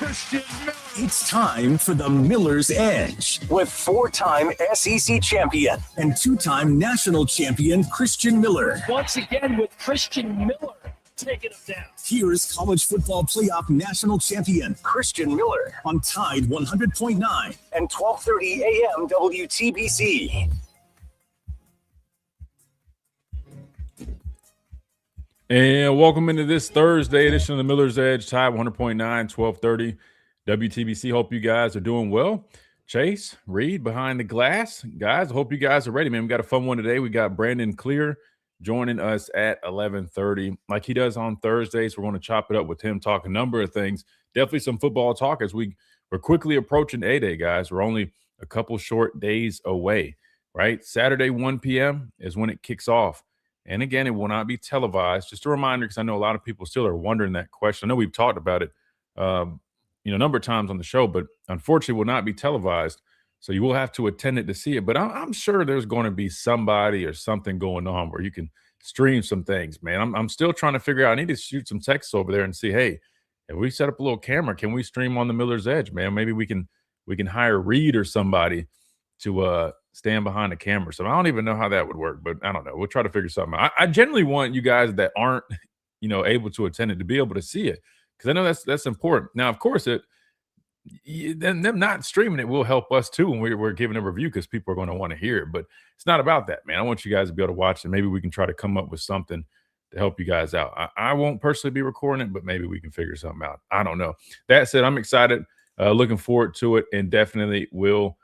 It's time for the Miller's Edge with four-time SEC champion and two-time national champion Christian Miller. Once again with Christian Miller taking him down. Here's college football playoff national champion Christian Miller on Tide 100.9 and 12:30 a.m. WTBC. And welcome into this Thursday edition of the Miller's Edge, Tide 100.9, 12:30 WTBC. Hope you guys are doing well. Chase, Reed behind the glass. Guys, I hope you guys are ready, man. We got a fun one today. We got Brandon Clear joining us at 11:30. Like he does on Thursdays, we're going to chop it up with him, talk a number of things. Definitely some football talk as we're quickly approaching A-Day, guys. We're only a couple short days away, right? Saturday, 1 p.m. is when it kicks off. And again, it will not be televised. Just a reminder, because I know a lot of people still are wondering that question. I know we've talked about it, a number of times on the show, but unfortunately will not be televised. So you will have to attend it to see it. But I'm sure there's going to be somebody or something going on where you can stream some things, man. I'm still trying to figure out. I need to shoot some texts over there and see, hey, if we set up a little camera, can we stream on the Miller's Edge, man? Maybe we can hire Reed or somebody to stand behind the camera. So I don't even know how that would work, but I don't know. We'll try to figure something out. I generally want you guys that aren't, able to attend it to be able to see it, because I know that's important. Now, of course, them not streaming it will help us too when we're giving a review, because people are going to want to hear it. But it's not about that, man. I want you guys to be able to watch it. Maybe we can try to come up with something to help you guys out. I won't personally be recording it, but maybe we can figure something out. I don't know. That said, I'm excited, looking forward to it, and definitely will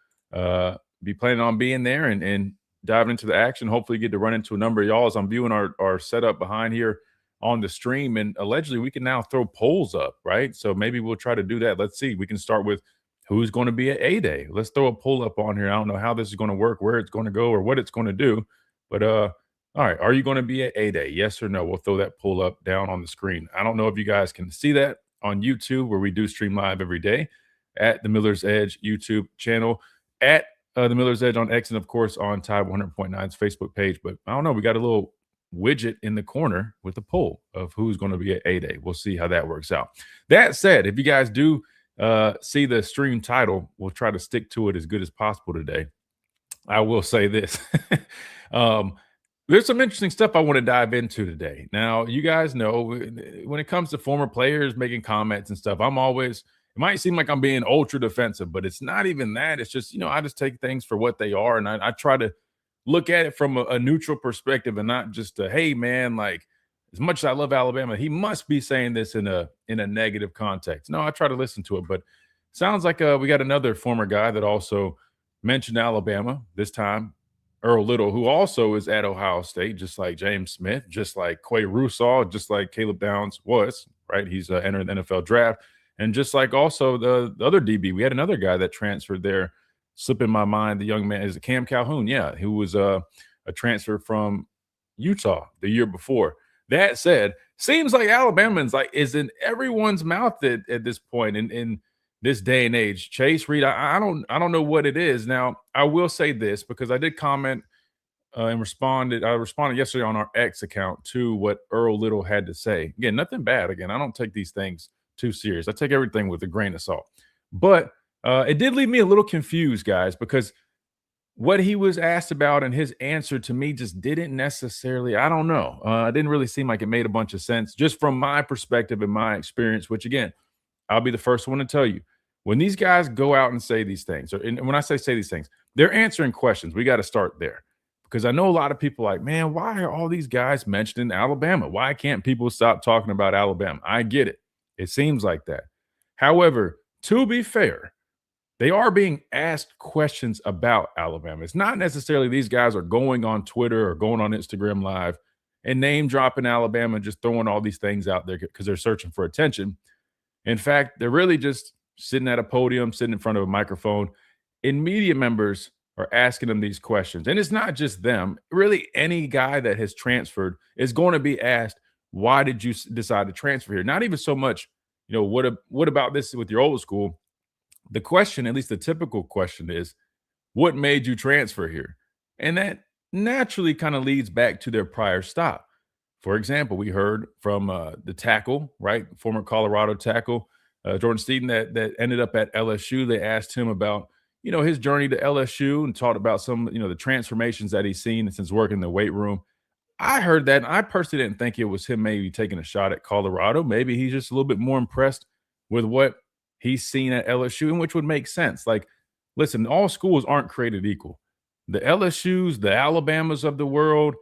be planning on being there and diving into the action. Hopefully get to run into a number of y'all as I'm viewing our setup behind here on the stream. And allegedly we can now throw polls up, right? So maybe we'll try to do that. Let's see. We can start with who's going to be at A-Day. Let's throw a poll up on here. I don't know how this is going to work, where it's going to go, or what it's going to do. But all right, are you going to be at A-Day? Yes or no? We'll throw that poll up down on the screen. I don't know if you guys can see that on YouTube, where we do stream live every day at the Miller's Edge YouTube channel, at the Miller's Edge on X, and of course on Tide 100.9's Facebook page. But I don't know, we got a little widget in the corner with a poll of who's going to be at A-Day. We'll see how that works out. That said, if you guys do see the stream title, we'll try to stick to it as good as possible today. I will say this. There's some interesting stuff I want to dive into today. Now, you guys know when it comes to former players making comments and stuff, it might seem like I'm being ultra defensive, but it's not even that. It's just, I just take things for what they are. And I try to look at it from a neutral perspective, and not just hey, man, like, as much as I love Alabama, he must be saying this in a negative context. No, I try to listen to it, but sounds like we got another former guy that also mentioned Alabama, this time Earl Little, who also is at Ohio State, just like James Smith, just like Quay Russaw, just like Caleb Downs was, right? He's entered the NFL draft. And just like also the other DB, we had another guy that transferred there, slipping my mind. The young man is Cam Calhoun, who was a transfer from Utah the year before. That said, seems like Alabamans is in everyone's mouth at this point in this day and age. Chase, Reed, I don't know what it is. Now, I will say this, because I did comment and responded. I responded yesterday on our X account to what Earl Little had to say. Again, nothing bad. Again, I don't take these things too serious. I take everything with a grain of salt. But it did leave me a little confused, guys, because what he was asked about and his answer to me just didn't necessarily, I don't know. It didn't really seem like it made a bunch of sense, just from my perspective and my experience, which, again, I'll be the first one to tell you. When these guys go out and say these things, and when I say these things, they're answering questions. We got to start there, because I know a lot of people like, man, why are all these guys mentioning Alabama? Why can't people stop talking about Alabama? I get it. It seems like that. However, to be fair, they are being asked questions about Alabama. It's not necessarily these guys are going on Twitter or going on Instagram Live and name dropping Alabama and just throwing all these things out there because they're searching for attention. In fact, they're really just sitting at a podium, sitting in front of a microphone, and media members are asking them these questions. And it's not just them. Really, any guy that has transferred is going to be asked, why did you decide to transfer here? Not even so much, what about this with your old school? The question, at least the typical question, is, what made you transfer here? And that naturally kind of leads back to their prior stop. For example, we heard from the tackle, right? Former Colorado tackle, Jordan Steeden that ended up at LSU. They asked him about, his journey to LSU and talked about some, the transformations that he's seen since working in the weight room. I heard that, and I personally didn't think it was him maybe taking a shot at Colorado. Maybe he's just a little bit more impressed with what he's seen at LSU, and which would make sense. Like, listen, all schools aren't created equal. The LSUs, the Alabamas of the world,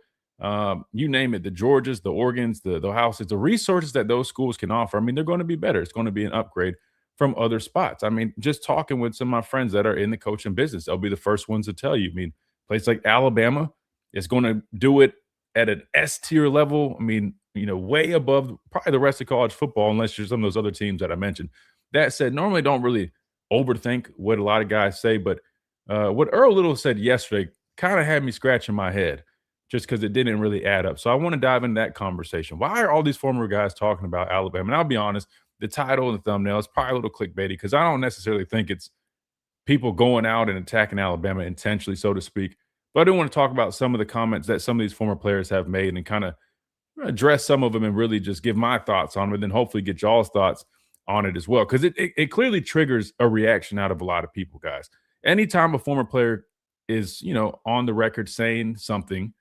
you name it, the Georgias, the Oregons, the Ohio States, the resources that those schools can offer, I mean, they're going to be better. It's going to be an upgrade from other spots. I mean, just talking with some of my friends that are in the coaching business, they'll be the first ones to tell you. I mean, a place like Alabama is going to do it at an S tier level. I mean, way above probably the rest of college football, unless you're some of those other teams that I mentioned. That said, normally don't really overthink what a lot of guys say, but what Earl Little said yesterday kind of had me scratching my head just because it didn't really add up. So I want to dive into that conversation. Why are all these former guys talking about Alabama? And I'll be honest, the title and the thumbnail is probably a little clickbaity because I don't necessarily think it's people going out and attacking Alabama intentionally, so to speak. But I do want to talk about some of the comments that some of these former players have made and kind of address some of them and really just give my thoughts on it, and then hopefully get y'all's thoughts on it as well. Because it clearly triggers a reaction out of a lot of people, guys. Anytime a former player is, on the record saying something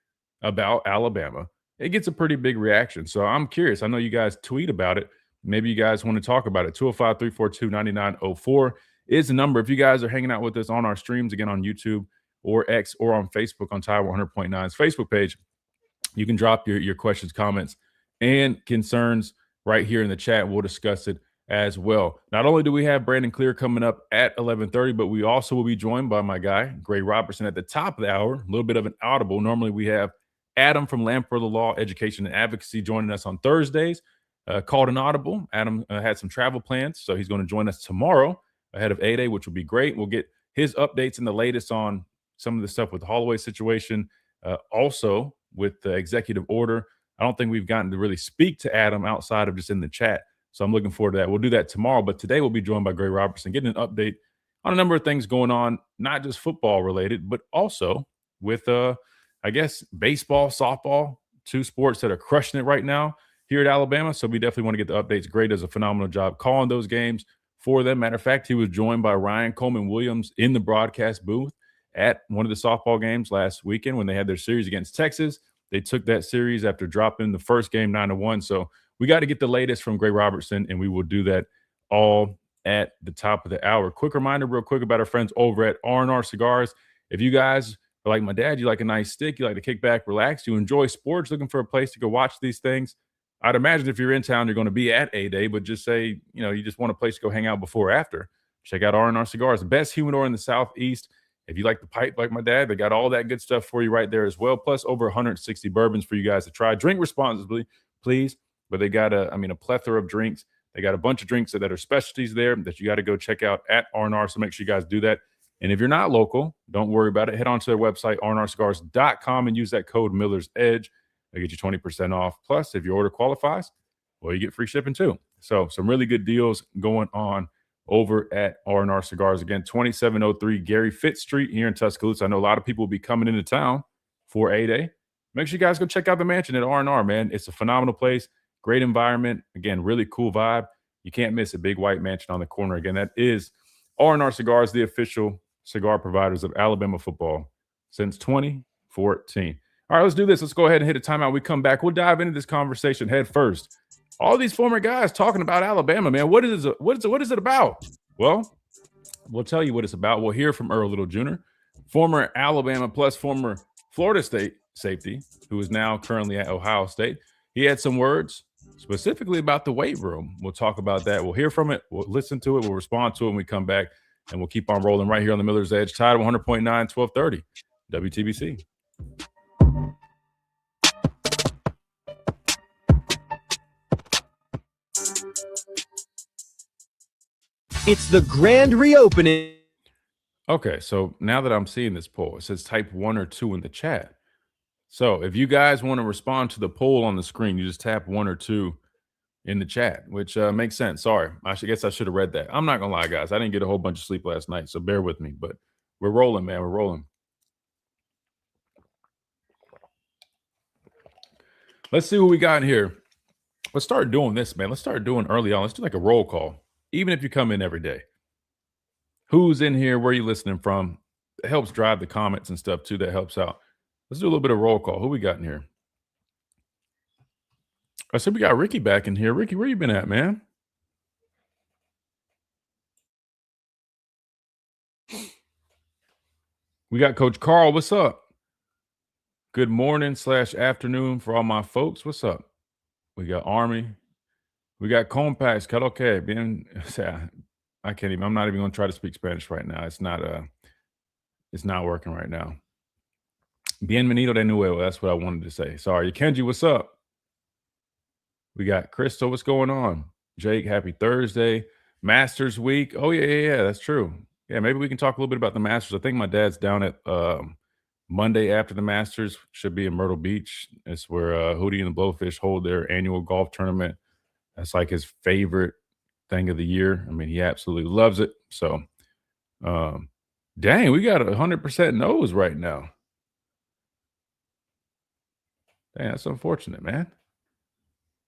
about Alabama, it gets a pretty big reaction. So I'm curious. I know you guys tweet about it. Maybe you guys want to talk about it. 205-342-9904 is the number. If you guys are hanging out with us on our streams, again, on YouTube or X or on Facebook on Tide 100.9's Facebook page, you can drop your questions, comments, and concerns right here in the chat. We'll discuss it as well. Not only do we have Brandon Clear coming up at 11:30, but we also will be joined by my guy, Gray Robertson, at the top of the hour. A little bit of an audible. Normally we have Adam from Lamp for the Law, Education and Advocacy joining us on Thursdays. Called an audible. Adam had some travel plans, so he's going to join us tomorrow ahead of A-Day, which will be great. We'll get his updates and the latest on some of the stuff with the Holloway situation. Also, with the executive order, I don't think we've gotten to really speak to Adam outside of just in the chat. So I'm looking forward to that. We'll do that tomorrow. But today we'll be joined by Gray Robertson, getting an update on a number of things going on, not just football related, but also with, I guess, baseball, softball, two sports that are crushing it right now here at Alabama. So we definitely want to get the updates. Gray does a phenomenal job calling those games for them. Matter of fact, he was joined by Ryan Coleman-Williams in the broadcast booth at one of the softball games last weekend when they had their series against Texas. They took that series after dropping the first game 9-1. So we got to get the latest from Gray Robertson, and we will do that all at the top of the hour. Quick reminder real quick about our friends over at R&R Cigars. If you guys are like my dad, you like a nice stick, you like to kick back, relax, you enjoy sports, looking for a place to go watch these things, I'd imagine if you're in town, you're going to be at A-Day, but just say, you just want a place to go hang out before or after. Check out R&R Cigars, the best humidor in the Southeast. If you like the pipe like my dad, they got all that good stuff for you right there as well, plus over 160 bourbons for you guys to try. Drink responsibly, please. But they got a plethora of drinks. They got a bunch of drinks that are specialties there that you got to go check out at R&R, so make sure you guys do that. And if you're not local, don't worry about it. Head on to their website, rnrcigars.com, and use that code Miller's Edge. They'll get you 20% off. Plus, if your order qualifies, well, you get free shipping too. So some really good deals going on over at R&R Cigars. Again, 2703 Gary Fitz Street here in Tuscaloosa. I know a lot of people will be coming into town for A-Day. Make sure you guys go check out the mansion at R&R, man. It's a phenomenal place. Great environment. Again, really cool vibe. You can't miss a big white mansion on the corner. Again, that is R&R Cigars, the official cigar providers of Alabama football since 2014. All right, let's do this. Let's go ahead and hit a timeout. We come back. We'll dive into this conversation head first. All these former guys talking about Alabama, man. What is it about? Well, we'll tell you what it's about. We'll hear from Earl Little Jr., former Alabama plus former Florida State safety, who is now currently at Ohio State. He had some words specifically about the weight room. We'll talk about that. We'll hear from it. We'll listen to it. We'll respond to it when we come back, and we'll keep on rolling right here on the Miller's Edge. Tide 100.9, 1230, WTBC. It's the grand reopening. Okay, so now that I'm seeing this poll, it says type 1 or 2 in the chat. So if you guys want to respond to the poll on the screen, you just tap 1 or 2 in the chat, which makes sense. Sorry, I guess I should have read that. I'm not going to lie, guys. I didn't get a whole bunch of sleep last night, so bear with me. But we're rolling, man. We're rolling. Let's see what we got in here. Let's start doing this, man. Let's start doing early on. Let's do like a roll call. even if you come in every day. Who's in here? Where are you listening from? It helps drive the comments and stuff too. That helps out. Let's do a little bit of roll call. Who we got in here? I said we got Ricky back in here. Ricky, where you been at, man? We got Coach Carl. What's up? Good morning / afternoon for all my folks. What's up? We got Army. We got Compax. Okay. I can't even. I'm not even going to try to speak Spanish right now. It's not working right now. Bienvenido de nuevo. That's what I wanted to say. Sorry. Kenji, what's up? We got Crystal. What's going on? Jake, happy Thursday. Masters week. Oh, yeah. That's true. Yeah, maybe we can talk a little bit about the Masters. I think my dad's down at Monday after the Masters. Should be in Myrtle Beach. It's where Hootie and the Blowfish hold their annual golf tournament. That's like his favorite thing of the year. I mean, he absolutely loves it. So, dang, we got 100% no's right now. Dang, that's unfortunate, man.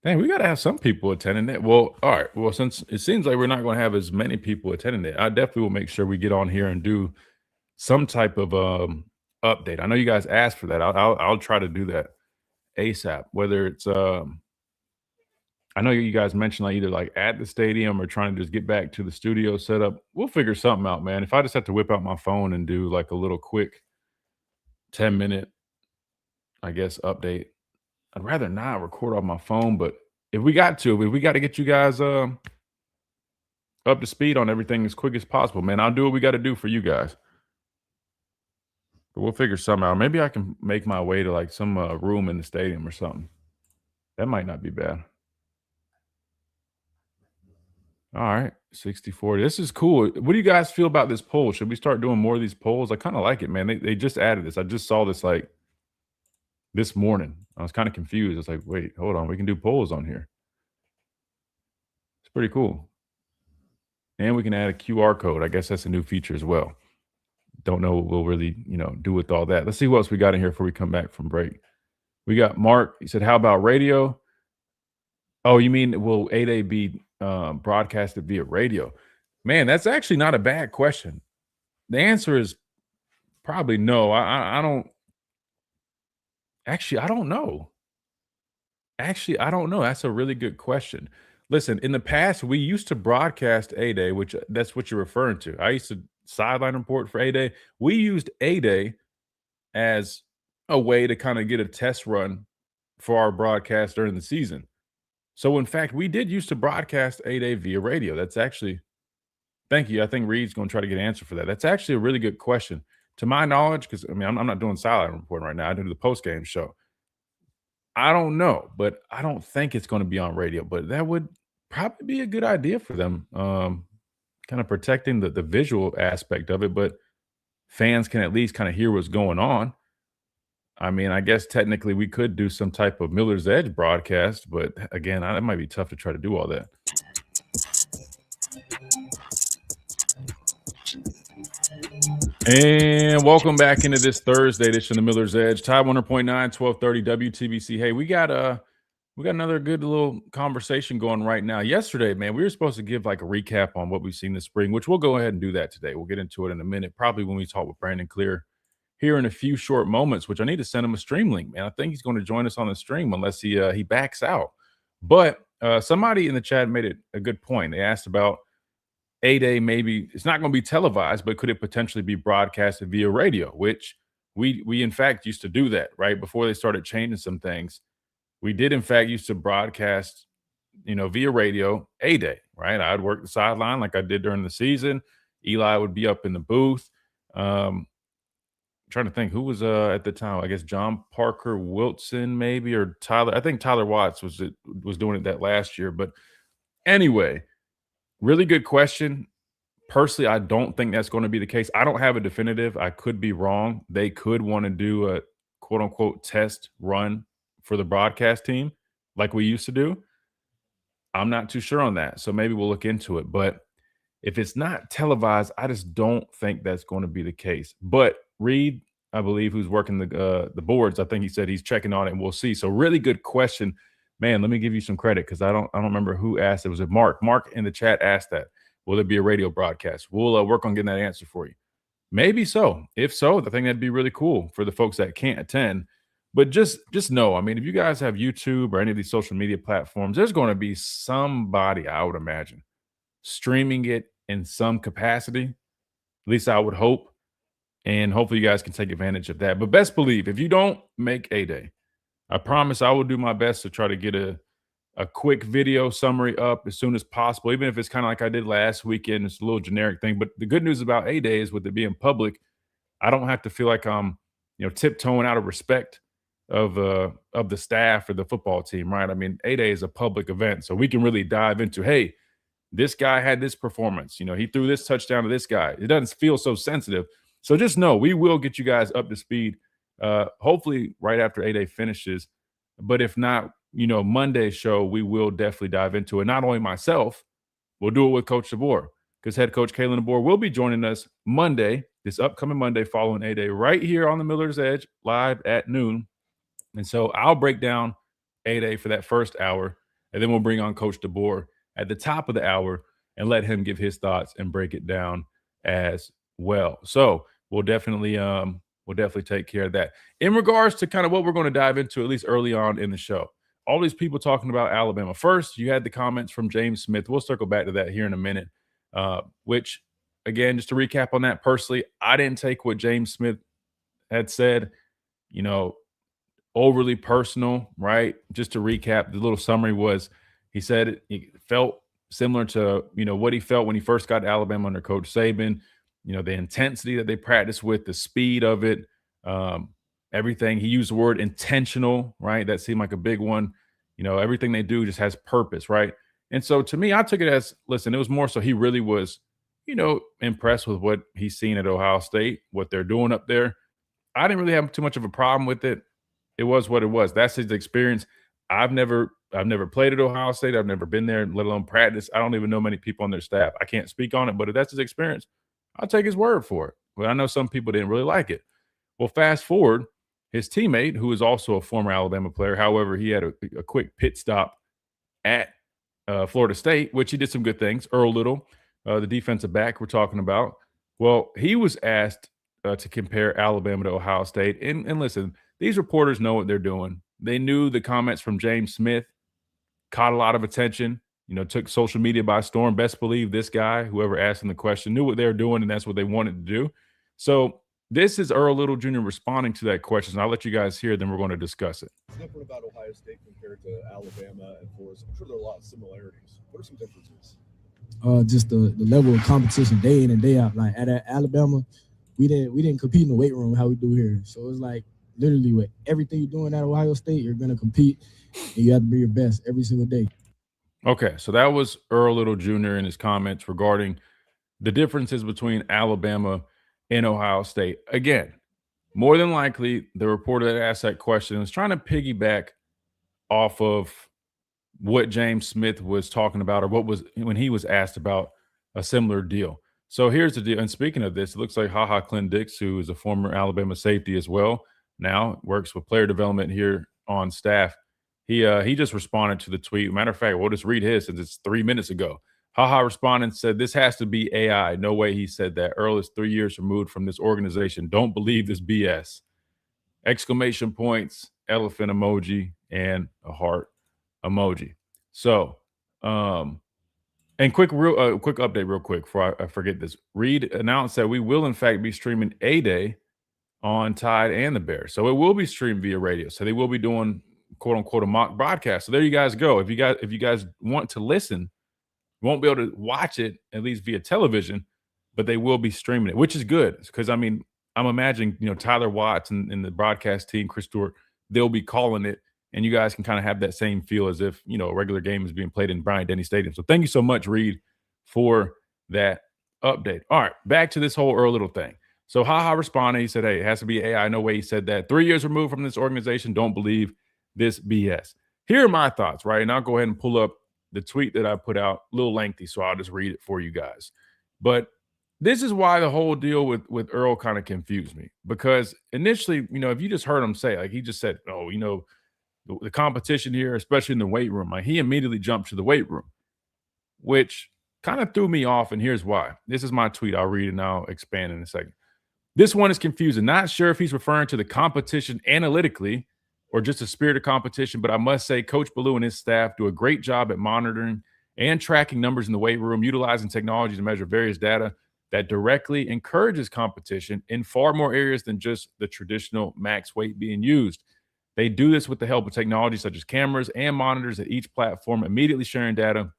Dang, we got to have some people attending it. Well, all right. Well, since it seems like we're not going to have as many people attending it, I definitely will make sure we get on here and do some type of update. I know you guys asked for that. I'll try to do that ASAP. Whether it's I know you guys mentioned like either like at the stadium or trying to just get back to the studio setup. We'll figure something out, man. If I just have to whip out my phone and do like a little quick 10-minute, I guess, update, I'd rather not record on my phone. But if we got to get you guys up to speed on everything as quick as possible, man, I'll do what we got to do for you guys. But we'll figure something out. Maybe I can make my way to like some room in the stadium or something. That might not be bad. All right, 60-40. This is cool. What do you guys feel about this poll? Should we start doing more of these polls? I kind of like it, man. They just added this. I just saw this like this morning. I was kind of confused. It's like, wait, hold on. We can do polls on here. It's pretty cool. And we can add a QR code. I guess that's a new feature as well. Don't know what we'll really, do with all that. Let's see what else we got in here before we come back from break. We got Mark. He said, how about radio? Oh, you mean will 8A be broadcasted via radio? Man, that's actually not a bad question. The answer is probably no. I don't know. Actually, I don't know. That's a really good question. Listen, in the past, we used to broadcast A-Day, which that's what you're referring to. I used to sideline report for A-Day. We used A-Day as a way to kind of get a test run for our broadcast during the season. So, in fact, we did used to broadcast A-Day via radio. That's actually, thank you. I think Reed's going to try to get an answer for that. That's actually a really good question. To my knowledge, because, I'm not doing sideline reporting right now. I do the post-game show. I don't know, but I don't think it's going to be on radio. But that would probably be a good idea for them, kind of protecting the visual aspect of it. But fans can at least kind of hear what's going on. I mean, I guess technically we could do some type of Miller's Edge broadcast, but again, it might be tough to try to do all that. And welcome back into this Thursday edition of Miller's Edge. Tide 100.9, 1230 WTBC. Hey, we got another good little conversation going right now. Yesterday, man, we were supposed to give like a recap on what we've seen this spring, which we'll go ahead and do that today. We'll get into it in a minute, probably when we talk with Brandon Clear here in a few short moments, which I need to send him a stream link, man. I think he's going to join us on the stream unless he backs out. But somebody in the chat made it a good point. They asked about A-Day, maybe it's not going to be televised, but could it potentially be broadcasted via radio, which we in fact used to do that, right? Before they started changing some things. We did, in fact, used to broadcast, via radio A-Day, right? I'd work the sideline like I did during the season. Eli would be up in the booth. Trying to think who was at the time. I guess John Parker Wilson, maybe, or Tyler. I think Tyler Watts was doing it that last year. But anyway, really good question. Personally, I don't think that's going to be the case. I don't have a definitive. I could be wrong. They could want to do a quote unquote test run for the broadcast team like we used to do. I'm not too sure on that. So maybe we'll look into it. But if it's not televised, I just don't think that's going to be the case. But Reed, I believe, who's working the boards, I think he said he's checking on it, and we'll see. So really good question. man, let me give you some credit because I don't remember who asked it. Was it Mark? Mark in the chat asked that. Will there be a radio broadcast? We'll work on getting that answer for you. Maybe so. If so, I think that'd be really cool for the folks that can't attend. But just know, I mean, if you guys have YouTube or any of these social media platforms, there's going to be somebody, I would imagine, streaming it in some capacity. At least I would hope. And hopefully you guys can take advantage of that. But best believe, if you don't make A-Day, I promise I will do my best to try to get a quick video summary up as soon as possible, even if it's kind of like I did last weekend. It's a little generic thing. But the good news about A-Day is with it being public, I don't have to feel like I'm, tiptoeing out of respect of the staff or the football team, right? I mean, A-Day is a public event, so we can really dive into, hey, this guy had this performance. He threw this touchdown to this guy. It doesn't feel so sensitive. So just know we will get you guys up to speed, hopefully right after A-Day finishes. But if not, Monday's show, we will definitely dive into it. Not only myself, we'll do it with Coach DeBoer, because head coach Kalen DeBoer will be joining us Monday, this upcoming Monday following A-Day, right here on the Miller's Edge, live at noon. And so I'll break down A-Day for that first hour, and then we'll bring on Coach DeBoer at the top of the hour and let him give his thoughts and break it down as well. So we'll definitely take care of that. In regards to kind of what we're going to dive into, at least early on in the show, all these people talking about Alabama. First, you had the comments from James Smith. We'll circle back to that here in a minute, which, again, just to recap on that personally, I didn't take what James Smith had said, overly personal, right? Just to recap, the little summary was he said it felt similar to, what he felt when he first got to Alabama under Coach Saban, the intensity that they practice with, the speed of it, everything. He used the word intentional, right? That seemed like a big one. Everything they do just has purpose, right? And so to me, I took it as, listen, it was more so he really was, impressed with what he's seen at Ohio State, what they're doing up there. I didn't really have too much of a problem with it. It was what it was. That's his experience. I've never played at Ohio State. I've never been there, let alone practice. I don't even know many people on their staff. I can't speak on it, but if that's his experience, I'll take his word for it. But I know some people didn't really like it. Well, fast forward, his teammate, who is also a former Alabama player, however, he had a quick pit stop at Florida State, which he did some good things. Earl Little, the defensive back we're talking about. Well, he was asked to compare Alabama to Ohio State. And listen, these reporters know what they're doing. They knew the comments from James Smith caught a lot of attention, took social media by storm. Best believe this guy, whoever asked him the question, knew what they were doing, and that's what they wanted to do. So this is Earl Little Jr. responding to that question. I'll let you guys hear, then we're going to discuss it. What's different about Ohio State compared to Alabama and Florida? I'm sure there are a lot of similarities. What are some differences? Just the level of competition day in and day out. Like at Alabama, we didn't compete in the weight room how we do here. So it's like literally with everything you're doing at Ohio State, you're going to compete, and you have to be your best every single day. Okay, so that was Earl Little Jr. in his comments regarding the differences between Alabama and Ohio State. Again, more than likely, the reporter that asked that question was trying to piggyback off of what James Smith was talking about, or what was when he was asked about a similar deal. So here's the deal. And speaking of this, it looks like Clint Dix, who is a former Alabama safety as well, now works with player development here on staff. He just responded to the tweet. Matter of fact, we'll just read his since it's 3 minutes ago. responded and said, "This has to be AI. No way he said that. Earl is 3 years removed from this organization. Don't believe this BS." Exclamation points, elephant emoji, and a heart emoji. So, and quick update real quick before I forget this. Reed announced that we will in fact be streaming A-Day on Tide and the Bears. So it will be streamed via radio. So they will be doing quote unquote a mock broadcast. So there you guys go. If you guys want to listen, you won't be able to watch it at least via television, but they will be streaming it, which is good because I'm imagining Tyler Watts and the broadcast team, Chris Stewart, they'll be calling it, and you guys can kind of have that same feel as if a regular game is being played in Bryant-Denny Stadium. So thank you so much, Reed, for that update. All right, back to this whole Earl Little thing. So responded. He said, "Hey, it has to be AI. No way he said that. 3 years removed from this organization. Don't believe this BS." Here are my thoughts, right? And I'll go ahead and pull up the tweet that I put out, a little lengthy, so I'll just read it for you guys. But this is why the whole deal with Earl kind of confused me, because initially, if you just heard him say, like he just said, "Oh, the competition here, especially in the weight room. Like, he immediately jumped to the weight room, which kind of threw me off. And here's why. This is my tweet. I'll read it and I'll expand in a second. This one is confusing. Not sure if he's referring to the competition analytically or just the spirit of competition, but I must say Coach Ballou and his staff do a great job at monitoring and tracking numbers in the weight room, utilizing technology to measure various data that directly encourages competition in far more areas than just the traditional max weight being used. They do this with the help of technology such as cameras and monitors at each platform, immediately sharing data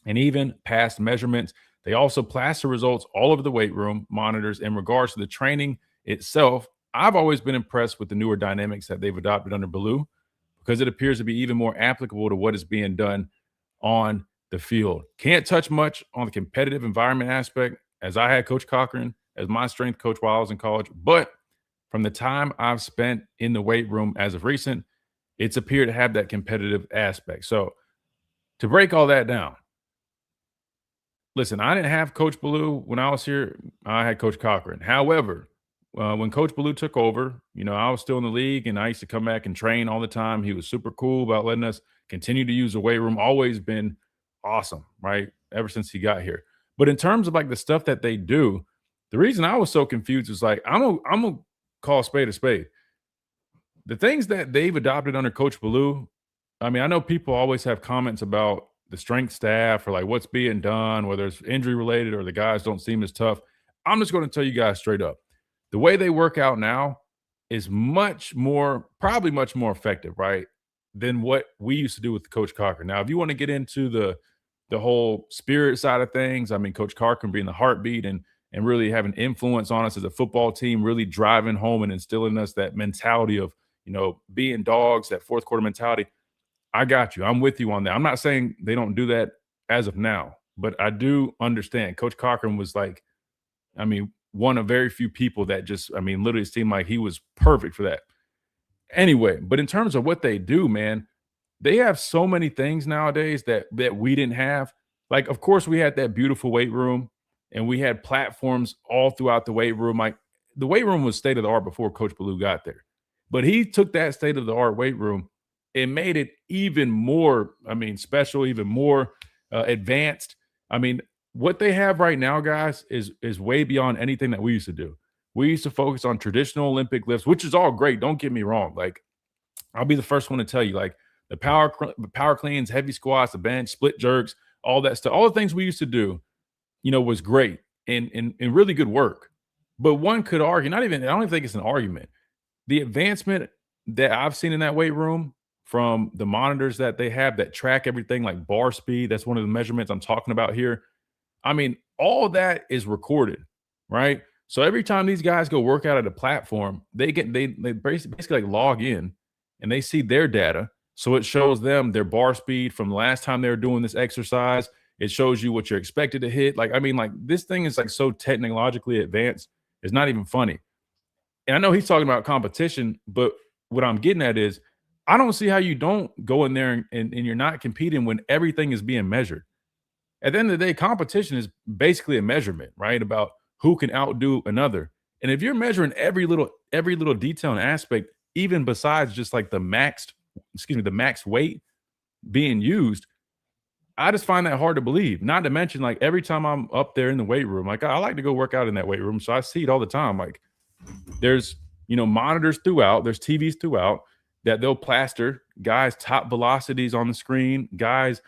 and even past measurements. They also plaster results all over the weight room monitors. In regards to the training itself, I've always been impressed with the newer dynamics that they've adopted under Ballou, because it appears to be even more applicable to what is being done on the field. Can't touch much on the competitive environment aspect, as I had Coach Cochran as my strength coach while I was in college. But from the time I've spent in the weight room as of recent, it's appeared to have that competitive aspect. So to break all that down, listen, I didn't have Coach Ballou when I was here. I had Coach Cochran. However, when Coach Ballou took over, I was still in the league, and I used to come back and train all the time. He was super cool about letting us continue to use the weight room. Always been awesome, right? Ever since he got here. But in terms of like the stuff that they do, the reason I was so confused is like, I'm gonna call a spade a spade. The things that they've adopted under Coach Ballou, I mean, I know people always have comments about the strength staff or like what's being done, whether it's injury related or the guys don't seem as tough. I'm just going to tell you guys straight up. The way they work out now is probably much more effective, right, than what we used to do with Coach Cochran. Now, if you want to get into the whole spirit side of things, I mean, Coach Cochran being the heartbeat and really having influence on us as a football team, really driving home and instilling us that mentality of, being dogs, that fourth quarter mentality. I got you. I'm with you on that. I'm not saying they don't do that as of now, but I do understand. Coach Cochran was like, I mean, one of very few people that just, I mean, literally seemed like he was perfect for that. Anyway, but in terms of what they do, man, they have so many things nowadays that we didn't have. Like, of course, we had that beautiful weight room, and we had platforms all throughout the weight room. Like, the weight room was state of the art before Coach Ballou got there. But he took that state of the art weight room and made it even more, I mean, special, even more advanced. I mean, what they have right now, guys, is way beyond anything that we used to do. We used to focus on traditional Olympic lifts, which is all great. Don't get me wrong. Like, I'll be the first one to tell you, like, the power cleans, heavy squats, the bench, split jerks, all that stuff, all the things we used to do, was great and really good work. But one could argue, I don't even think it's an argument. The advancement that I've seen in that weight room, from the monitors that they have that track everything, like bar speed, that's one of the measurements I'm talking about here. I mean, all that is recorded, right? So every time these guys go work out at a platform, they basically like log in and they see their data. So it shows them their bar speed from the last time they were doing this exercise. It shows you what you're expected to hit. Like, I mean, like, this thing is like so technologically advanced. It's not even funny. And I know he's talking about competition, but what I'm getting at is, I don't see how you don't go in there and you're not competing when everything is being measured. At the end of the day, competition is basically a measurement, right? About who can outdo another. And if you're measuring every little detail and aspect, even besides just like the max weight being used, I just find that hard to believe. Not to mention, like, every time I'm up there in the weight room, like, I like to go work out in that weight room, so I see it all the time. Like, there's monitors throughout, there's TVs throughout that they'll plaster guys' top velocities on the screen, guys,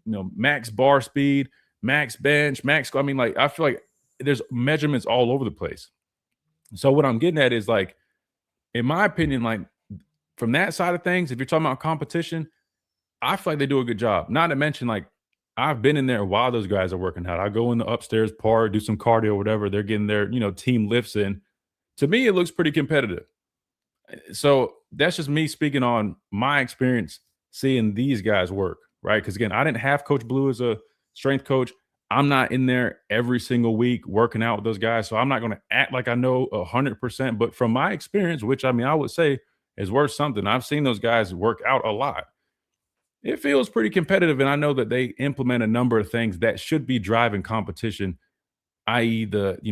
max bar speed, max bench, max. I mean, like, I feel like there's measurements all over the place. So what I'm getting at is, like, in my opinion, like, from that side of things, if you're talking about competition, I feel like they do a good job. Not to mention, like, I've been in there while those guys are working out. I go in the upstairs part, do some cardio, whatever. They're getting their, team lifts in. To me, it looks pretty competitive. So that's just me speaking on my experience seeing these guys work, right? Because, again, I didn't have Coach Ballou as a strength coach. I'm not in there every single week working out with those guys, so I'm not going to act like I know 100%. But from my experience, which, I mean, I would say is worth something, I've seen those guys work out a lot. It feels pretty competitive, and I know that they implement a number of things that should be driving competition, i.e.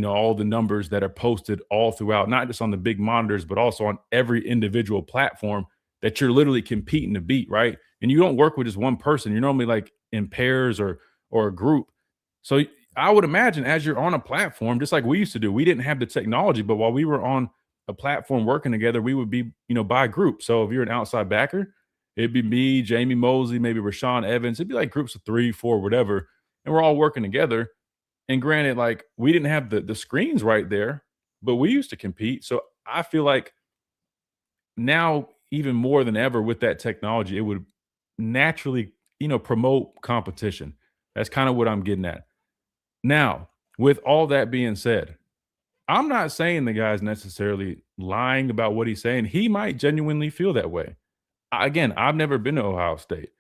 all the numbers that are posted all throughout, not just on the big monitors, but also on every individual platform that you're literally competing to beat, right? And you don't work with just one person. You're normally like in pairs or a group. So I would imagine as you're on a platform, just like we used to do, we didn't have the technology, but while we were on a platform working together, we would be, by group. So if you're an outside backer, it'd be me, Jamie Mosley, maybe Rashawn Evans. It'd be like groups of 3, 4, whatever. And we're all working together. And granted, like we didn't have the screens right there, but we used to compete. So I feel like now, even more than ever with that technology, it would naturally, promote competition. That's kind of what I'm getting at. Now, with all that being said, I'm not saying the guy's necessarily lying about what he's saying. He might genuinely feel that way. Again, I've never been to Ohio State.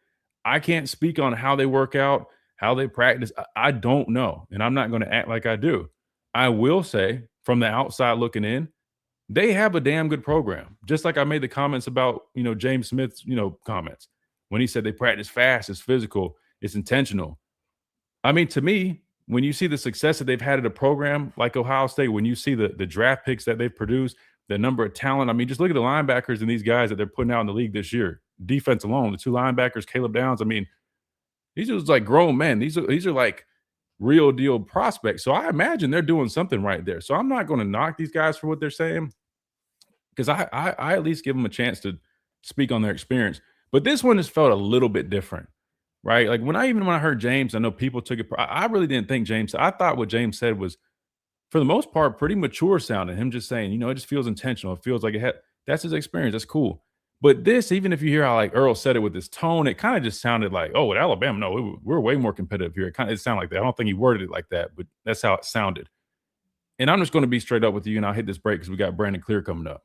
I can't speak on how they work out, how they practice. I don't know, and I'm not going to act like I do. I will say, from the outside looking in, they have a damn good program. Just like I made the comments about, James Smith's, comments when he said they practice fast, it's physical, it's intentional. I mean, to me, when you see the success that they've had at a program like Ohio State, when you see the draft picks that they've produced, the number of talent, I mean, just look at the linebackers and these guys that they're putting out in the league this year. Defense alone, the 2 linebackers, Caleb Downs, I mean, these are like grown men. These are like real deal prospects. So I imagine they're doing something right there. So I'm not going to knock these guys for what they're saying, because I at least give them a chance to speak on their experience. But this one just felt a little bit different, right? Like when I heard James, I know people took it. I really didn't think James. I thought what James said was, for the most part, pretty mature sounding. Him just saying, it just feels intentional. It feels like that's his experience. That's cool. But this, even if you hear how like Earl said it with his tone, it kind of just sounded like, oh, at Alabama, no, we're way more competitive here. It sounded like that. I don't think he worded it like that, but that's how it sounded. And I'm just going to be straight up with you, and I'll hit this break because we got Brandon Clear coming up.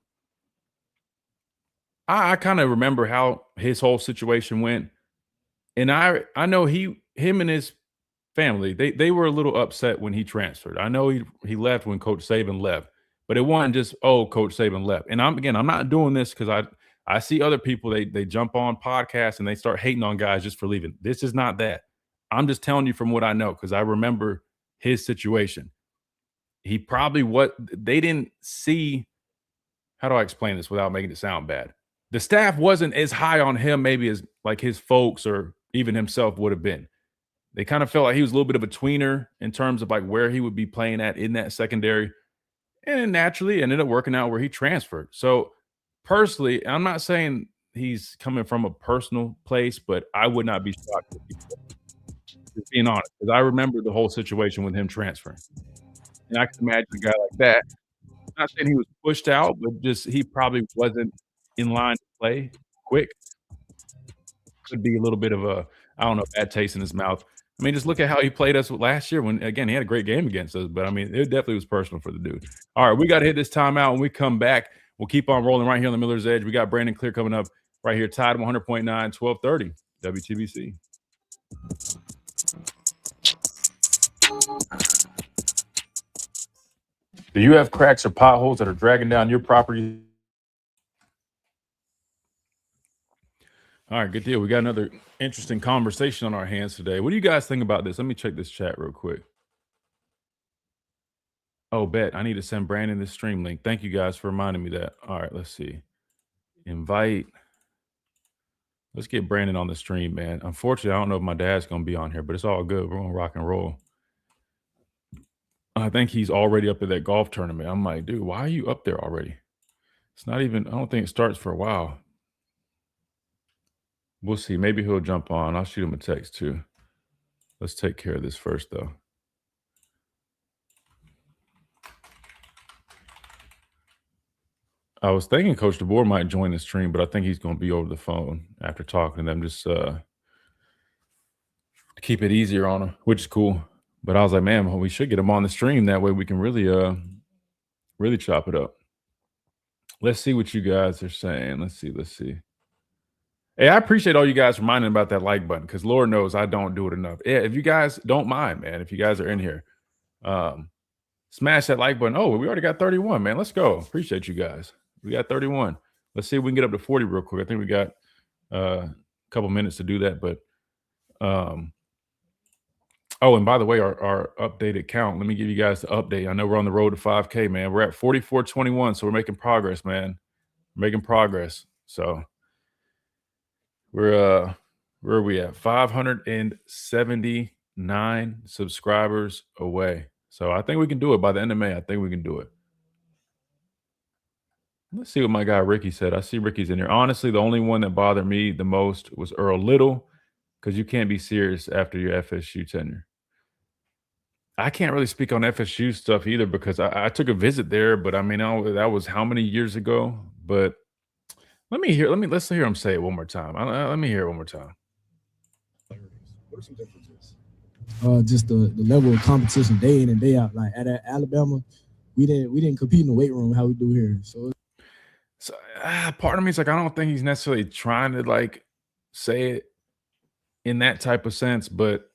I kind of remember how his whole situation went. And I know him and his family, they were a little upset when he transferred. I know he left when Coach Saban left, but it wasn't just, Coach Saban left. And I'm not doing this because I see other people, they jump on podcasts and they start hating on guys just for leaving. This is not that. I'm just telling you from what I know, because I remember his situation. He probably they didn't see, how do I explain this without making it sound bad? The staff wasn't as high on him maybe as like his folks or even himself would have been. They kind of felt like he was a little bit of a tweener in terms of like where he would be playing at in that secondary. And naturally ended up working out where he transferred. So personally, I'm not saying he's coming from a personal place, but I would not be shocked if he, just being honest, because I remember the whole situation with him transferring. And I can imagine a guy like that, not saying he was pushed out, but just he probably wasn't in line to play quick. Could be a little bit of a, I don't know, bad taste in his mouth. I mean, just look at how he played us last year when, again, he had a great game against us. But, I mean, it definitely was personal for the dude. All right, we got to hit this timeout. When we come back, we'll keep on rolling right here on the Miller's Edge. We got Brandon Clear coming up right here, Tide 100.9, 1230, WTBC. Do you have cracks or potholes that are dragging down your property? All right, good deal. We got another interesting conversation on our hands today. What do you guys think about this? Let me check this chat real quick. Oh, bet. I need to send Brandon this stream link. Thank you guys for reminding me that. All right, let's see. Invite. Let's get Brandon on the stream, man. Unfortunately, I don't know if my dad's going to be on here, but it's all good. We're going to rock and roll. I think he's already up at that golf tournament. I'm like, dude, why are you up there already? It's not even, I don't think it starts for a while. We'll see. Maybe he'll jump on. I'll shoot him a text too. Let's take care of this first, though. I was thinking Coach DeBoer might join the stream, but I think he's going to be over the phone after talking to them, just to keep it easier on him, which is cool. But I was like, man, we should get him on the stream. That way we can really chop it up. Let's see what you guys are saying. Let's see. Hey, I appreciate all you guys reminding about that like button, because Lord knows I don't do it enough. Yeah, if you guys don't mind, man, if you guys are in here, smash that like button. Oh, we already got 31, man. Let's go. Appreciate you guys. We got 31. Let's see if we can get up to 40 real quick. I think we got a couple minutes to do that. But oh, and by the way, our updated count. Let me give you guys the update. I know we're on the road to 5K, man. We're at 4421, so we're making progress, man. We're making progress. So Where are we at? 579 subscribers away. So I think we can do it by the end of May. I think we can do it. Let's see what my guy Ricky said. I see Ricky's in here. Honestly, the only one that bothered me the most was Earl Little, because you can't be serious after your FSU tenure. I can't really speak on FSU stuff either, because I took a visit there, but I mean, that was how many years ago? But let's hear him say it one more time. Let me hear it one more time. What are some differences? Just the level of competition day in and day out. Like at Alabama, we didn't compete in the weight room how we do here. So part of me is like, I don't think he's necessarily trying to like say it in that type of sense, but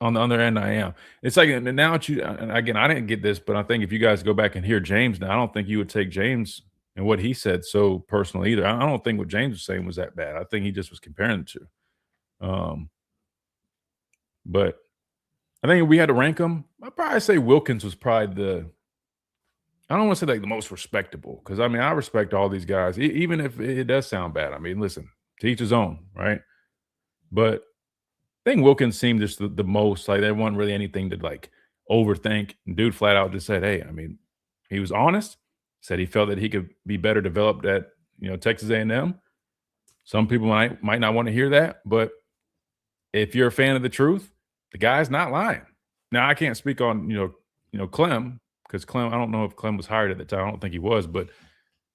on the other end, I am. It's like now and again, I didn't get this, but I think if you guys go back and hear James now, I don't think you would take James and what he said so personal either. I don't think what James was saying was that bad. I think he just was comparing the two. But I think if we had to rank them, I'd probably say Wilkins was probably I don't want to say like the most respectable, because I mean, I respect all these guys, even if it does sound bad. I mean, listen, to each his own, right? But I think Wilkins seemed just the most like there wasn't really anything to like overthink. And dude flat out just said, hey, I mean, he was honest, said he felt that he could be better developed at, Texas A&M. Some people might not want to hear that, but if you're a fan of the truth, the guy's not lying. Now, I can't speak on, Clem, because Clem, I don't know if Clem was hired at the time. I don't think he was, but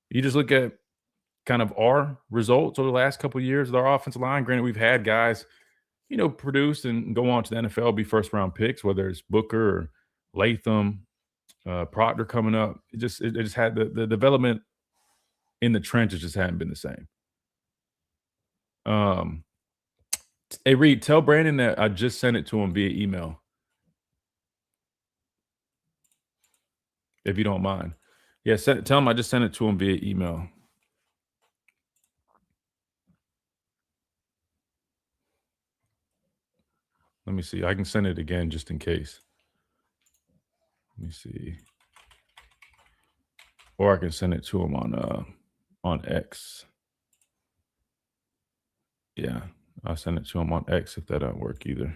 you just look at kind of our results over the last couple of years with our offensive line. Granted, we've had guys, produce and go on to the NFL, be first-round picks, whether it's Booker or Latham, Proctor coming up. It just had the development in the trenches just hadn't been the same. Hey, Reed, tell Brandon that I just sent it to him via email, if you don't mind. Yeah, tell him I just sent it to him via email. Let me see. I can send it again just in case. Let me see. Or I can send it to him on X. Yeah, I'll send it to him on X if that doesn't work either.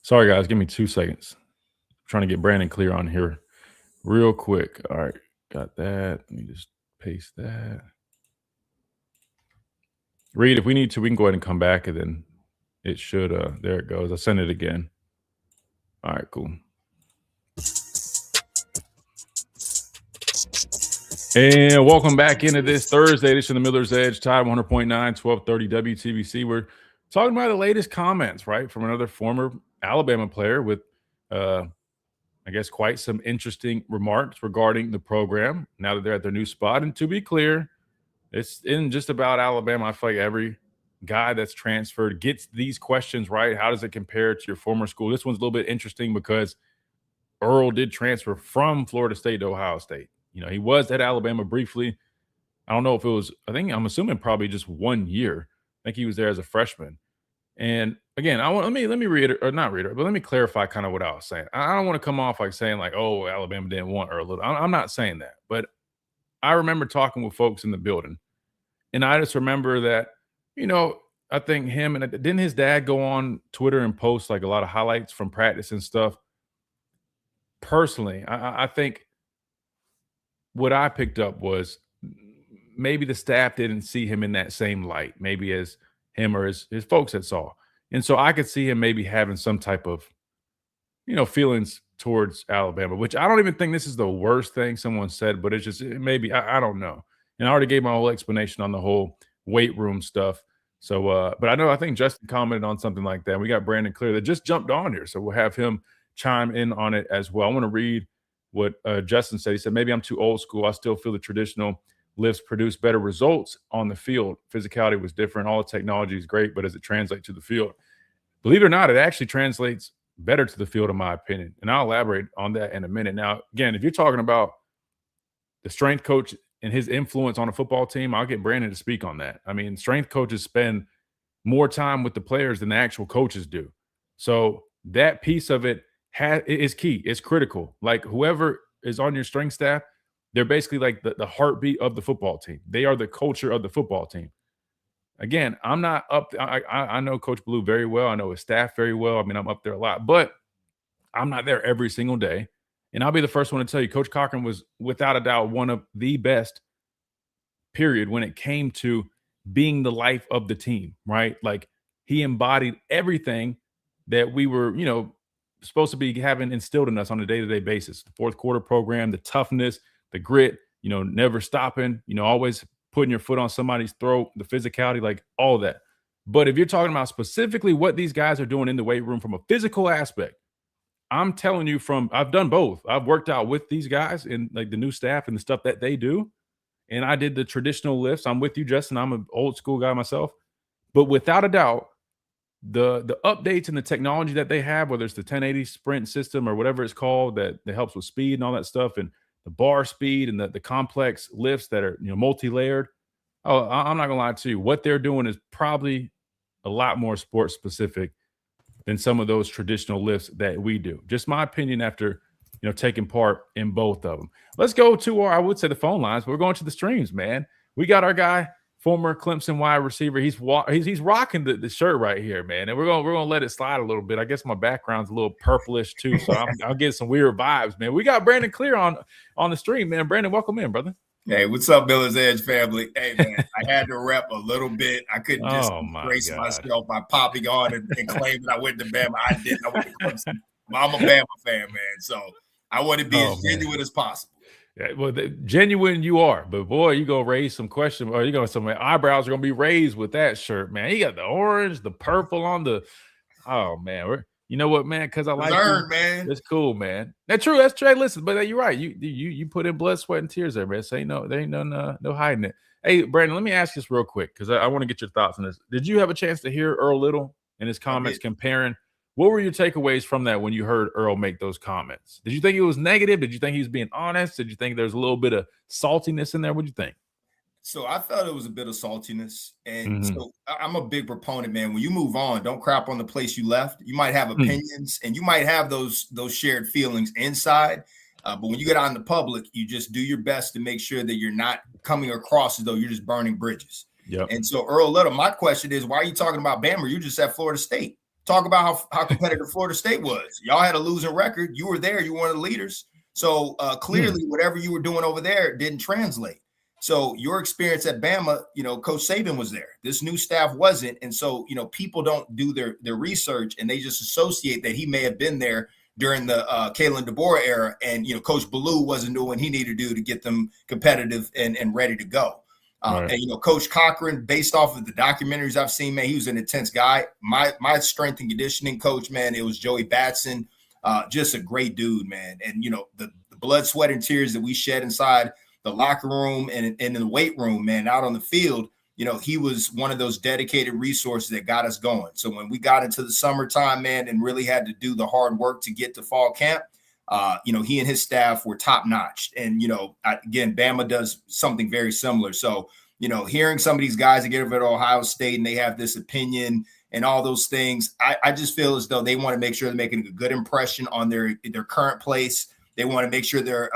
Sorry, guys. Give me 2 seconds. I'm trying to get Brandon clear on here real quick. All right, got that. Let me just paste that. Reed, if we need to, we can go ahead and come back, and then it should. There it goes. I sent it again. All right, cool. And welcome back into this Thursday edition of the Miller's Edge, Tide 100.9, 1230 WTBC. We're talking about the latest comments, right, from another former Alabama player with, I guess, quite some interesting remarks regarding the program now that they're at their new spot. And to be clear, it's in just about Alabama. I feel like every guy that's transferred gets these questions, right? How does it compare to your former school? This one's a little bit interesting because Earl did transfer from Florida State to Ohio State. He was at Alabama briefly. I don't know if it was, I'm assuming probably just 1 year. I think he was there as a freshman. And again, let me reiterate, or not reiterate, but let me clarify kind of what I was saying. I don't want to come off like saying like, oh, Alabama didn't want Earl. I'm not saying that, but I remember talking with folks in the building, and I just remember that, I think him and didn't his dad go on Twitter and post like a lot of highlights from practice and stuff. Personally, I think what I picked up was maybe the staff didn't see him in that same light, maybe as him or his folks had saw. And so I could see him maybe having some type of, feelings towards Alabama, which I don't even think this is the worst thing someone said, but it's just maybe, I don't know. And I already gave my whole explanation on the whole weight room stuff. So, but I think Justin commented on something like that. We got Brandon Clear that just jumped on here. So we'll have him chime in on it as well. I want to read what Justin said. He said, maybe I'm too old school. I still feel the traditional lifts produce better results on the field. Physicality was different. All the technology is great, but does it translate to the field? Believe it or not, it actually translates better to the field, in my opinion. And I'll elaborate on that in a minute. Now, again, if you're talking about the strength coach and his influence on a football team, I'll get Brandon to speak on that. I mean, strength coaches spend more time with the players than the actual coaches do. So that piece of it is key. It's critical. Like whoever is on your strength staff, they're basically like the heartbeat of the football team. They are the culture of the football team. again, I'm not up. I know Coach Blue very well. I know his staff very well. I mean, I'm up there a lot, but I'm not there every single day. And I'll be the first one to tell you, Coach Cochran was without a doubt one of the best, period, when it came to being the life of the team, right? Like he embodied everything that we were, supposed to be having instilled in us on a day-to-day basis. The fourth quarter program, the toughness, the grit, never stopping, always putting your foot on somebody's throat, the physicality, like all of that. But if you're talking about specifically what these guys are doing in the weight room from a physical aspect, I'm telling you I've done both. I've worked out with these guys and like the new staff and the stuff that they do. And I did the traditional lifts. I'm with you, Justin. I'm an old school guy myself. But without a doubt, the updates and the technology that they have, whether it's the 1080 sprint system or whatever it's called that helps with speed and all that stuff, and the bar speed and the complex lifts that are multi-layered. Oh, I'm not gonna lie to you. What they're doing is probably a lot more sports specific than some of those traditional lifts that we do. Just my opinion after taking part in both of them. Let's go to I would say the phone lines, but we're going to the streams, man. We got our guy, former Clemson wide receiver. He's rocking the shirt right here, man. And we're gonna let it slide a little bit. I guess my background's a little purplish too, so I'll get some weird vibes, man. We got Brandon Clear on the stream, man. Brandon, welcome in, brother. Hey, what's up, Miller's Edge family? Hey, man, I had to rep a little bit. I couldn't just brace myself by popping on and claiming I went to Bama. I didn't. I went to Clemson. I'm a Bama fan, man. So I want to be as genuine as possible. Yeah, well, genuine you are, but boy, you go raise some questions, or some eyebrows are gonna be raised with that shirt, man. You got the orange, the purple on the. Oh man, you know what, man? Because I like you, man. It's cool, man. That's true. That's true. Hey, listen, but you're right. You put in blood, sweat, and tears there, man. So there ain't no hiding it. Hey, Brandon, let me ask you this real quick because I want to get your thoughts on this. Did you have a chance to hear Earl Little and his comments comparing? What were your takeaways from that when you heard Earl make those comments? Did you think it was negative? Did you think he was being honest? Did you think there's a little bit of saltiness in there? What did you think? So I felt it was a bit of saltiness. And so I'm a big proponent, man. When you move on, don't crap on the place you left. You might have opinions and you might have those shared feelings inside. But when you get out in the public, you just do your best to make sure that you're not coming across as though you're just burning bridges. Yep. And so Earl Little, my question is, why are you talking about Bama? You just at Florida State. Talk about how competitive Florida State was. Y'all had a losing record. You were there. You were one of the leaders. So clearly whatever you were doing over there didn't translate. So your experience at Bama, Coach Saban was there. This new staff wasn't. And so, people don't do their research and they just associate that he may have been there during the Kalen DeBoer era. And, Coach Ballou wasn't doing what he needed to do to get them competitive and ready to go. Right. And, Coach Cochran, based off of the documentaries I've seen, man, he was an intense guy. My strength and conditioning coach, man, it was Joey Batson, just a great dude, man. And, the blood, sweat, and tears that we shed inside the locker room and in the weight room, man, out on the field, he was one of those dedicated resources that got us going. So when we got into the summertime, man, and really had to do the hard work to get to fall camp, he and his staff were top notch. And, again, Bama does something very similar. So, hearing some of these guys that get over at Ohio State and they have this opinion and all those things, I just feel as though they want to make sure they're making a good impression on their current place. They want to make sure they're,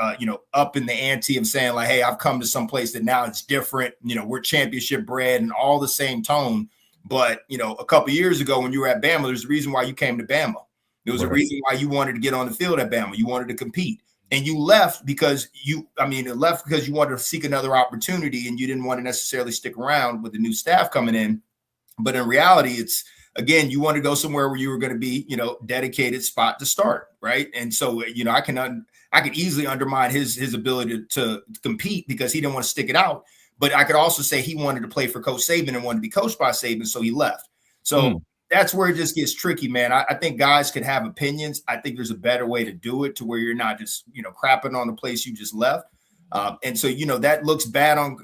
up in the ante of saying like, hey, I've come to some place that now it's different. We're championship bred and all the same tone. But, a couple of years ago when you were at Bama, there's a reason why you came to Bama. There was a reason why you wanted to get on the field at Bama. You wanted to compete. And you left because you wanted to seek another opportunity and you didn't want to necessarily stick around with the new staff coming in. But in reality, it's, again, you want to go somewhere where you were going to be, dedicated spot to start, right? And so, I could easily undermine his ability to compete because he didn't want to stick it out. But I could also say he wanted to play for Coach Saban and wanted to be coached by Saban, so he left. So that's where it just gets tricky, man. I think guys can have opinions. I think there's a better way to do it to where you're not just, crapping on the place you just left. And so, that looks bad on,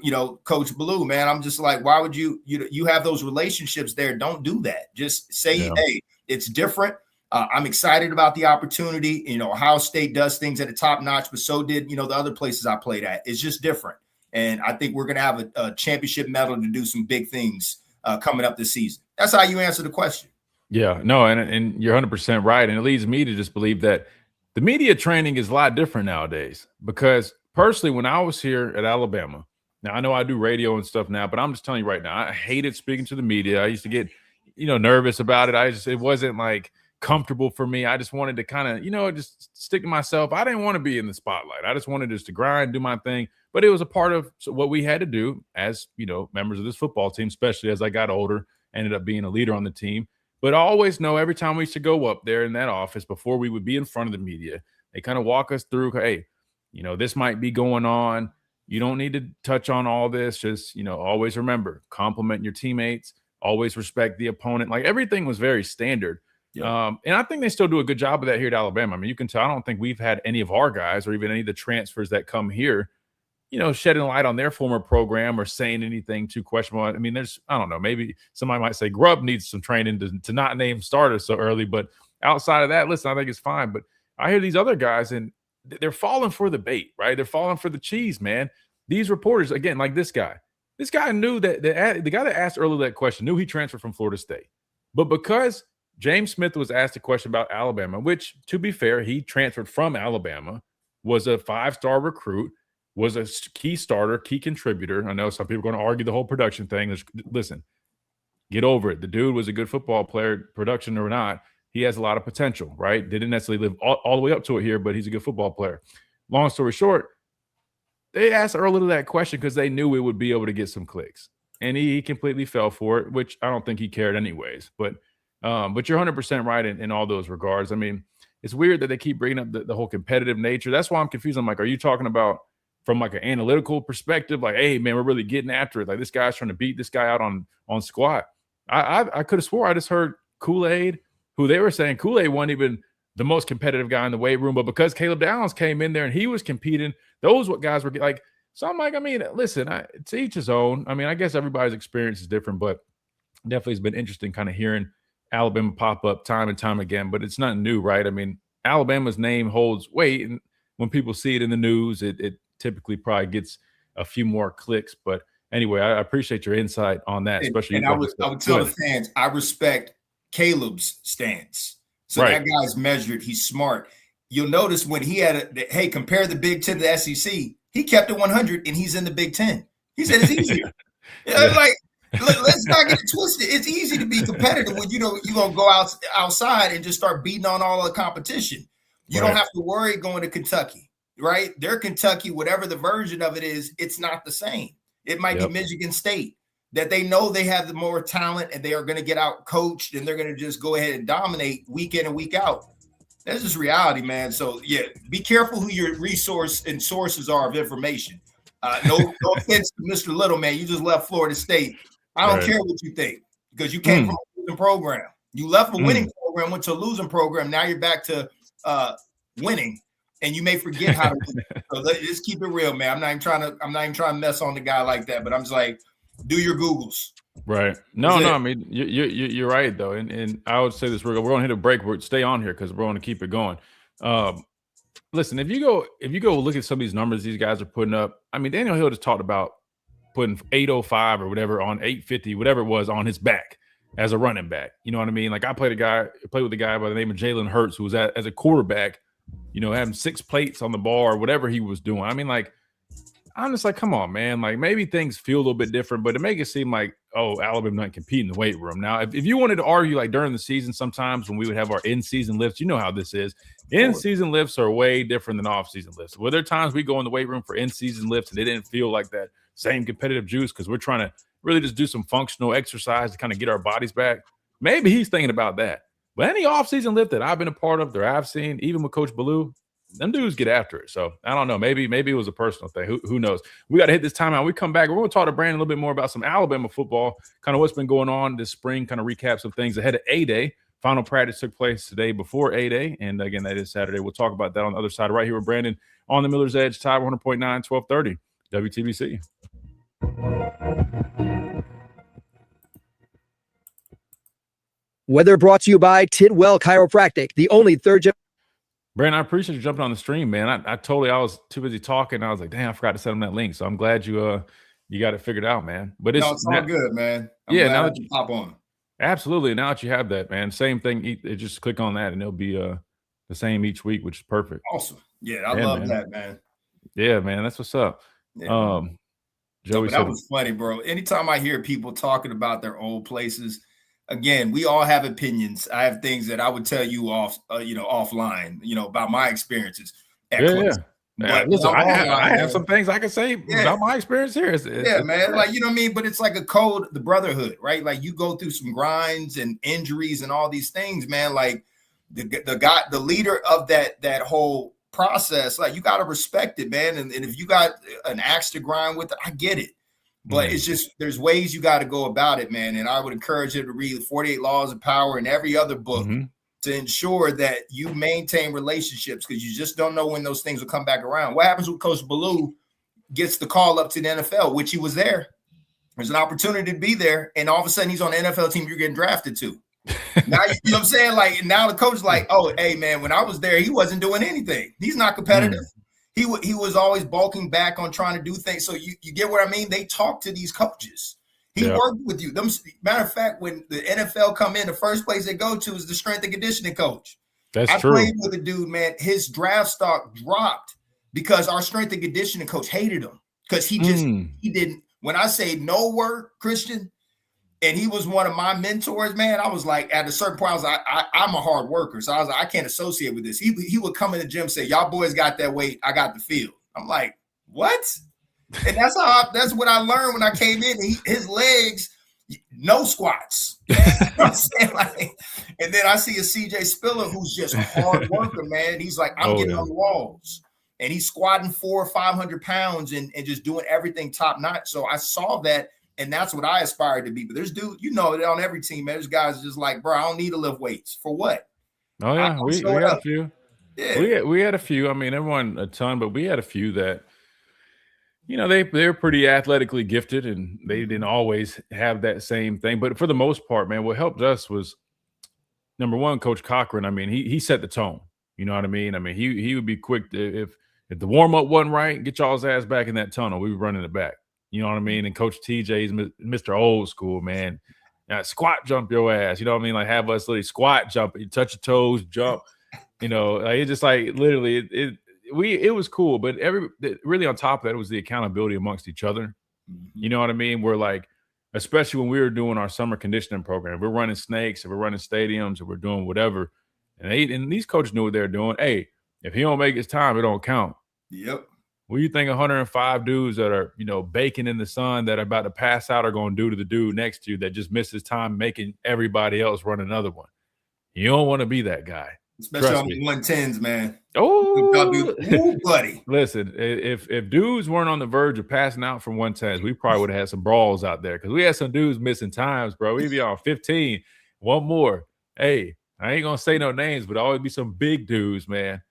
Coach Ballou, man. I'm just like, why would you have those relationships there? Don't do that. Just say, hey, it's different. I'm excited about the opportunity. Ohio State does things at a top notch, but so did, the other places I played at. It's just different. And I think we're going to have a championship medal to do some big things coming up this season. That's how you answer the question. Yeah, no, and you're 100% right. And it leads me to just believe that the media training is a lot different nowadays because personally, when I was here at Alabama, Now, I know I do radio and stuff now, but I'm just telling you right now, I hated speaking to the media. I used to get, nervous about it. It wasn't like comfortable for me. I just wanted to kind of, just stick to myself. I didn't want to be in the spotlight. I just wanted just to grind, do my thing. But it was a part of what we had to do as, members of this football team, especially as I got older, ended up being a leader on the team. But I always know every time we used to go up there in that office before we would be in front of the media, they kind of walk us through, hey, this might be going on. You don't need to touch on all this. Just, always remember, compliment your teammates, always respect the opponent. Like everything was very standard. Yeah. And I think they still do a good job of that here at Alabama. I mean, you can tell, I don't think we've had any of our guys or even any of the transfers that come here, shedding light on their former program or saying anything too questionable. I mean, I don't know, maybe somebody might say Grubb needs some training to not name starters so early. But outside of that, listen, I think it's fine. But I hear these other guys and they're falling for the bait, right? They're falling for the cheese, man. These reporters, again, like this guy knew that the guy that asked earlier that question knew he transferred from Florida State. But because James Smith was asked a question about Alabama, which, to be fair, he transferred from Alabama, was a 5-star recruit, was a key starter, key contributor. I know some people are going to argue the whole production thing. Listen, get over it. The dude was a good football player, production or not. He has a lot of potential, right? Didn't necessarily live all the way up to it here, but he's a good football player. Long story short, they asked earlier that question because they knew we would be able to get some clicks. And he completely fell for it, which I don't think he cared anyways. But you're 100% right in all those regards. I mean, it's weird that they keep bringing up the whole competitive nature. That's why I'm confused. I'm like, are you talking about from like an analytical perspective? Like, hey, man, we're really getting after it. Like this guy's trying to beat this guy out on squat. I could have swore I just heard Kool-Aid, who they were saying Kool-Aid wasn't even the most competitive guy in the weight room, but because Caleb Downs came in there and he was competing, those what guys were like. So I'm like, I mean, listen, to each his own. I mean, I guess everybody's experience is different, but definitely it's been interesting kind of hearing Alabama pop up time and time again. But it's nothing new, right? I mean, Alabama's name holds weight, and when people see it in the news, it typically probably gets a few more clicks. But anyway, I appreciate your insight on that, especially. And I would tell the fans, I respect Caleb's stance. So right. That guy's measured. He's smart. You'll notice when he had compare the Big Ten to the SEC, he kept it 100 and he's in the Big Ten. He said it's easier. Like, let's not get it twisted. It's easy to be competitive when you're going to go outside and just start beating on all the competition. You don't have to worry going to Kentucky, right? They're Kentucky, whatever the version of it is, it's not the same. It might be Michigan State, that they know they have the more talent and they are going to get out coached and they're going to just go ahead and dominate week in and week out. That's just reality, man. So yeah, be careful who your resource and sources are of information. No offense to Mr. Little, man. You just left Florida State. I don't care what you think because you came from a losing program. You left a winning program, went to a losing program. Now you're back to winning, and you may forget how to win. So let's keep it real, man. I'm not even trying to mess on the guy like that, but I'm just like, do your Googles. Right. No. I mean, you're right though, and I would say this: we're going to hit a break. Stay on here because we're going to keep it going. Listen, if you go look at some of these numbers these guys are putting up, I mean, Daniel Hill just talked about putting 805 or whatever on 850, whatever it was, on his back as a running back. You know what I mean? Like I played with a guy by the name of Jalen Hurts, who was as a quarterback, having 6 plates on the bar or whatever he was doing. I mean, like, I'm just like, come on, man. Like maybe things feel a little bit different, but it make it seem like, oh, Alabama doesn't compete in the weight room. Now, if you wanted to argue like during the season, sometimes when we would have our in-season lifts, you know how this is. In-season lifts are way different than off-season lifts. Well, there are times we go in the weight room for in-season lifts and it didn't feel like that same competitive juice because we're trying to really just do some functional exercise to kind of get our bodies back. Maybe he's thinking about that. But any off-season lift that I've been a part of, that I've seen, even with Coach Ballou, them dudes get after it. So I don't know. Maybe it was a personal thing. Who knows? We got to hit this timeout. We come back. We're going to talk to Brandon a little bit more about some Alabama football, kind of what's been going on this spring, kind of recap some things ahead of A-Day. Final practice took place today before A-Day. And again, that is Saturday. We'll talk about that on the other side right here with Brandon on the Miller's Edge, Tide 100.9, 1230, WTBC. Weather brought to you by Tidwell Chiropractic, the only third-gen. Brandon, I appreciate you jumping on the stream, man. I was too busy talking. I was like, damn, I forgot to send him that link. So I'm glad you got it figured out, man. But it's all good, man. Now that you pop on. Absolutely. Now that you have that, man, same thing. Just click on that and it'll be the same each week, which is perfect. Awesome. Yeah, I love that, man. Yeah, man. That's what's up. Yeah, Joey but said that was funny, bro. Anytime I hear people talking about their old places, again, we all have opinions. I have things that I would tell you offline, about my experiences at Clemson. But listen, I online, have some things I can say about my experience here. It's man. Like, you know what I mean? But it's like a code, the brotherhood, right? Like you go through some grinds and injuries and all these things, man. Like the leader of that whole process, like you got to respect it, man. And if you got an axe to grind with it, I get it. But it's just, there's ways you got to go about it, man. And I would encourage you to read the 48 Laws of Power and every other book to ensure that you maintain relationships, because you just don't know when those things will come back around. What happens when Coach Ballou gets the call up to the NFL, which he was there? There's an opportunity to be there, and all of a sudden he's on the NFL team you're getting drafted to. Now, you know what I'm saying? Like, now the coach is like, oh, hey, man, when I was there, he wasn't doing anything. He's not competitive. He was always bulking back on trying to do things. So you get what I mean? They talk to these coaches. He worked with you. Matter of fact, when the NFL come in, the first place they go to is the strength and conditioning coach. That's true. I played with a dude, man. His draft stock dropped because our strength and conditioning coach hated him, because he didn't. When I say no work, Christian, and he was one of my mentors, man, I was like, at a certain point, I was like, I'm a hard worker. So I was like, I can't associate with this. He would come in the gym and say, y'all boys got that weight. I got the field. I'm like, what? And that's what I learned when I came in. His legs, no squats. You know what I'm saying? Like, and then I see a CJ Spiller who's just a hard worker, man. He's like, I'm getting on walls. And he's squatting 400 or 500 pounds and just doing everything top notch. So I saw that, and that's what I aspired to be. But there's dude, on every team, man, there's guys just like, bro, I don't need to lift weights. For what? Oh, yeah. We had a few. Yeah. We had a few. I mean, everyone a ton, but we had a few that, they're pretty athletically gifted, and they didn't always have that same thing. But for the most part, man, what helped us was, number one, Coach Cochran. I mean, he set the tone. You know what I mean? I mean, he would be quick to, if the warm-up wasn't right, get y'all's ass back in that tunnel. We were running it back. You know what I mean? And Coach TJ's Mr. Old School, man. Squat jump your ass. You know what I mean? Like, have us literally squat jump. You touch your toes, jump. It's just like literally it was cool. But really on top of that, it was the accountability amongst each other. You know what I mean? We're like, especially when we were doing our summer conditioning program, if we're running snakes, if we're running stadiums, if we're doing whatever. And these coaches knew what they're doing. Hey, if he don't make his time, it don't count. Yep. What do you think 105 dudes that are, baking in the sun that are about to pass out are going to do to the dude next to you that just missed his time making everybody else run another one? You don't want to be that guy. Especially on the 110s, man. Oh, buddy. Listen, if dudes weren't on the verge of passing out from 110s, we probably would have had some brawls out there, because we had some dudes missing times, bro. We'd be on 15, one more. Hey, I ain't going to say no names, but always be some big dudes, man.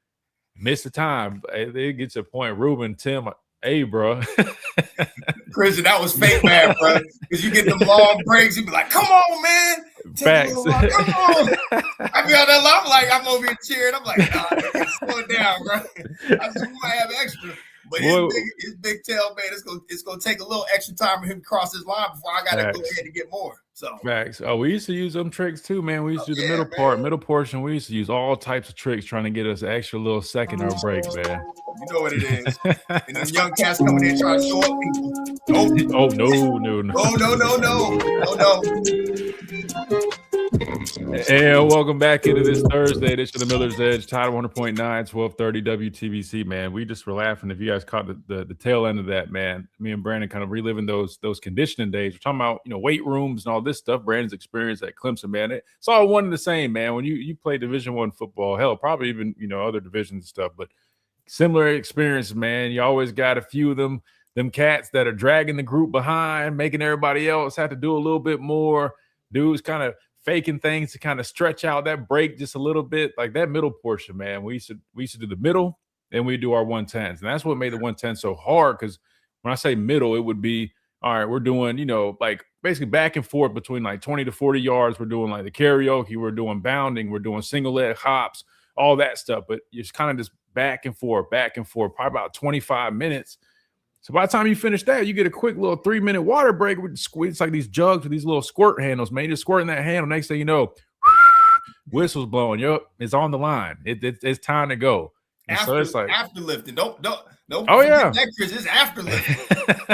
Miss the time. It gets to a point. Ruben, Tim, hey, bro. Christian, that was fake bad, bro. Because you get them long breaks, you be like, come on, man. Facts. Come on. I be on that line, I'm like, I'm over here cheering. I'm like, nah, slow it down, bro. I said, we might have extra. But his big tail, man, it's gonna take a little extra time for him to cross his line before I gotta go ahead and get more. So facts. Oh, we used to use them tricks too, man. We used to do the middle portion. We used to use all types of tricks trying to get us an extra little second or break, man. You know what it is. And then young cats coming in trying to show up people. Nope. Oh, no. And welcome back into this Thursday edition of the Miller's Edge, Tide 100.9, 1230 WTBC, man. We just were laughing. If you guys caught the tail end of that, man, me and Brandon kind of reliving those conditioning days. We're talking about, weight rooms and all this stuff. Brandon's experience at Clemson, man. It's all one and the same, man. When you play Division I football, hell, probably even, other divisions and stuff, but similar experience, man. You always got a few of them cats that are dragging the group behind, making everybody else have to do a little bit more. Dudes kind of faking things to kind of stretch out that break just a little bit, like that middle portion, man. We used to do the middle, and we do our 110s, and that's what made the 110 so hard. Because when I say middle, it would be, all right, we're doing, like basically back and forth between like 20 to 40 yards. We're doing like the karaoke, we're doing bounding, we're doing single leg hops, all that stuff. But it's kind of just back and forth, probably about 25 minutes. So by the time you finish that, you get a quick little 3-minute water break. It's like these jugs with these little squirt handles, man. You just squirting that handle. Next thing you know, whistle's blowing. It's on the line. It's time to go. So it's like after lifting. Don't. Oh yeah, that, Chris. It's after lifting.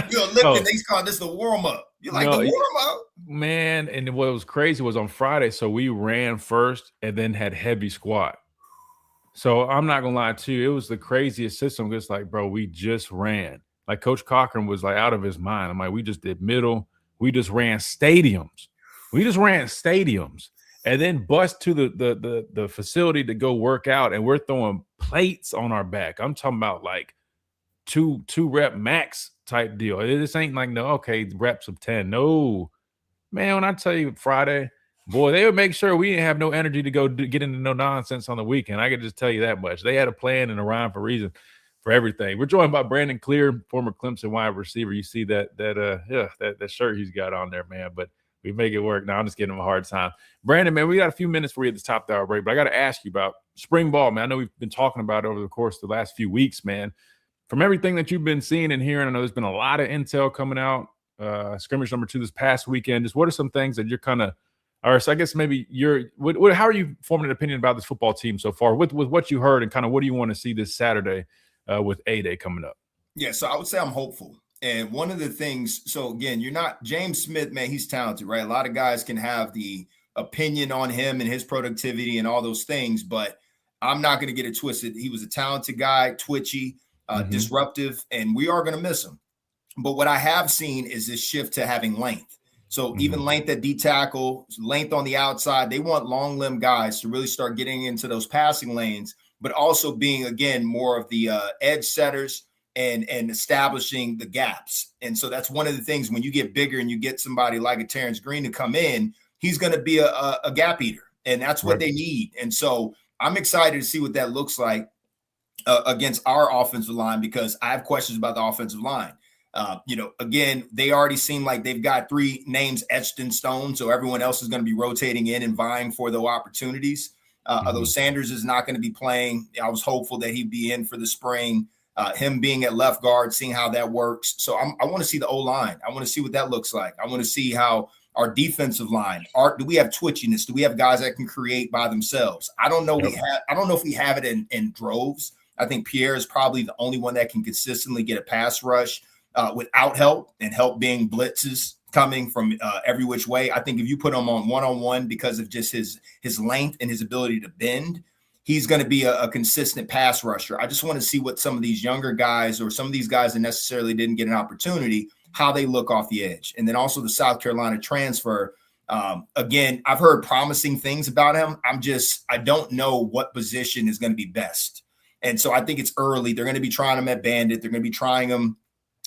You're lifting. Oh. They call this the warm up. You're like No, the warm up, man. And what was crazy was on Friday. So we ran first and then had heavy squat. So I'm not gonna lie to you, it was the craziest system. It's like, bro, we just ran. Like Coach Cochran was like out of his mind. I'm like, we just did middle. We just ran stadiums. And then bust to the facility to go work out, and we're throwing plates on our back. I'm talking about like two rep max type deal. This ain't like reps of 10. No, man. When I tell you Friday, boy, they would make sure we didn't have no energy to go get into no nonsense on the weekend. I could just tell you that much. They had a plan and a rhyme for reason for everything. We're joined by Brandon Clear, former Clemson wide receiver. You see that shirt he's got on there, man. But we make it work. Now I'm just giving him a hard time. Brandon, man, we got a few minutes for you at the top of our break, but I got to ask you about spring ball, man. I know we've been talking about it over the course of the last few weeks, man. From everything that you've been seeing and hearing, I know there's been a lot of intel coming out. Scrimmage number 2 this past weekend. Just what are some things that you're kind of, or so I guess maybe how are you forming an opinion about this football team so far with what you heard, and kind of what do you want to see this Saturday with A-Day coming up? Yeah, so I would say I'm hopeful. And one of the things, so again, you're not James Smith, man, he's talented, right? A lot of guys can have the opinion on him and his productivity and all those things, but I'm not going to get it twisted. He was a talented guy, twitchy, disruptive, and we are going to miss him. But what I have seen is this shift to having length. So even length at D tackle, length on the outside, they want long limb guys to really start getting into those passing lanes, but also being, again, more of the edge setters and establishing the gaps. And so that's one of the things when you get bigger and you get somebody like a Terrence Green to come in, he's going to be a gap eater, and that's what they need. And so I'm excited to see what that looks like against our offensive line, because I have questions about the offensive line. Again, they already seem like they've got 3 names etched in stone, so everyone else is going to be rotating in and vying for those opportunities. Although Sanders is not going to be playing, I was hopeful that he'd be in for the spring. Him being at left guard, seeing how that works. So I want to see the O-line. I want to see what that looks like. I want to see how our defensive line, do we have twitchiness? Do we have guys that can create by themselves? I don't know. I don't know if we have it in droves. I think Pierre is probably the only one that can consistently get a pass rush without help, and help being blitzes coming from every which way. I think if you put him on one-on-one because of just his length and his ability to bend, he's going to be a consistent pass rusher. I just want to see what some of these younger guys, or some of these guys that necessarily didn't get an opportunity, how they look off the edge. And then also the South Carolina transfer. Again, I've heard promising things about him. I don't know what position is going to be best. And so I think it's early. They're going to be trying him at Bandit. They're going to be trying him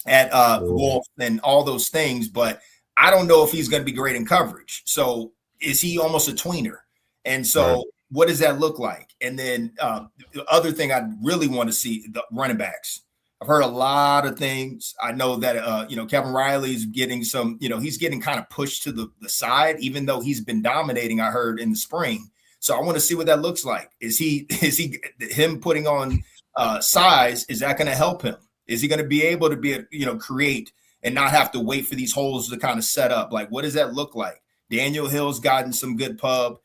at Wolf and all those things, but I don't know if he's going to be great in coverage. So is he almost a tweener? And so what does that look like? And then the other thing I really want to see, the running backs. I've heard a lot of things. I know that, Kevin Riley's getting some, he's getting kind of pushed to the side, even though he's been dominating, I heard, in the spring. So I want to see what that looks like. Is him putting on size? Is that going to help him? Is he going to be able to create and not have to wait for these holes to kind of set up? Like, what does that look like? Daniel Hill's gotten some good pub.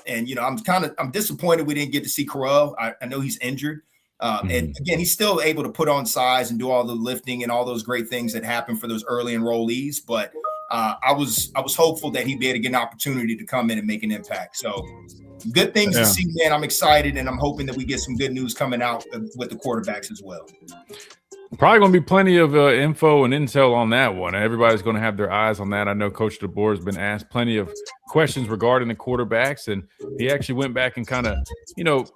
And I'm disappointed we didn't get to see Corral. I know he's injured. And again, he's still able to put on size and do all the lifting and all those great things that happen for those early enrollees. But I was hopeful that he'd be able to get an opportunity to come in and make an impact. So good things to see, man. I'm excited, and I'm hoping that we get some good news coming out with the quarterbacks as well. Probably going to be plenty of info and intel on that one. Everybody's going to have their eyes on that. I know Coach DeBoer has been asked plenty of questions regarding the quarterbacks, and he actually went back and kind of,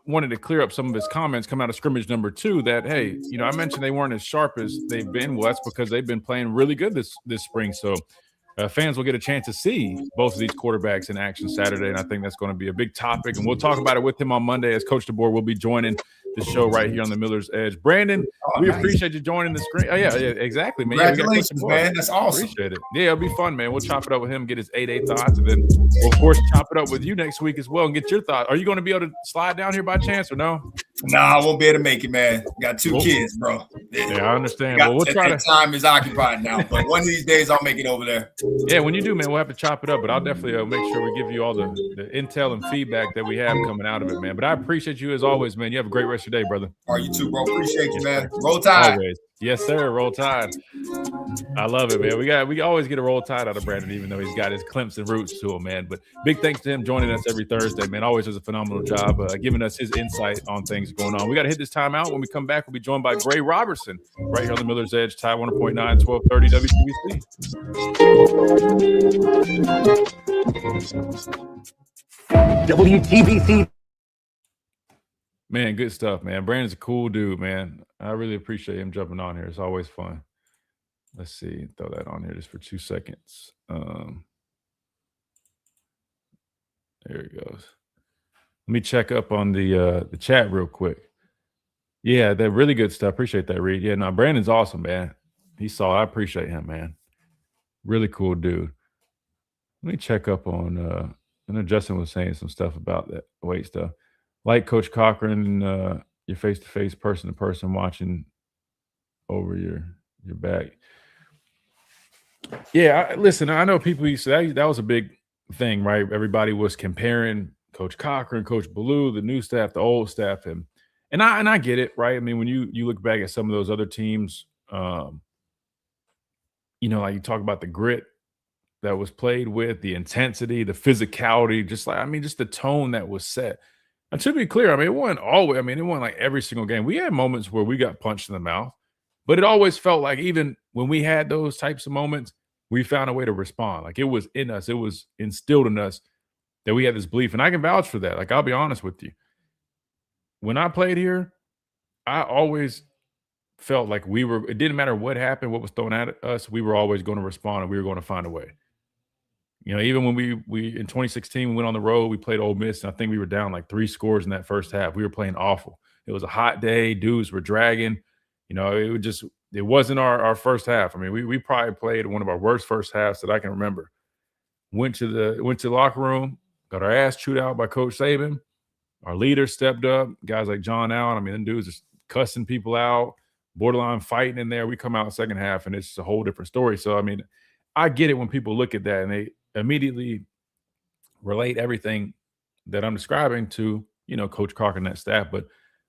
wanted to clear up some of his comments coming out of scrimmage number 2 that, hey, I mentioned they weren't as sharp as they've been. Well, that's because they've been playing really good this spring. So fans will get a chance to see both of these quarterbacks in action Saturday, and I think that's going to be a big topic. And we'll talk about it with him on Monday, as Coach DeBoer will be joining the show right here on the Miller's Edge. Brandon, we appreciate you joining the screen. Oh, yeah, exactly, man. Congratulations, man. That's awesome. Appreciate it. Yeah, it'll be fun, man. We'll chop it up with him, get his 8-8 thoughts, and then we'll, of course, chop it up with you next week as well and get your thoughts. Are you going to be able to slide down here by chance or no? Nah, I won't be able to make it, man. Got 2 kids, bro. Yeah, I understand. Well, Well, we'll try to. Time is occupied now, but one of these days I'll make it over there. Yeah, when you do, man, we'll have to chop it up. But I'll definitely make sure we give you all the intel and feedback that we have coming out of it, man. But I appreciate you as always, man. You have a great rest of your day, brother. All right, you too, bro. Appreciate you, man. Sir. Roll Tide. Always. Yes, sir. Roll Tide. I love it, man. We always get a Roll Tide out of Brandon, even though he's got his Clemson roots to him, man. But big thanks to him joining us every Thursday, man. Always does a phenomenal job giving us his insight on things going on. We got to hit this time out. When we come back, we'll be joined by Gray Robertson right here on the Miller's Edge, Tide 100.9, 1230 WTBC. Man, good stuff, man. Brandon's a cool dude, man. I really appreciate him jumping on here. It's always fun. Let's see. Throw that on here just for 2 seconds. There it goes. Let me check up on the chat real quick. Yeah, that really good stuff. Appreciate that, Reed. Yeah, no, Brandon's awesome, man. He saw it. I appreciate him, man. Really cool dude. Let me check up on I know Justin was saying some stuff about that weight stuff. Like Coach Cochran, your face-to-face, person-to-person watching over your back. Yeah, listen, I know people used to that was a big thing, right? Everybody was comparing Coach Cochran, Coach Ballou, the new staff, the old staff, and I get it, right? I mean, when you look back at some of those other teams, like you talk about the grit that was played with, the intensity, the physicality, just the tone that was set. And to be clear, I mean, it wasn't always, it wasn't like every single game. We had moments where we got punched in the mouth, but it always felt like even when we had those types of moments, we found a way to respond. Like it was in us, it was instilled in us that we had this belief. And I can vouch for that. Like, I'll be honest with you. When I played here, I always felt like it didn't matter what happened, what was thrown at us, we were always going to respond and we were going to find a way. Even when we in 2016, we went on the road, we played Ole Miss, and I think we were down like 3 scores in that first half. We were playing awful. It was a hot day. Dudes were dragging. It wasn't our first half. I mean, we probably played one of our worst first halves that I can remember. Went to the locker room, got our ass chewed out by Coach Saban. Our leader stepped up. Guys like John Allen. I mean, them dudes are cussing people out, borderline fighting in there. We come out in the second half, and it's a whole different story. So, I mean, I get it when people look at that and they immediately relate everything that I'm describing to, Coach Cochran and that staff. But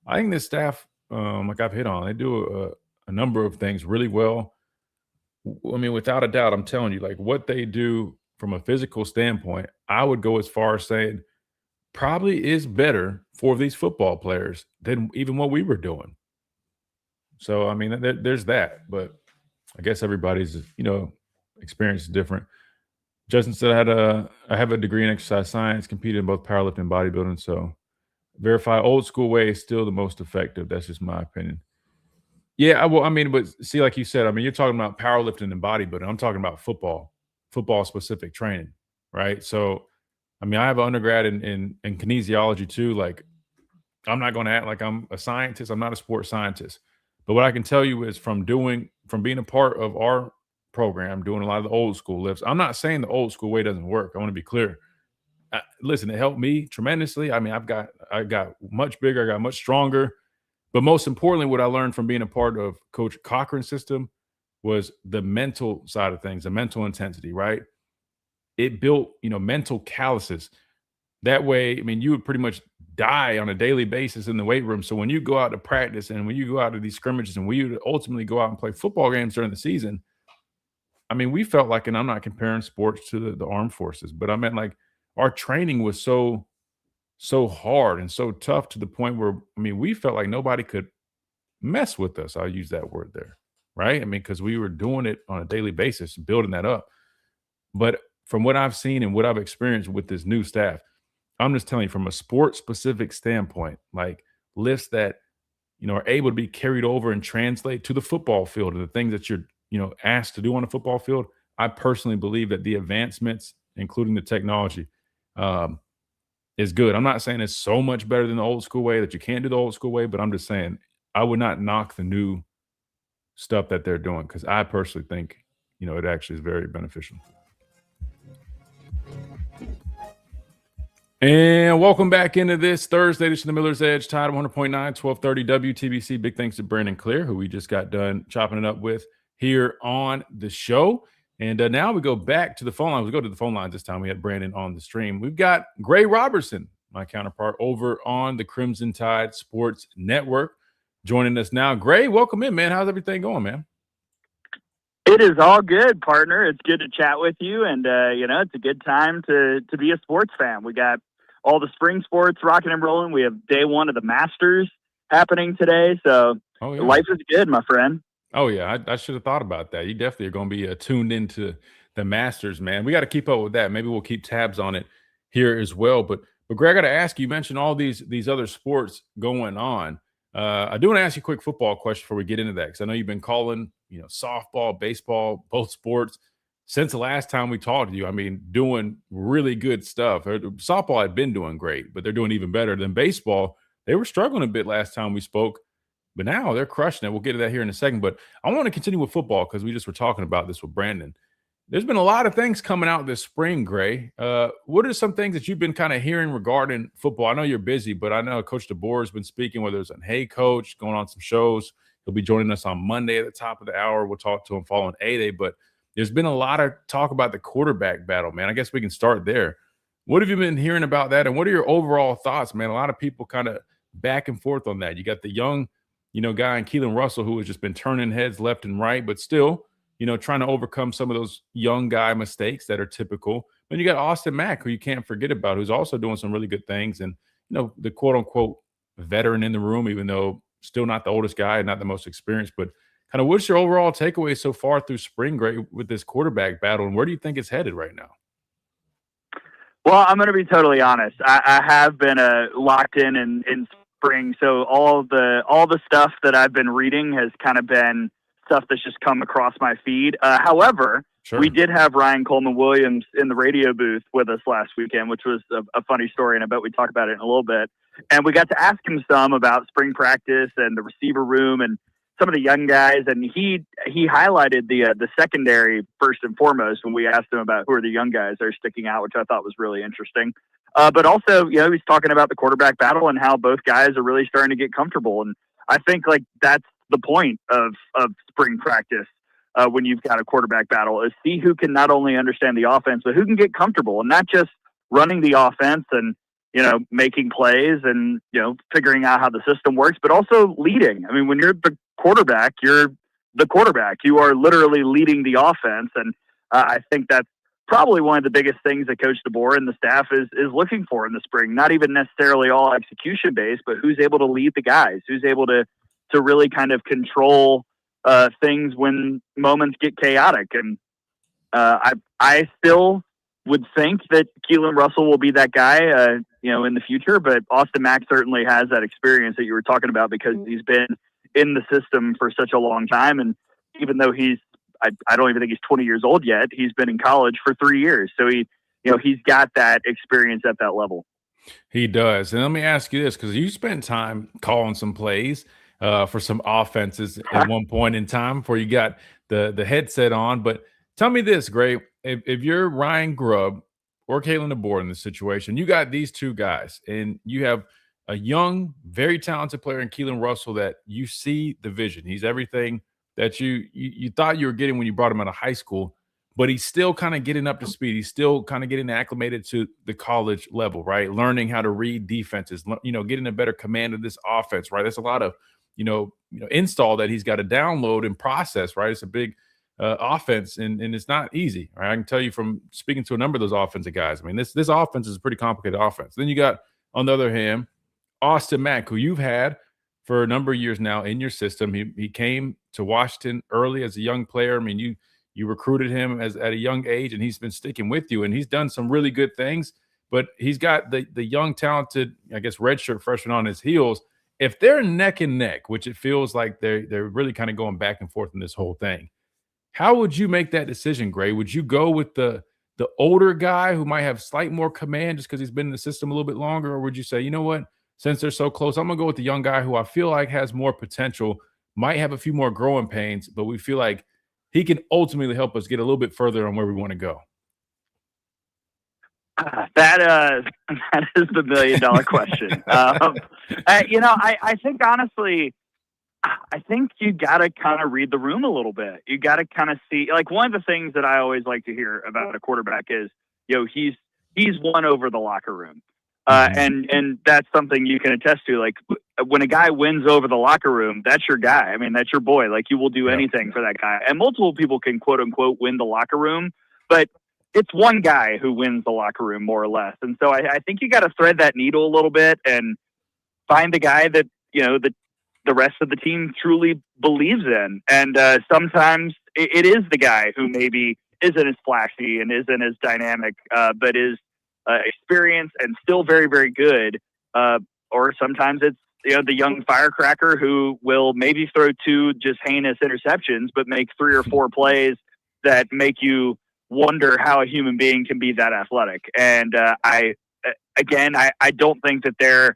I think this staff, like I've hit on, they do a number of things really well. I mean, without a doubt, I'm telling you, like what they do from a physical standpoint, I would go as far as saying probably is better for these football players than even what we were doing. So, I mean, there's that. But I guess everybody's, experience is different. Justin said I have a degree in exercise science, competed in both powerlifting and bodybuilding. So verify old school way is still the most effective. That's just my opinion. Yeah, but see, like you said, I mean, you're talking about powerlifting and bodybuilding. I'm talking about football specific training, right? So, I mean, I have an undergrad in kinesiology too. Like, I'm not going to act like I'm a scientist. I'm not a sports scientist. But what I can tell you is from being a part of our program, doing a lot of the old school lifts. I'm not saying the old school way doesn't work. I want to be clear. Listen, it helped me tremendously. I mean, I got much bigger, I got much stronger. But most importantly, what I learned from being a part of Coach Cochran's system was the mental side of things, the mental intensity, right? It built, mental calluses. That way, I mean, you would pretty much die on a daily basis in the weight room. So when you go out to practice and when you go out to these scrimmages and we would ultimately go out and play football games during the season, I mean, we felt like, and I'm not comparing sports to the armed forces, but I meant like our training was so hard and so tough to the point where, I mean, we felt like nobody could mess with us. I'll use that word there, right? I mean, because we were doing it on a daily basis, building that up. But from what I've seen and what I've experienced with this new staff, I'm just telling you from a sports-specific standpoint, like lifts that, are able to be carried over and translate to the football field and the things that you're, asked to do on the football field. I personally believe that the advancements, including the technology, is good. I'm not saying it's so much better than the old school way that you can't do the old school way, but I'm just saying I would not knock the new stuff that they're doing because I personally think, it actually is very beneficial. And welcome back into this Thursday edition of the Miller's Edge, Tide 100.9, 1230 WTBC. Big thanks to Brandon Clear, who we just got done chopping it up with here on the show. And now we go back to the phone lines. We go to the phone lines this time. We had Brandon on the stream. We've got Gray Robertson, my counterpart, over on the Crimson Tide Sports Network, joining us now. Gray, welcome in, man. How's everything going, man? It is all good, partner. It's good to chat with you, and it's a good time to be a sports fan. We got all the spring sports rocking and rolling. We have day one of the Masters happening today, so Life is good, my friend. Oh, yeah, I should have thought about that. You definitely are going to be tuned into the Masters, man. We got to keep up with that. Maybe we'll keep tabs on it here as well. But Greg, I got to ask you, mentioned all these other sports going on. I do want to ask you a quick football question before we get into that, because I know you've been calling, softball, baseball, both sports since the last time we talked to you. I mean, doing really good stuff. Softball had been doing great, but they're doing even better than baseball. They were struggling a bit last time we spoke, but now they're crushing it. We'll get to that here in a second. But I want to continue with football because we just were talking about this with Brandon. There's been a lot of things coming out this spring, Gray. What are some things that you've been kind of hearing regarding football? I know you're busy, but I know Coach DeBoer has been speaking, whether it's on Hey Coach, going on some shows. He'll be joining us on Monday at the top of the hour. We'll talk to him following A-Day. But there's been a lot of talk about the quarterback battle, man. I guess we can start there. What have you been hearing about that, and what are your overall thoughts, man? A lot of people kind of back and forth on that. You got the young, guy in Keelan Russell who has just been turning heads left and right, but still, trying to overcome some of those young guy mistakes that are typical. Then you got Austin Mack, who you can't forget about, who's also doing some really good things, and the quote-unquote veteran in the room, even though still not the oldest guy, not the most experienced. But kind of what's your overall takeaway so far through spring, Gray, with this quarterback battle, and where do you think it's headed right now? Well, I'm going to be totally honest. I have been locked in spring, so all the stuff that I've been reading has kind of been stuff that's just come across my feed. However, Sure. We did have Ryan Coleman-Williams in the radio booth with us last weekend, which was a funny story, and I bet we talk about it in a little bit. And we got to ask him some about spring practice and the receiver room and some of the young guys, and he highlighted the secondary first and foremost when we asked him about who are the young guys that are sticking out, which I thought was really interesting. But also, he's talking about the quarterback battle and how both guys are really starting to get comfortable. And I think that's the point of spring practice when you've got a quarterback battle, is see who can not only understand the offense, but who can get comfortable and not just running the offense and, making plays and, figuring out how the system works, but also leading. I mean, when you're the quarterback, you're the quarterback. You are literally leading the offense. And I think that's probably one of the biggest things that Coach DeBoer and the staff is looking for in the spring. Not even necessarily all execution based, but who's able to lead the guys, who's able to really kind of control things when moments get chaotic. And I still would think that Keelan Russell will be that guy, in the future, but Austin Mack certainly has that experience that you were talking about because he's been in the system for such a long time. And even though I don't even think he's 20 years old yet, he's been in college for 3 years. So he's got that experience at that level. He does. And let me ask you this, because you spent time calling some plays for some offenses at one point in time before you got the headset on. But tell me this, Gray, if you're Ryan Grubb or Kalen DeBoer in this situation, you got these two guys, and you have a young, very talented player in Keelan Russell that you see the vision. He's everything that you thought you were getting when you brought him out of high school, but he's still kind of getting up to speed. He's still kind of getting acclimated to the college level, right? Learning how to read defenses, getting a better command of this offense, right? There's a lot of, install that he's got to download and process, right? It's a big offense, and it's not easy, right? I can tell you from speaking to a number of those offensive guys. I mean, this offense is a pretty complicated offense. Then you got, on the other hand, Austin Mack, who you've had for a number of years now in your system. He came to Washington early as a young player. I mean, you recruited him at a young age, and he's been sticking with you, and he's done some really good things. But he's got the young, talented, I guess, redshirt freshman on his heels. If they're neck and neck, which it feels like they're really kind of going back and forth in this whole thing, how would you make that decision, Gray? Would you go with the older guy who might have slight more command just because he's been in the system a little bit longer, or would you say, you know what, since they're so close, I'm going to go with the young guy who I feel like has more potential, might have a few more growing pains, but we feel like he can ultimately help us get a little bit further on where we want to go? That is the $1 million question. I think honestly, I think you got to kind of read the room a little bit. You got to kind of see, like, one of the things that I always like to hear about a quarterback is, he's won over the locker room. And that's something you can attest to. Like, when a guy wins over the locker room, that's your guy. I mean, that's your boy. Like, you will do anything for that guy. And multiple people can quote unquote win the locker room, but it's one guy who wins the locker room more or less. And so I think you got to thread that needle a little bit and find the guy that, the rest of the team truly believes in. And sometimes it is the guy who maybe isn't as flashy and isn't as dynamic, but is experienced and still very, very good. Or sometimes it's, the young firecracker who will maybe throw 2 just heinous interceptions, but make 3 or 4 plays that make you wonder how a human being can be that athletic. And I don't think that there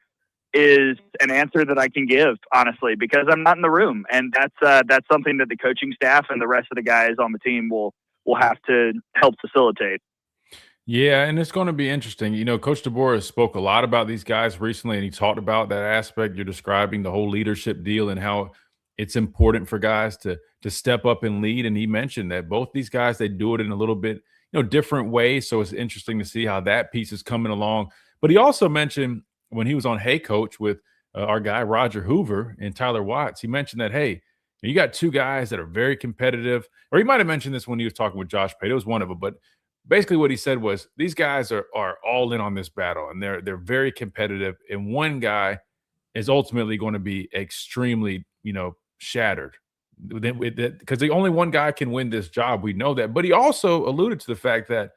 is an answer that I can give, honestly, because I'm not in the room. And that's something that the coaching staff and the rest of the guys on the team will have to help facilitate. Yeah, and it's going to be interesting. Coach DeBoer spoke a lot about these guys recently, and he talked about that aspect you're describing, the whole leadership deal and how it's important for guys to step up and lead. And he mentioned that both these guys, they do it in a little bit, different ways. So it's interesting to see how that piece is coming along. But he also mentioned when he was on Hey Coach with our guy Roger Hoover and Tyler Watts, he mentioned that, hey, you got 2 guys that are very competitive. Or he might have mentioned this when he was talking with Josh Pate. It was one of them. But basically what he said was these guys are all in on this battle, and they're very competitive. And one guy is ultimately going to be extremely, shattered, because the only one guy can win this job. We know that. But he also alluded to the fact that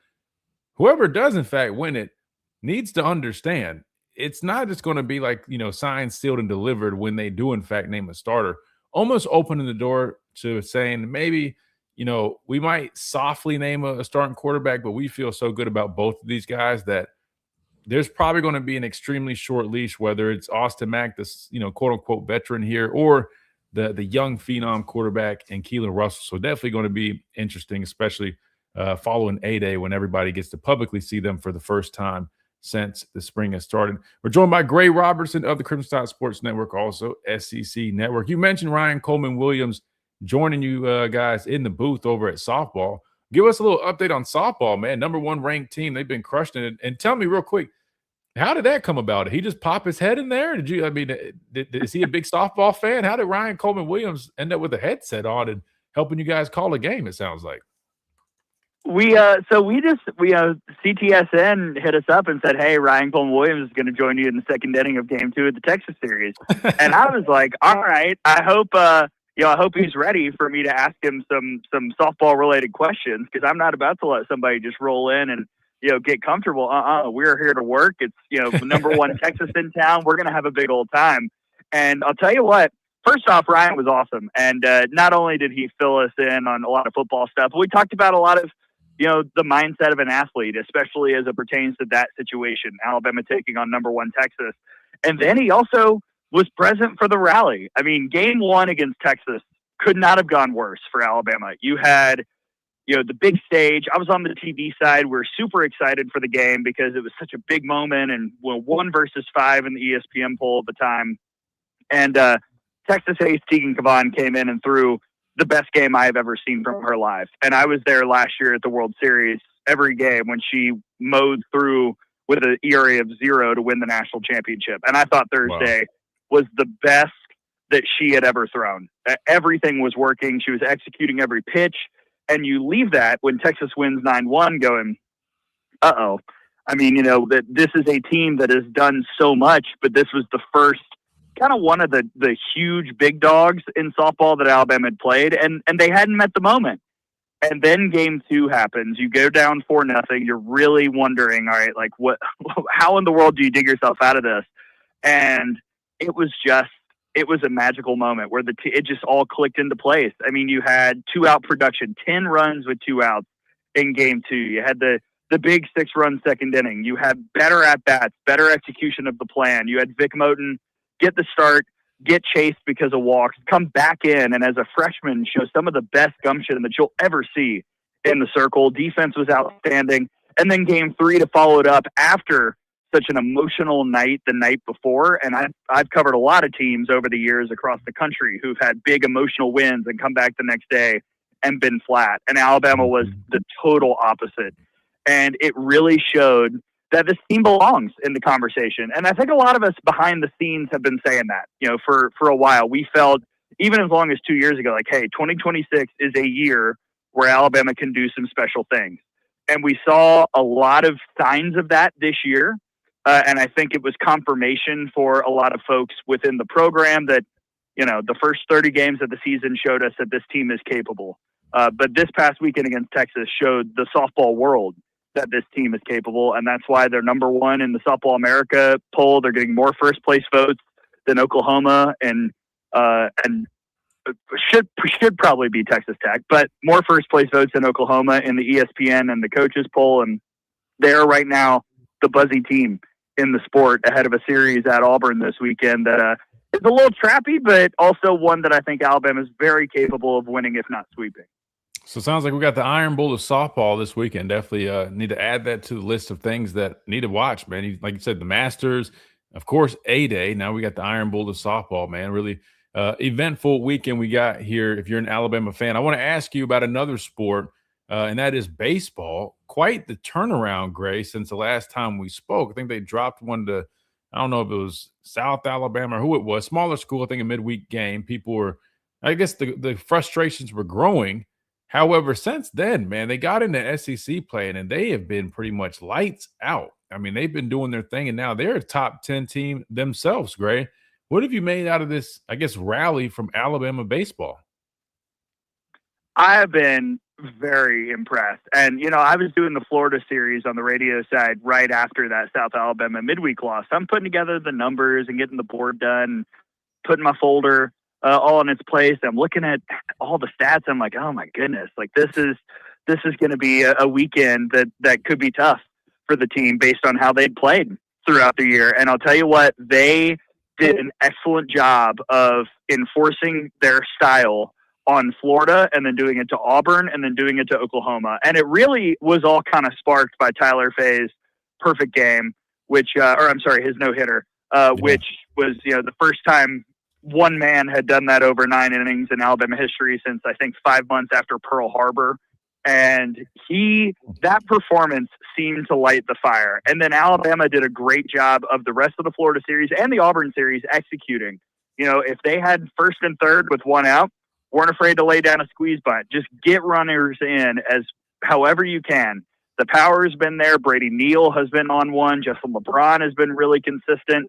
whoever does in fact win it needs to understand it's not just going to be like, signed, sealed, and delivered when they do in fact name a starter, almost opening the door to saying maybe, we might softly name a starting quarterback, but we feel so good about both of these guys that there's probably going to be an extremely short leash, whether it's Austin Mack, this, quote unquote veteran here, or the young phenom quarterback and Keelan Russell. So definitely going to be interesting, especially following A-Day when everybody gets to publicly see them for the first time since the spring has started. We're joined by Gray Robertson of the Crimson Tide Sports Network, also SEC Network. You mentioned Ryan Coleman Williams joining you guys in the booth over at softball. Give us a little update on softball, man. Number 1 ranked team. They've been crushing it. And tell me real quick, how did that come about? Did he just pop his head in there? Is he a big softball fan? How did Ryan Coleman Williams end up with a headset on and helping you guys call a game, it sounds like? CTSN hit us up and said, hey, Ryan Coleman Williams is going to join you in the second inning of game 2 of the Texas series. And I was like, all right, I hope he's ready for me to ask him some softball related questions, because I'm not about to let somebody just roll in and, get comfortable. We're here to work. It's, number 1 Texas in town. We're going to have a big old time. And I'll tell you what, first off, Ryan was awesome. And not only did he fill us in on a lot of football stuff, but we talked about a lot of, the mindset of an athlete, especially as it pertains to that situation, Alabama taking on number 1 Texas. And then he also was present for the rally. I mean, game 1 against Texas could not have gone worse for Alabama. You had, the big stage. I was on the TV side. We were super excited for the game because it was such a big moment, and 1 versus 5 in the ESPN poll at the time. And Texas ace Tegan Cavan came in and threw the best game I have ever seen from her live. And I was there last year at the World Series every game when she mowed through with an ERA of 0 to win the national championship. And I thought Thursday was the best that she had ever thrown. Everything was working. She was executing every pitch. And you leave that when Texas wins 9-1 going, uh-oh. I mean, that this is a team that has done so much, but this was the first kind of one of the huge big dogs in softball that Alabama had played, and they hadn't met the moment. And then game 2 happens. You go down 4-0. You're really wondering, all right, like how in the world do you dig yourself out of this? And it was a magical moment where it just all clicked into place. I mean, you had 2-out production, 10 runs with 2 outs in game 2. You had the big 6-run second inning. You had better at-bats, better execution of the plan. You had Vic Moten get the start, get chased because of walks, come back in, and as a freshman show some of the best gumption that you'll ever see in the circle. Defense was outstanding. and then game 3 to follow it up after such an emotional night the night before. And I've covered a lot of teams over the years across the country who've had big emotional wins and come back the next day and been flat. And Alabama was the total opposite. And it really showed that this team belongs in the conversation. And I think a lot of us behind the scenes have been saying that, for a while. We felt, even as long as 2 years ago, like, hey, 2026 is a year where Alabama can do some special things. And we saw a lot of signs of that this year. And I think it was confirmation for a lot of folks within the program that, the first 30 games of the season showed us that this team is capable. But this past weekend against Texas showed the softball world that this team is capable. And that's why they're number 1 in the Softball America poll. They're getting more first place votes than Oklahoma and should probably be Texas Tech, but more first place votes than Oklahoma in the ESPN and the coaches poll. And they're right now the buzzy team in the sport ahead of a series at Auburn this weekend that is a little trappy, but also one that I think Alabama is very capable of winning, if not sweeping. So it sounds like we got the Iron Bowl of softball this weekend. Definitely need to add that to the list of things that need to watch, man. Like you said, the Masters, of course, A-Day. Now we got the Iron Bowl of softball, man. Really eventful weekend we got here if you're an Alabama fan. I want to ask you about another sport, and that is baseball. Quite the turnaround, Gray, since the last time we spoke. I think they dropped one to, I don't know if it was South Alabama or who it was, smaller school, I think a midweek game. People were, I guess the frustrations were growing. However, since then, man, they got into SEC play, and they have been pretty much lights out. I mean, they've been doing their thing, and now they're a top 10 team themselves, Gray. What have you made out of this, I guess, rally from Alabama baseball? I have been very impressed. And, I was doing the Florida series on the radio side right after that South Alabama midweek loss. I'm putting together the numbers and getting the board done, putting my folder all in its place. I'm looking at all the stats. I'm like, oh my goodness, like this is going to be a weekend that could be tough for the team based on how they played throughout the year. And I'll tell you what, they did an excellent job of enforcing their style on Florida and then doing it to Auburn and then doing it to Oklahoma. And it really was all kind of sparked by Tyler Fay's perfect game, his no-hitter, which was, the first time one man had done that over 9 innings in Alabama history since I think 5 months after Pearl Harbor. And that performance seemed to light the fire. And then Alabama did a great job of the rest of the Florida series and the Auburn series executing. If they had first and third with 1 out, weren't afraid to lay down a squeeze bunt. Just get runners in as however you can. The power has been there. Brady Neal has been on one. Justin LeBron has been really consistent.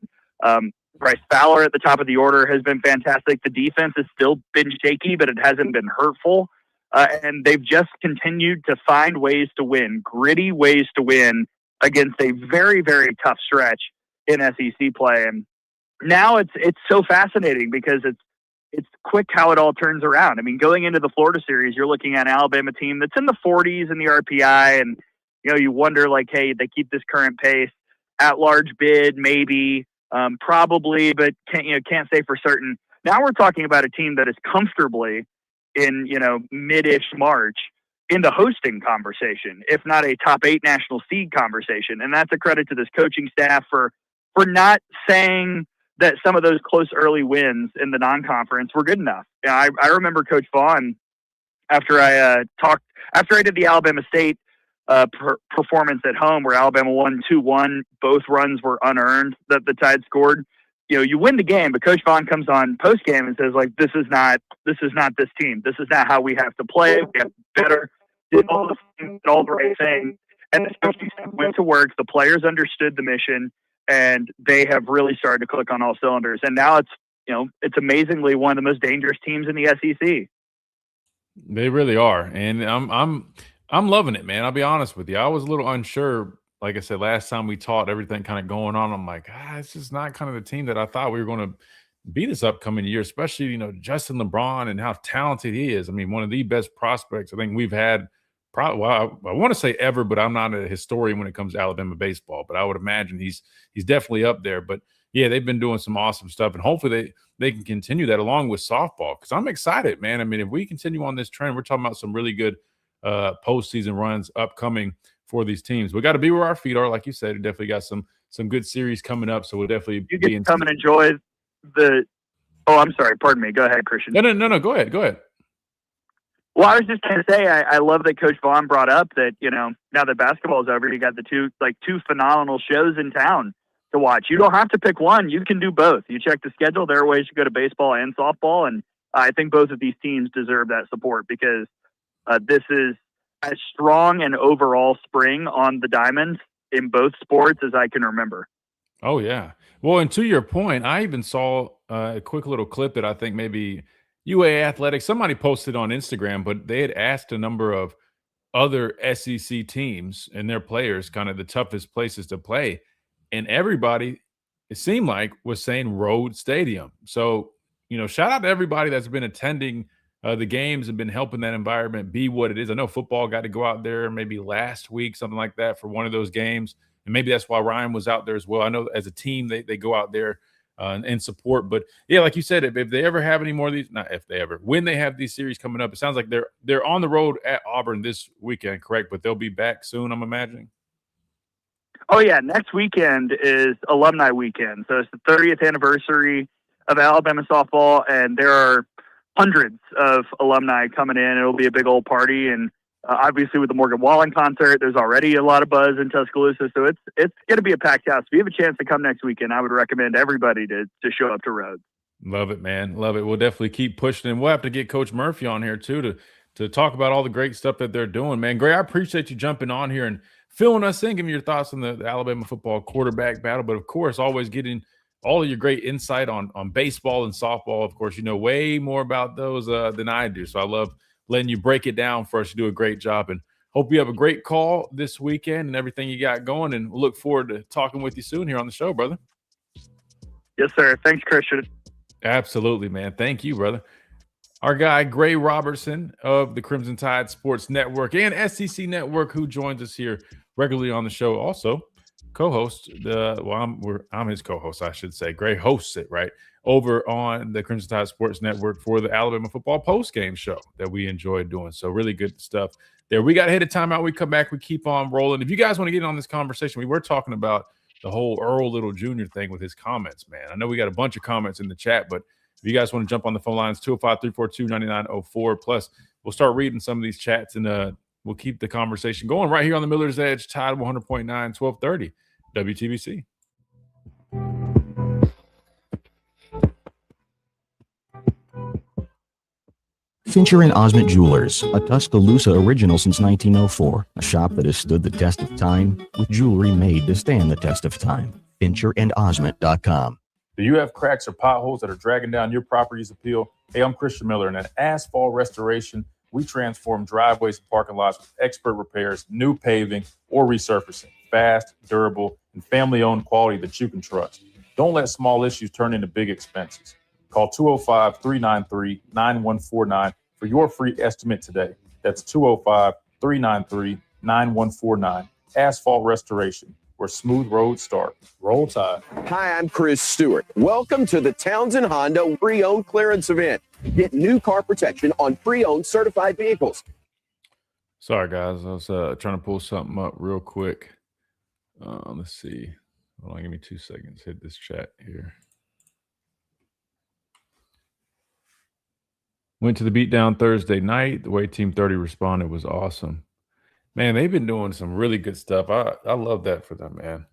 Bryce Fowler at the top of the order has been fantastic. The defense has still been shaky, but it hasn't been hurtful. And they've just continued to find ways to win, gritty ways to win against a very, very tough stretch in SEC play. And now it's so fascinating because it's quick how it all turns around. I mean, going into the Florida series, you're looking at an Alabama team that's in the 40s in the RPI, and you wonder like, hey, they keep this current pace. At large bid, maybe, probably, but can't say for certain. Now we're talking about a team that is comfortably in mid-ish March in the hosting conversation, if not a top 8 national seed conversation, and that's a credit to this coaching staff for not saying that some of those close early wins in the non-conference were good enough. I remember Coach Vaughn after I did the Alabama State performance at home where Alabama won 2-1. Both runs were unearned that the Tide scored. You win the game, but Coach Vaughn comes on post game and says, like, this is not this team. This is not how we have to play. We have better. Did all the right things. And this coaching staff went to work. The players understood the mission, and they have really started to click on all cylinders. And now it's amazingly one of the most dangerous teams in the SEC. They really are, and I'm loving it, man. I'll be honest with you. I was a little unsure. Like I said, last time we talked, everything kind of going on. I'm like, it's just not kind of the team that I thought we were going to be this upcoming year, especially, Justin LeBron and how talented he is. I mean, one of the best prospects I think we've had probably, well, I want to say ever, but I'm not a historian when it comes to Alabama baseball, but I would imagine he's definitely up there. But yeah, they've been doing some awesome stuff, and hopefully they can continue that along with softball, because I'm excited, man. I mean, if we continue on this trend, we're talking about some really good postseason runs upcoming for these teams. We got to be where our feet are, like you said. We definitely got some good series coming up, so we'll definitely you can come and enjoy the. Oh, I'm sorry. Pardon me. Go ahead, Christian. No. Go ahead. Well, I was just going to say, I love that Coach Vaughn brought up that, now that basketball is over, you got the two phenomenal shows in town to watch. You don't have to pick one. You can do both. You check the schedule. There are ways to go to baseball and softball. And I think both of these teams deserve that support because this is as strong an overall spring on the diamonds in both sports as I can remember. Oh, yeah. Well, and to your point, I even saw a quick little clip that I think maybe UA Athletics, somebody posted on Instagram, but they had asked a number of other SEC teams and their players kind of the toughest places to play. And everybody, it seemed like, was saying road stadium. So, shout out to everybody that's been attending the games and been helping that environment be what it is. I know football got to go out there maybe last week, something like that, for one of those games. And maybe that's why Ryan was out there as well. I know as a team, they go out there and support. But, yeah, like you said, if they ever have any more of these – not if they ever – when they have these series coming up, it sounds like they're on the road at Auburn this weekend, correct? But they'll be back soon, I'm imagining. Oh, yeah. Next weekend is Alumni Weekend. So it's the 30th anniversary of Alabama softball, and there are hundreds of alumni coming in. It'll be a big old party. And obviously with the Morgan Wallen concert, there's already a lot of buzz in Tuscaloosa. So it's going to be a packed house. If you have a chance to come next weekend, I would recommend everybody to show up to Rhodes. Love it, man. Love it. We'll definitely keep pushing. And we'll have to get Coach Murphy on here too to talk about all the great stuff that they're doing, man. Gray, I appreciate you jumping on here and filling us in, giving your thoughts on the Alabama football quarterback battle. But, of course, always getting all of your great insight on baseball and softball. Of course, you know way more about those than I do. So I love letting you break it down for us. You do a great job. And hope you have a great call this weekend and everything you got going. And we'll look forward to talking with you soon here on the show, brother. Yes, sir. Thanks, Christian. Absolutely, man. Thank you, brother. Our guy, Gray Robertson of the Crimson Tide Sports Network and SEC Network, who joins us here regularly on the show. Also, co-host I'm his co-host, I should say. Gray hosts it right over on the Crimson Tide Sports Network for the Alabama football post-game show that we enjoy doing. So really good stuff there. We got to hit a timeout. We come back. We keep on rolling. If you guys want to get on this conversation, we were talking about the whole Earl Little Jr. thing with his comments, man. I know we got a bunch of comments in the chat, but if you guys want to jump on the phone lines, 205-342-9904. Plus, we'll start reading some of these chats, and we'll keep the conversation going right here on the Miller's Edge, Tide 100.9, 1230, WTBC. Fincher and Osment Jewelers, a Tuscaloosa original since 1904, a shop that has stood the test of time with jewelry made to stand the test of time. FincherandOsment.com. Do you have cracks or potholes that are dragging down your property's appeal? Hey, I'm Christian Miller, and at Asphalt Restoration, we transform driveways and parking lots with expert repairs, new paving, or resurfacing. Fast, durable, and family-owned quality that you can trust. Don't let small issues turn into big expenses. Call 205-393-9149 for your free estimate today. That's 205-393-9149. Asphalt Restoration, where smooth roads start. Roll Tide. Hi, I'm Chris Stewart. Welcome to the Townsend Honda pre-owned clearance event. Get new car protection on pre-owned certified vehicles. Sorry, guys. I was trying to pull something up real quick. Let's see. Hold on, give me 2 seconds. Hit this chat here. Went to the beatdown Thursday night. The way Team 30 responded was awesome. Man, they've been doing some really good stuff. I love that for them, man.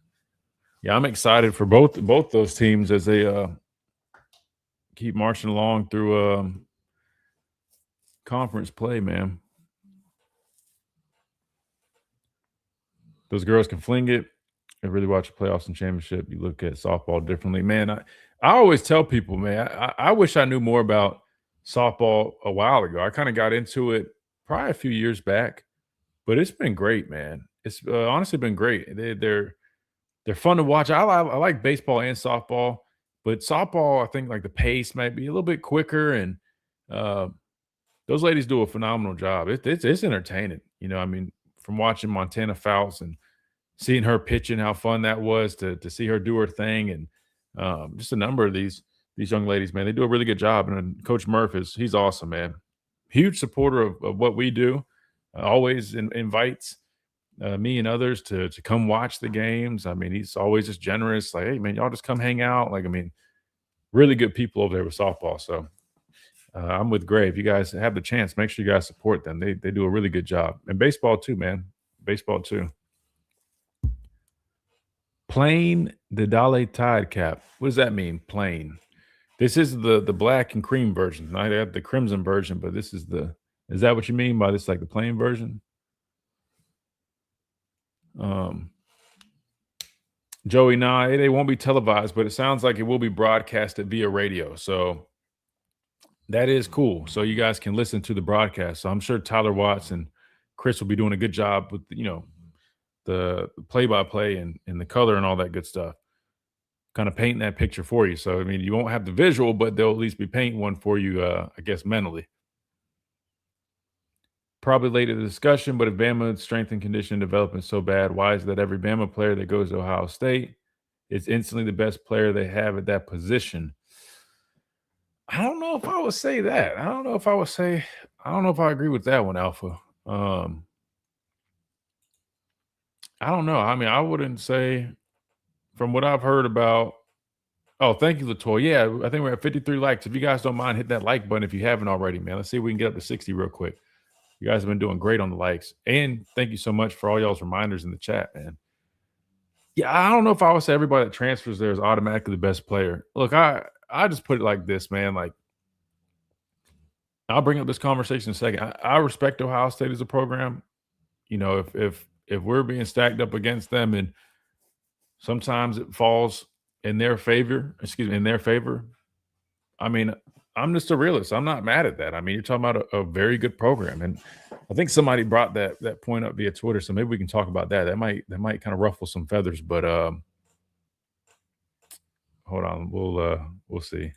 Yeah, I'm excited for both those teams as they keep marching along through conference play, man. Those girls can fling it. I really watch the playoffs and championship. You look at softball differently. Man, I always tell people, man, I wish I knew more about softball a while ago. I kind of got into it probably a few years back. But it's been great, man. It's honestly been great. They're fun to watch. I like baseball and softball, but softball, I think like the pace might be a little bit quicker, and those ladies do a phenomenal job. It's entertaining, you know. I mean, from watching Montana Fouts and seeing her pitching, how fun that was to see her do her thing, and just a number of these young ladies, man. They do a really good job, and Coach Murph he's awesome, man. Huge supporter of what we do. Always invites me and others to come watch the games. I mean, he's always just generous. Like, hey, man, y'all just come hang out. Like, I mean, really good people over there with softball. So I'm with Gray. If you guys have the chance, make sure you guys support them. They do a really good job. And baseball too, man. Baseball too. Plain the Dale Tide cap. What does that mean? Plain. This is the black and cream version. I have the crimson version, but this is is that what you mean by this, like the plain version? Joey, nah, it won't be televised, but it sounds like it will be broadcasted via radio. So that is cool. So you guys can listen to the broadcast. So I'm sure Tyler Watts and Chris will be doing a good job with, the play-by-play and the color and all that good stuff. Kind of painting that picture for you. So, I mean, you won't have the visual, but they'll at least be painting one for you, I guess, mentally. Probably late in the discussion, but if Bama's strength and conditioning development is so bad, why is that every Bama player that goes to Ohio State is instantly the best player they have at that position? I don't know if I would say that. I don't know if I agree with that one, Alpha. I don't know. I mean, I wouldn't say, from what I've heard about. Oh, thank you, Latoya. Yeah, I think we're at 53 likes. If you guys don't mind, hit that like button if you haven't already, man. Let's see if we can get up to 60 real quick. You guys have been doing great on the likes. And thank you so much for all y'all's reminders in the chat, man. Yeah, I don't know if I would say everybody that transfers there is automatically the best player. Look, I just put it like this, man. Like, I'll bring up this conversation in a second. I respect Ohio State as a program. If we're being stacked up against them and sometimes it falls in their favor. I mean, I'm just a realist. I'm not mad at that. I mean, you're talking about a very good program. And I think somebody brought that point up via Twitter. So maybe we can talk about that. That might kind of ruffle some feathers, but hold on. We'll see.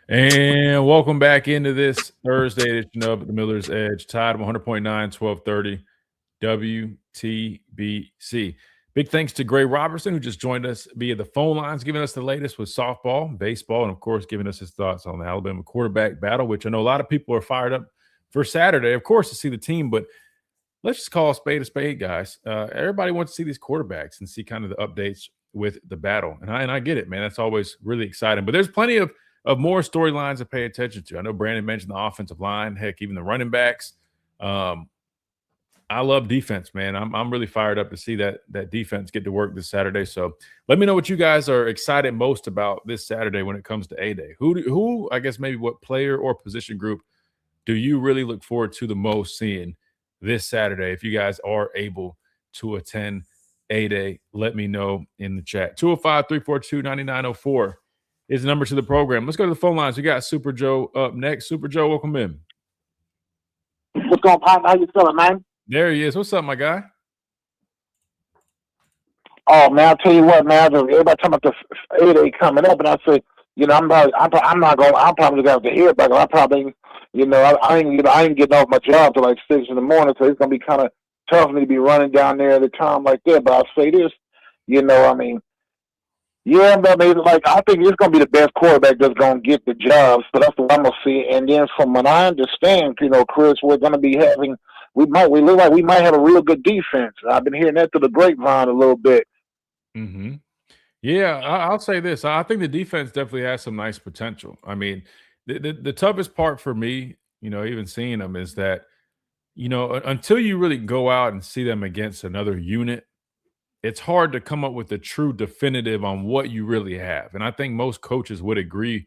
And welcome back into this Thursday edition of the Miller's Edge. Tide 100.9, 1230 WTBC. Big thanks to Gray Robertson, who just joined us via the phone lines, giving us the latest with softball, baseball, and, of course, giving us his thoughts on the Alabama quarterback battle, which I know a lot of people are fired up for Saturday, of course, to see the team. But let's just call a spade, guys. Everybody wants to see these quarterbacks and see kind of the updates with the battle. And I get it, man. That's always really exciting. But there's plenty of more storylines to pay attention to. I know Brandon mentioned the offensive line, heck, even the running backs. I love defense, man. I'm really fired up to see that defense get to work this Saturday. So let me know what you guys are excited most about this Saturday when it comes to A-Day. Who I guess maybe what player or position group do you really look forward to the most seeing this Saturday? If you guys are able to attend A-Day, let me know in the chat. 205-342-9904 is the number to the program. Let's go to the phone lines. We got Super Joe up next. Super Joe, welcome in. What's going on, How you feeling, man? There he is. What's up, my guy? Oh man, I'll tell you what, man. Everybody talking about the 8A coming up, and I say, I'm not going. I'll probably have to hear back. I probably, I ain't getting off my job till like 6 in the morning, so it's gonna be kind of tough for me to be running down there at a time like that. But I'll say this, yeah, but I think it's gonna be the best quarterback that's gonna get the job. So that's what I'm gonna see. And then from what I understand, Chris, we're gonna be having. We look like we might have a real good defense. I've been hearing that through the grapevine a little bit. Mm-hmm. Yeah, I'll say this. I think the defense definitely has some nice potential. I mean, the toughest part for me, even seeing them is that, until you really go out and see them against another unit, it's hard to come up with a true definitive on what you really have. And I think most coaches would agree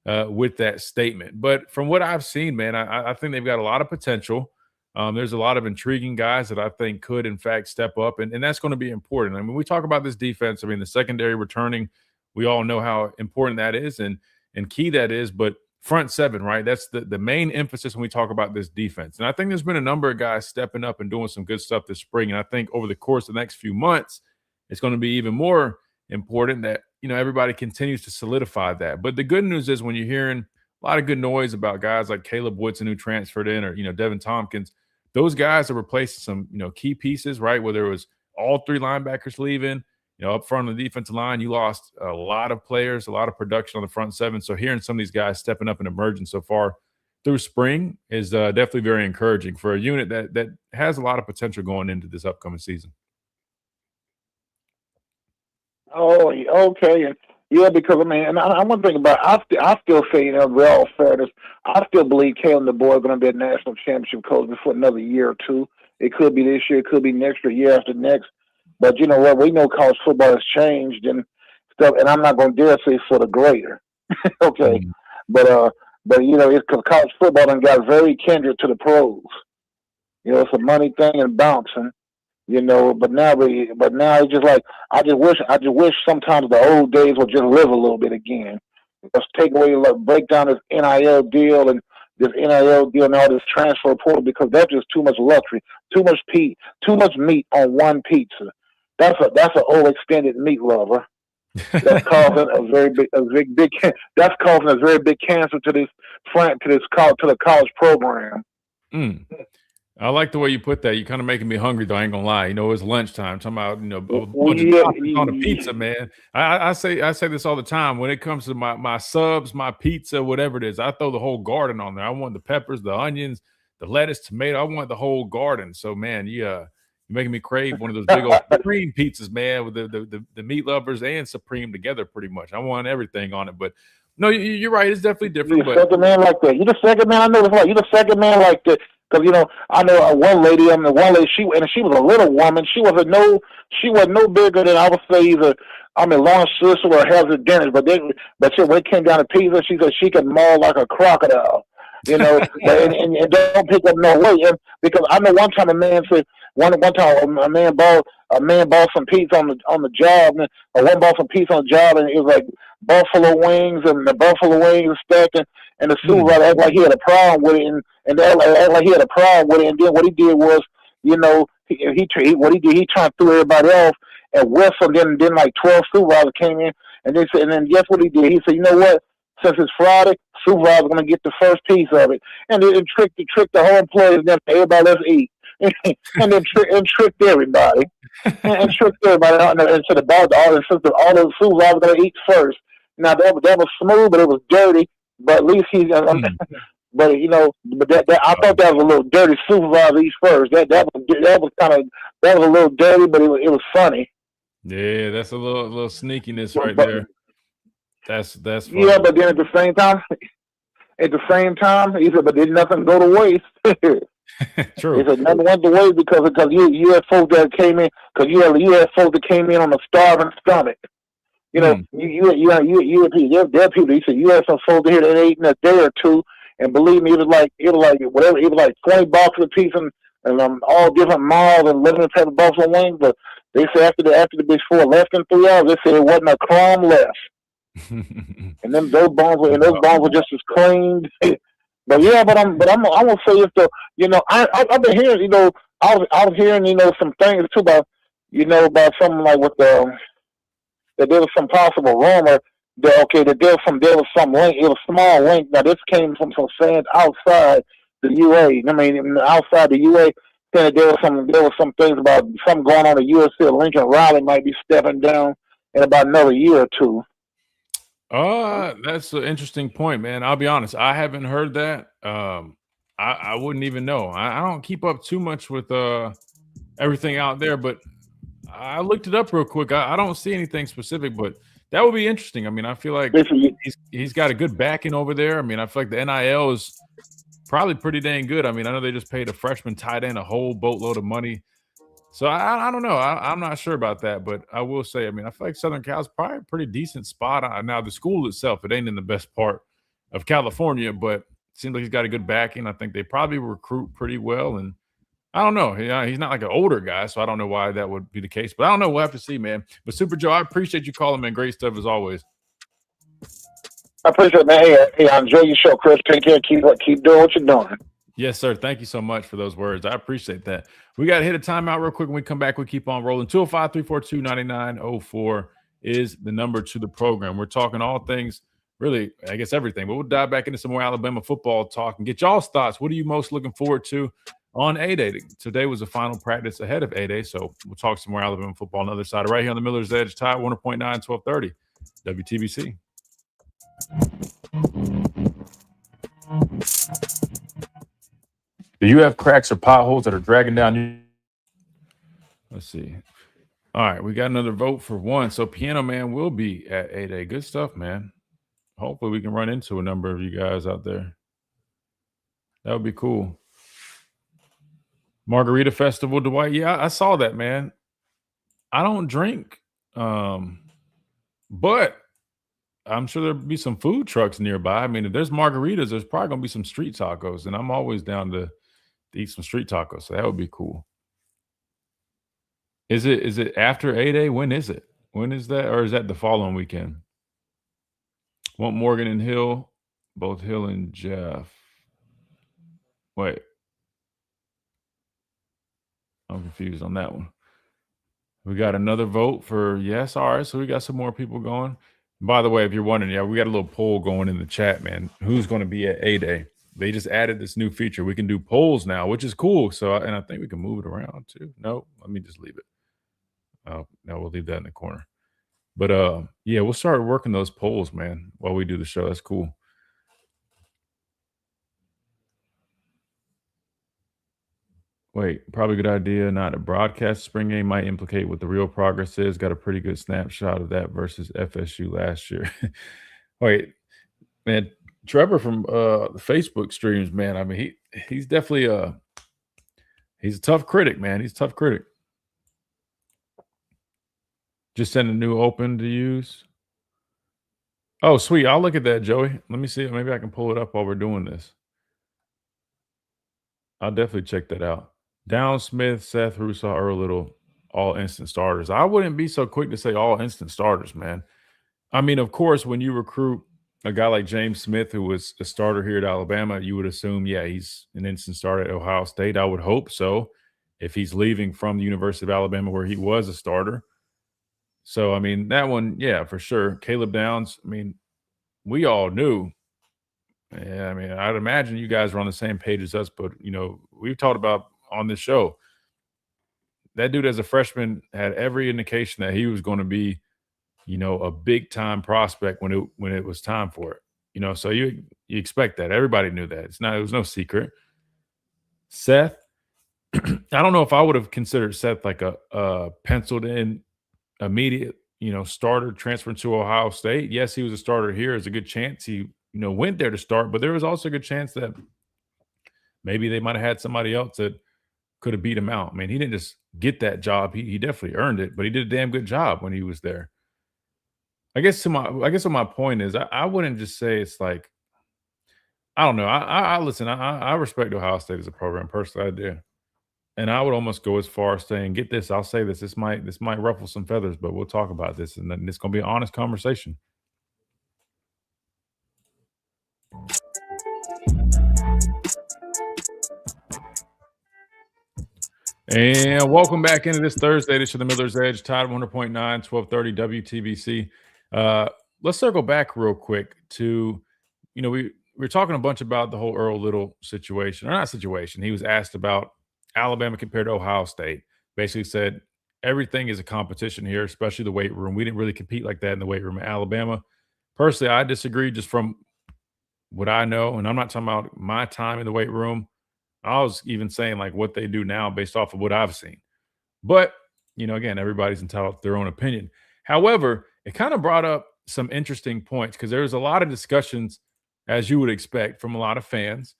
with that statement. But from what I've seen, man, I think they've got a lot of potential. There's a lot of intriguing guys that I think could, in fact, step up, and that's going to be important. I mean, we talk about this defense. I mean, the secondary returning, we all know how important that is and key that is, but front seven, right? That's the main emphasis when we talk about this defense. And I think there's been a number of guys stepping up and doing some good stuff this spring, and I think over the course of the next few months, it's going to be even more important that, everybody continues to solidify that. But the good news is when you're hearing a lot of good noise about guys like Caleb Woodson who transferred in or, Devin Tompkins, those guys are replacing some, key pieces, right? Whether it was all three linebackers leaving, up front on the defensive line, you lost a lot of players, a lot of production on the front seven. So hearing some of these guys stepping up and emerging so far through spring is definitely very encouraging for a unit that has a lot of potential going into this upcoming season. Oh, okay. And yeah, because I mean, and one thing about I still say, in all fairness, I still believe Kalen DeBoer is going to be a national championship coach for another year or two. It could be this year, it could be next year after next. But you know what? We know college football has changed and stuff, and I'm not going to dare say for the greater. Okay, but you know, it's because college football done got very kindred to the pros. You know, it's a money thing and bouncing. You know, but now it's just like I just wish sometimes the old days would just live a little bit again. Let's take away, break down this NIL deal and all this transfer portal, because that's just too much luxury, too much meat on one pizza. That's an overextended meat lover. That's causing a very big that's causing a very big cancer to the college program. I like the way you put that. You're kind of making me hungry, though. I ain't gonna lie. You know, it's lunchtime. Talking about, you know, on a pizza, man. I say this all the time. When it comes to my subs, my pizza, whatever it is, I throw the whole garden on there. I want the peppers, the onions, the lettuce, tomato. I want the whole garden. So, man, you're making me crave one of those big old Supreme pizzas, man, with the meat lovers and Supreme together, pretty much. I want everything on it, but. No, you're right. It's definitely different. You're the second man like that. You're the second man. I know it's like you're the second man like that. Because, you know, I know one lady, she was a little woman. She wasn't no bigger than, I would say, either, Lawrence Sisson or Hazard Dennis. But when it came down to pizza, she said she could maul like a crocodile. You know, and don't pick up no weight. And because I know one time a man said, one time a man bought some pizza on the job, and one bought some pizza on the job, and it was like buffalo wings, and the buffalo wings stacking, and the supervisor acted like he had a problem with it, and acted like he had a problem with it, and then what he did was, you know, he tried to throw everybody off and whistle. Then like 12 supervisors came in, and then guess what he did? He said, you know what? Since it's Friday, supervisor's gonna get the first piece of it, and it tricked the whole employees, and then everybody else eat. and then tricked everybody, and tricked everybody, and said all the supervisors were gonna eat first. Now that was smooth, but it was dirty. But at least but you know, I thought that was a little dirty. Supervisor eats first. That was a little dirty, but it was funny. Yeah, that's a little sneakiness right there. That's funny. Yeah, but then at the same time, he said, but did nothing go to waste. True. He said nothing went to waste because you had folks that came in, because you had folks that came in on a starving stomach. You know, you there are people. He said you had some folks here that ate in a day or two, and believe me, it was like whatever. It was like 20 boxes a piece, and all different malls and living type of buffalo wings. But they said after the before less than 3 hours, they said it wasn't a crumb left. And then those bones were just as clean. But yeah, I'm gonna say this though. You know, I've been hearing, you know, I was hearing, you know, some things too about something like with that there was some possible rumor that there was some link. It was a small link. Now this came from some fans outside the UA. I mean, outside the UA, saying that there was some things about something going on at USC. Lincoln Riley might be stepping down in about another year or two. That's an interesting point, man. I'll be honest. I haven't heard that. I wouldn't even know. I don't keep up too much with everything out there, but I looked it up real quick. I don't see anything specific, but that would be interesting. I mean, I feel like he's got a good backing over there. I mean, I feel like the NIL is probably pretty dang good. I mean, I know they just paid a freshman tight end a whole boatload of money. So I don't know. I'm not sure about that, but I will say, I mean, I feel like Southern Cal's probably a pretty decent spot. Now, the school itself, it ain't in the best part of California, but it seems like he's got a good backing. I think they probably recruit pretty well, and I don't know. He's not like an older guy, so I don't know why that would be the case. But I don't know. We'll have to see, man. But Super Joe, I appreciate you calling, man. Great stuff as always. I appreciate it, man. Hey, I enjoy your show, Chris. Take care. Keep doing what you're doing. Yes, sir. Thank you so much for those words. I appreciate that. We got to hit a timeout real quick. When we come back, we keep on rolling. 205-342-9904 is the number to the program. We're talking all things, really, I guess everything. But we'll dive back into some more Alabama football talk and get y'all's thoughts. What are you most looking forward to on A-Day? Today was the final practice ahead of A-Day, so we'll talk some more Alabama football on the other side. Right here on the Miller's Edge, Tide 100.9, 1230, WTBC. Do you have cracks or potholes that are dragging down you? Let's see. All right, we got another vote for one. So Piano Man will be at 8A. Good stuff, man. Hopefully we can run into a number of you guys out there. That would be cool. Margarita Festival, Dwight. Yeah, I saw that, man. I don't drink, but I'm sure there'll be some food trucks nearby. I mean, if there's margaritas, there's probably going to be some street tacos, and I'm always down to eat some street tacos, so that would be cool. Is it after 8A? When is it? When is that? Or is that the following weekend? Want Morgan and Hill? Both Hill and Jeff. Wait. I'm confused on that one. We got another vote for yes. All right, so we got some more people going. By the way, if you're wondering, yeah, we got a little poll going in the chat, man. Who's going to be at 8A? They just added this new feature. We can do polls now, which is cool. So, and I think we can move it around too. No, let me just leave it. Oh, no, we'll leave that in the corner. But yeah, we'll start working those polls, man, while we do the show. That's cool. Wait, probably a good idea not to broadcast the spring game. Might implicate what the real progress is. Got a pretty good snapshot of that versus FSU last year. Wait, man, Trevor from the Facebook streams, man. I mean, he's definitely he's a tough critic, man. He's a tough critic. Just send a new open to use. Oh, sweet. I'll look at that, Joey. Let me see. Maybe I can pull it up while we're doing this. I'll definitely check that out. Down Smith, Seth, Russo, Earl Little, all instant starters. I wouldn't be so quick to say all instant starters, man. I mean, of course, when you recruit a guy like James Smith, who was a starter here at Alabama, you would assume, yeah, he's an instant starter at Ohio State. I would hope so, if he's leaving from the University of Alabama where he was a starter. So, I mean, that one, yeah, for sure. Caleb Downs, I mean, we all knew. Yeah, I mean, I'd imagine you guys were on the same page as us, but, you know, we've talked about on this show, that dude as a freshman had every indication that he was going to be, you know, a big-time prospect when it was time for it. You know, so you expect that. Everybody knew that. It was no secret. Seth, I don't know if I would have considered Seth like a penciled-in immediate, you know, starter transferring to Ohio State. Yes, he was a starter here. There's a good chance he, you know, went there to start, but there was also a good chance that maybe they might have had somebody else that could have beat him out. I mean, he didn't just get that job. He definitely earned it, but he did a damn good job when he was there. I guess what my point is, I wouldn't just say it's like, I don't know. I listen, I respect Ohio State as a program. Personally, I do. And I would almost go as far as saying, get this, I'll say this. This might ruffle some feathers, but we'll talk about this. And then it's going to be an honest conversation. And welcome back into this Thursday edition of the Miller's Edge, Tide 100.9, 1230 WTBC. Let's circle back real quick to, you know, we were talking a bunch about the whole Earl Little situation, or not situation. He was asked about Alabama compared to Ohio State. Basically said everything is a competition here, especially the weight room. We didn't really compete like that in the weight room at Alabama. Personally, I disagree just from what I know, and I'm not talking about my time in the weight room. I was even saying like what they do now based off of what I've seen. But, you know, again, everybody's entitled to their own opinion. However, it kind of brought up some interesting points because there was a lot of discussions, as you would expect, from a lot of fans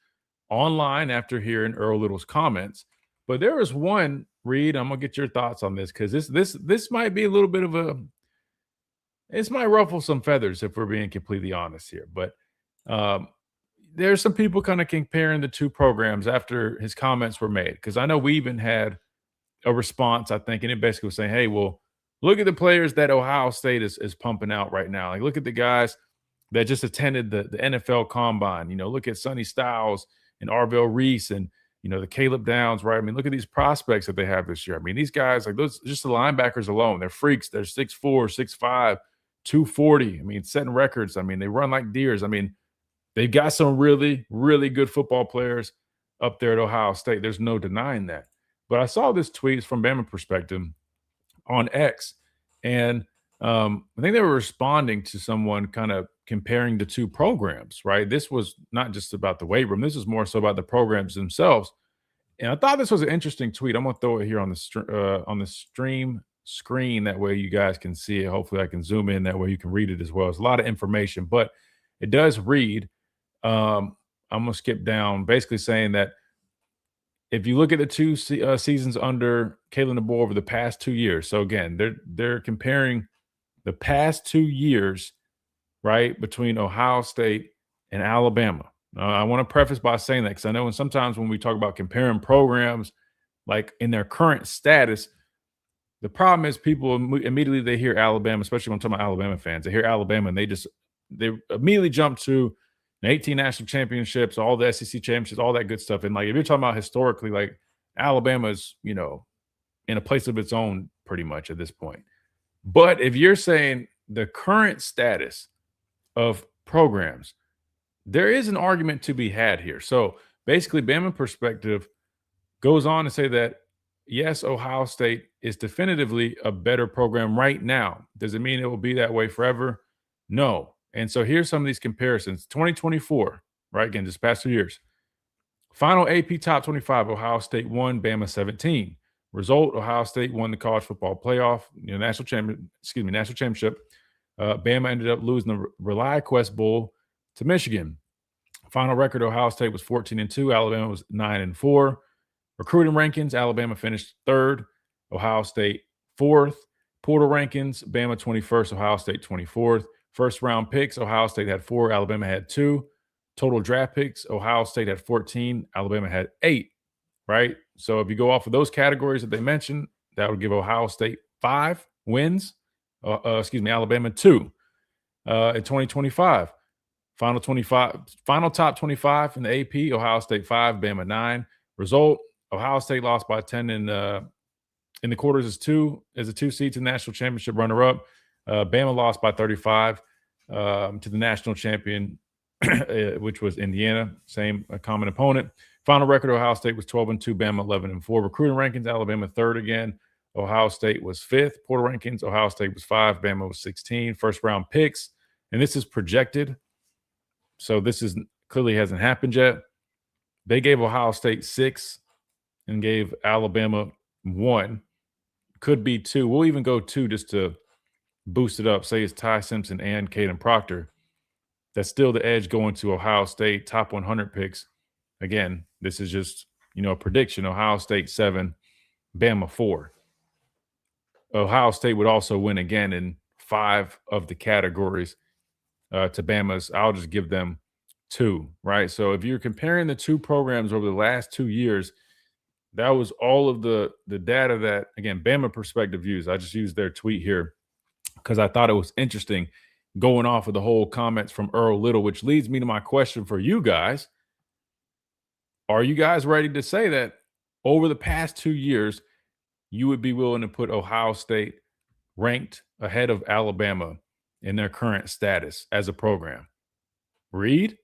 online after hearing Earl Little's comments. But there was one, Reed, I'm going to get your thoughts on this because this might be a little bit of this might ruffle some feathers if we're being completely honest here. But there's some people kind of comparing the two programs after his comments were made, because I know we even had a response, I think, and it basically was saying, hey, well, look at the players that Ohio State is pumping out right now. Like, look at the guys that just attended the NFL Combine. You know, look at Sonny Styles and Arvell Reese and, you know, the Caleb Downs, right? I mean, look at these prospects that they have this year. I mean, these guys, like those, just the linebackers alone, they're freaks. They're 6'4", 6'5", 240. I mean, setting records. I mean, they run like deers. I mean, they've got some really, really good football players up there at Ohio State. There's no denying that. But I saw this tweet from Bama perspective on X, and I think they were responding to someone kind of comparing the two programs, right? This was not just about the weight room. This is more so about the programs themselves. And I thought this was an interesting tweet. I'm gonna throw it here on the stream screen. That way you guys can see it. Hopefully I can zoom in. That way you can read it as well. It's a lot of information, but it does read. I'm gonna skip down, basically saying that if you look at the two seasons under Kalen DeBoer over the past 2 years, so again, they're comparing the past 2 years, right, between Ohio State and Alabama. I want to preface by saying that because I know sometimes when we talk about comparing programs, like in their current status, the problem is people immediately they hear Alabama, especially when I'm talking about Alabama fans. They hear Alabama and they immediately jump to 18 national championships, all the SEC championships, all that good stuff. And like if you're talking about historically, like Alabama's, in a place of its own pretty much at this point. But if you're saying the current status of programs, there is an argument to be had here. So basically, Bama Perspective goes on to say that, yes, Ohio State is definitively a better program right now. Does it mean it will be that way forever? No. And so here's some of these comparisons. 2024, right? Again, just past 2 years. Final AP Top 25, Ohio State won, Bama 17. Result, Ohio State won the college football playoff, national championship. Bama ended up losing the ReliaQuest Bowl to Michigan. Final record, Ohio State was 14-2. Alabama was 9-4. Recruiting rankings, Alabama finished 3rd. Ohio State 4th. Portal rankings, Bama 21st. Ohio State 24th. First round picks, Ohio State had 4. Alabama had 2. Total draft picks, Ohio State had 14. Alabama had 8. Right? So if you go off of those categories that they mentioned, that would give Ohio State 5 wins. Alabama 2. In 2025, final top 25 in the AP, Ohio State 5, Bama 9. Result, Ohio State lost by 10 in the quarters as a 2 seed to the national championship runner-up. Bama lost by 35 to the national champion, which was Indiana, same common opponent. Final record, Ohio State was 12-2, Bama 11-4. Recruiting rankings, Alabama 3rd again. Ohio State was 5th. Portal rankings, Ohio State was 5, Bama was 16. First round picks, and this is projected. So this is clearly hasn't happened yet. They gave Ohio State 6 and gave Alabama 1. Could be 2. We'll even go 2 just to boost it up. Say it's Ty Simpson and Caden Proctor. That's still the edge going to Ohio State, top 100 picks. Again, this is just, a prediction. Ohio State 7, Bama 4. Ohio State would also win again in 5 of the categories to Bama's. I'll just give them 2, right? So if you're comparing the two programs over the last 2 years, that was all of the data that, again, Bama Perspective used. I just used their tweet here because I thought it was interesting going off of the whole comments from Earl Little, which leads me to my question for you guys. Are you guys ready to say that over the past 2 years, you would be willing to put Ohio State ranked ahead of Alabama in their current status as a program? Reed,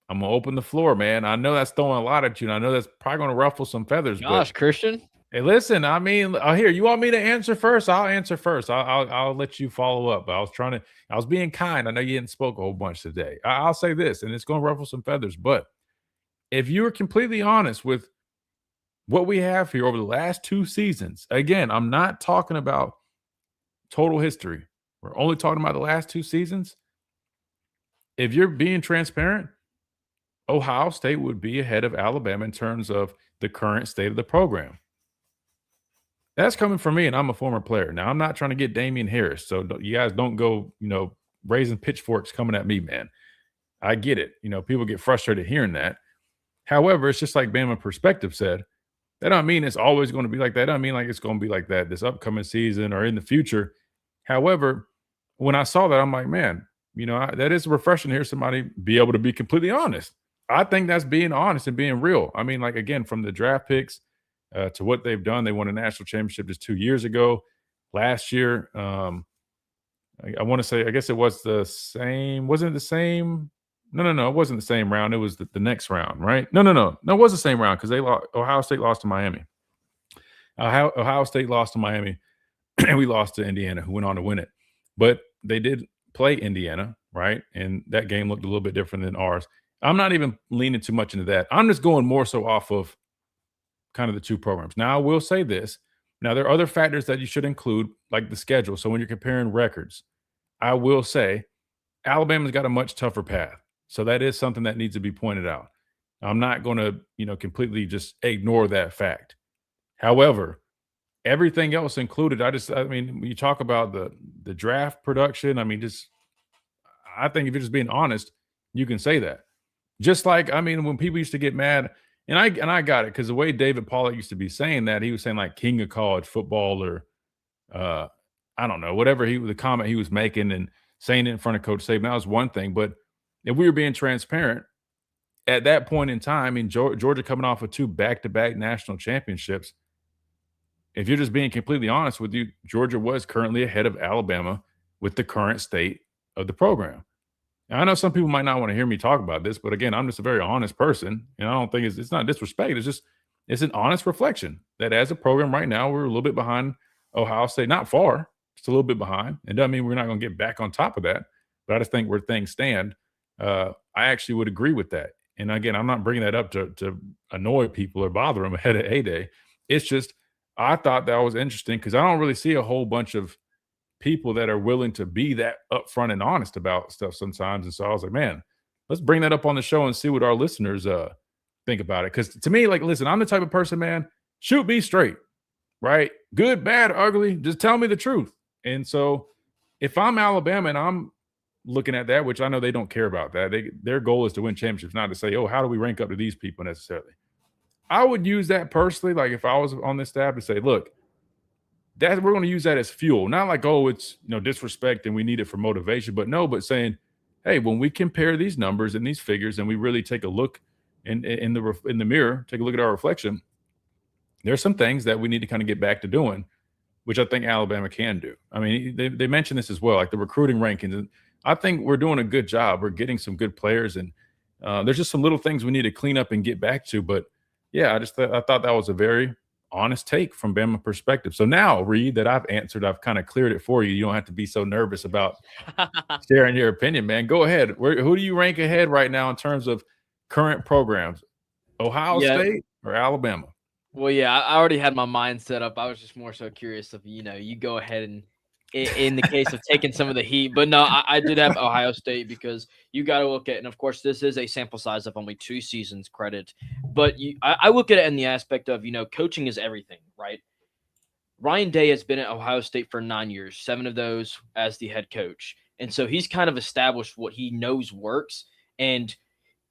I'm going to open the floor, man. I know that's throwing a lot at you, and I know that's probably going to ruffle some feathers. Gosh, Christian. Hey, listen, I mean, here, you want me to answer first? I'll answer first. I'll let you follow up. But I was being kind. I know you hadn't spoke a whole bunch today. I'll say this, and it's going to ruffle some feathers, but if you are completely honest with what we have here over the last 2 seasons, again, I'm not talking about total history. We're only talking about the last 2 seasons. If you're being transparent, Ohio State would be ahead of Alabama in terms of the current state of the program. That's coming from me, and I'm a former player. Now, I'm not trying to get Damian Harris, so you guys don't go, raising pitchforks coming at me, man. I get it. People get frustrated hearing that. However, it's just like Bama Perspective said. That don't mean it's always going to be like that. That don't mean like it's going to be like that this upcoming season or in the future. However, when I saw that, I'm like, man, that is refreshing to hear somebody be able to be completely honest. I think that's being honest and being real. I mean, like, again, from the draft picks to what they've done. They won a national championship just 2 years ago. Last year, I want to say, I guess it was the same. Wasn't it the same? No, it wasn't the same round. It was the next round, right? No, it was the same round because Ohio State lost to Miami. Ohio State lost to Miami, and we lost to Indiana, who went on to win it. But they did play Indiana, right? And that game looked a little bit different than ours. I'm not even leaning too much into that. I'm just going more so off of kind of the two programs. Now, I will say this. Now, there are other factors that you should include, like the schedule. So when you're comparing records, I will say Alabama's got a much tougher path. So that is something that needs to be pointed out. I'm not going to, completely just ignore that fact. However, everything else included, when you talk about the draft production, I think if you're just being honest, you can say that. Just like, when people used to get mad, and I got it, because the way David Pollack used to be saying that, he was saying like king of college football, or I don't know, whatever the comment he was making, and saying it in front of Coach Saban, that was one thing. But if we were being transparent, at that point in time, Georgia coming off of 2 back-to-back national championships, if you're just being completely honest with you, Georgia was currently ahead of Alabama with the current state of the program. Now, I know some people might not want to hear me talk about this, but again, I'm just a very honest person, and I don't think it's not disrespect. It's an honest reflection that as a program right now, we're a little bit behind Ohio State. Not far, just a little bit behind. It doesn't mean we're not going to get back on top of that, but I just think where things stand, I actually would agree with that. And again, I'm not bringing that up to annoy people or bother them ahead of A-Day. It's just I thought that was interesting because I don't really see a whole bunch of people that are willing to be that upfront and honest about stuff sometimes. And so I was like, man, let's bring that up on the show and see what our listeners think about it. Because to me, like, listen, I'm the type of person, man, shoot me straight, right? Good, bad, ugly, just tell me the truth. And so if I'm Alabama and I'm looking at that, which I know they don't care about that, their goal is to win championships, not to say, oh, how do we rank up to these people necessarily? I would use that personally, like if I was on this staff, to say, look, we're going to use that as fuel. Not like, oh, it's disrespect and we need it for motivation, but saying, hey, when we compare these numbers and these figures and we really take a look in the mirror, take a look at our reflection, there's some things that we need to kind of get back to doing, which I think Alabama can do. I mean, they mentioned this as well, like the recruiting rankings. And I think we're doing a good job. We're getting some good players, and there's just some little things we need to clean up and get back to. But yeah, I thought that was a very honest take from Bama perspective. So now, Reed, that I've answered, I've kind of cleared it for you. You don't have to be so nervous about sharing your opinion, man. Go ahead. Who do you rank ahead right now in terms of current programs? Ohio State or Alabama? Well, yeah, I already had my mind set up. I was just more so curious if, you go ahead and in the case of taking some of the heat. But no, I did have Ohio State because you got to look at, and of course, this is a sample size of only 2 seasons credit. But I look at it in the aspect of, coaching is everything, right? Ryan Day has been at Ohio State for 9 years, 7 of those as the head coach. And so he's kind of established what he knows works. And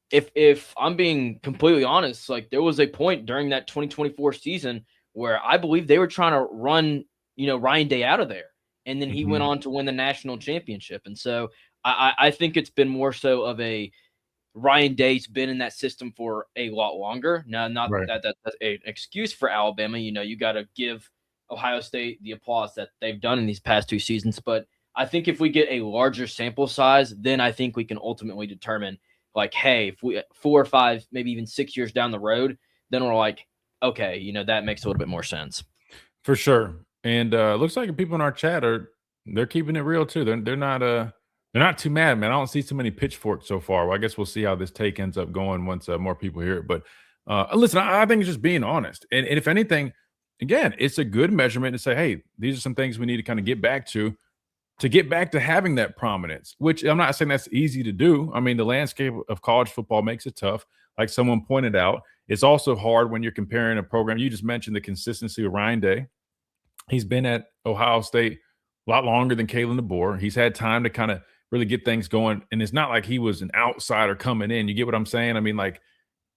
if I'm being completely honest, like there was a point during that 2024 season where I believe they were trying to run, Ryan Day out of there. And then he went on to win the national championship. And so I think it's been more so of a Ryan Day's been in that system for a lot longer. Now, not right. That's an excuse for Alabama. You got to give Ohio State the applause that they've done in these past 2 seasons. But I think if we get a larger sample size, then I think we can ultimately determine, like, hey, if we 4 or 5, maybe even 6 years down the road, then we're like, okay, that makes a little bit more sense. For sure. And looks like people in our chat they're keeping it real too. They're not too mad, man. I don't see too many pitchforks so far. Well, I guess we'll see how this take ends up going once more people hear it. But listen, I think it's just being honest. And if anything, again, it's a good measurement to say, hey, these are some things we need to kind of get back to get back to having that prominence, which I'm not saying that's easy to do. I mean, the landscape of college football makes it tough. Like someone pointed out, it's also hard when you're comparing a program. You just mentioned the consistency of Ryan Day. He's been at Ohio State a lot longer than Kalen DeBoer. He's had time to kind of really get things going. And it's not like he was an outsider coming in. You get what I'm saying? I mean, like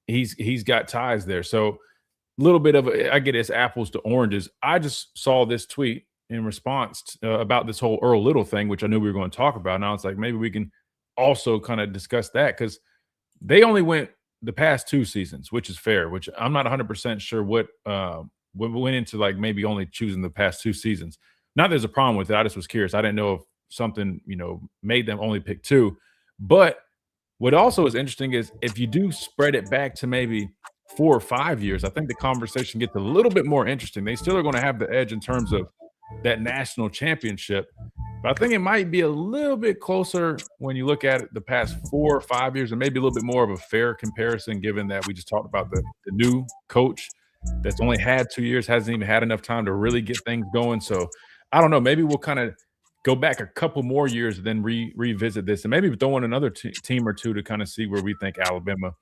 he's got ties there. So a little bit of I get it's apples to oranges. I just saw this tweet in response about this whole Earl Little thing, which I knew we were going to talk about. Now it's like maybe we can also kind of discuss that because they only went the past 2 seasons, which is fair, which I'm not 100% sure what went into like maybe only choosing the past 2 seasons. Not there's a problem with it. I just was curious. I didn't know if something, made them only pick 2. But what also is interesting is if you do spread it back to maybe 4 or 5 years, I think the conversation gets a little bit more interesting. They still are going to have the edge in terms of that national championship. But I think it might be a little bit closer when you look at it the past 4 or 5 years, and maybe a little bit more of a fair comparison, given that we just talked about the new coach that's only had 2 years, hasn't even had enough time to really get things going. So I don't know. Maybe we'll kind of go back a couple more years and then revisit this, and maybe throw in another team or two to kind of see where we think Alabama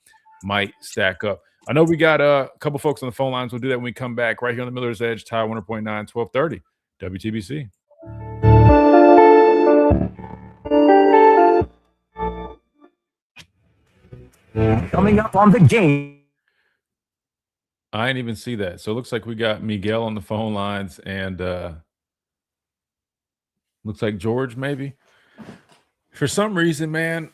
might stack up. I know we got a couple folks on the phone lines. We'll do that when we come back right here on the Miller's Edge, Tide 100.9, 1230, WTBC. Coming up on the game. I didn't even see that. So it looks like we got Miguel on the phone lines and looks like George maybe. For some reason, man,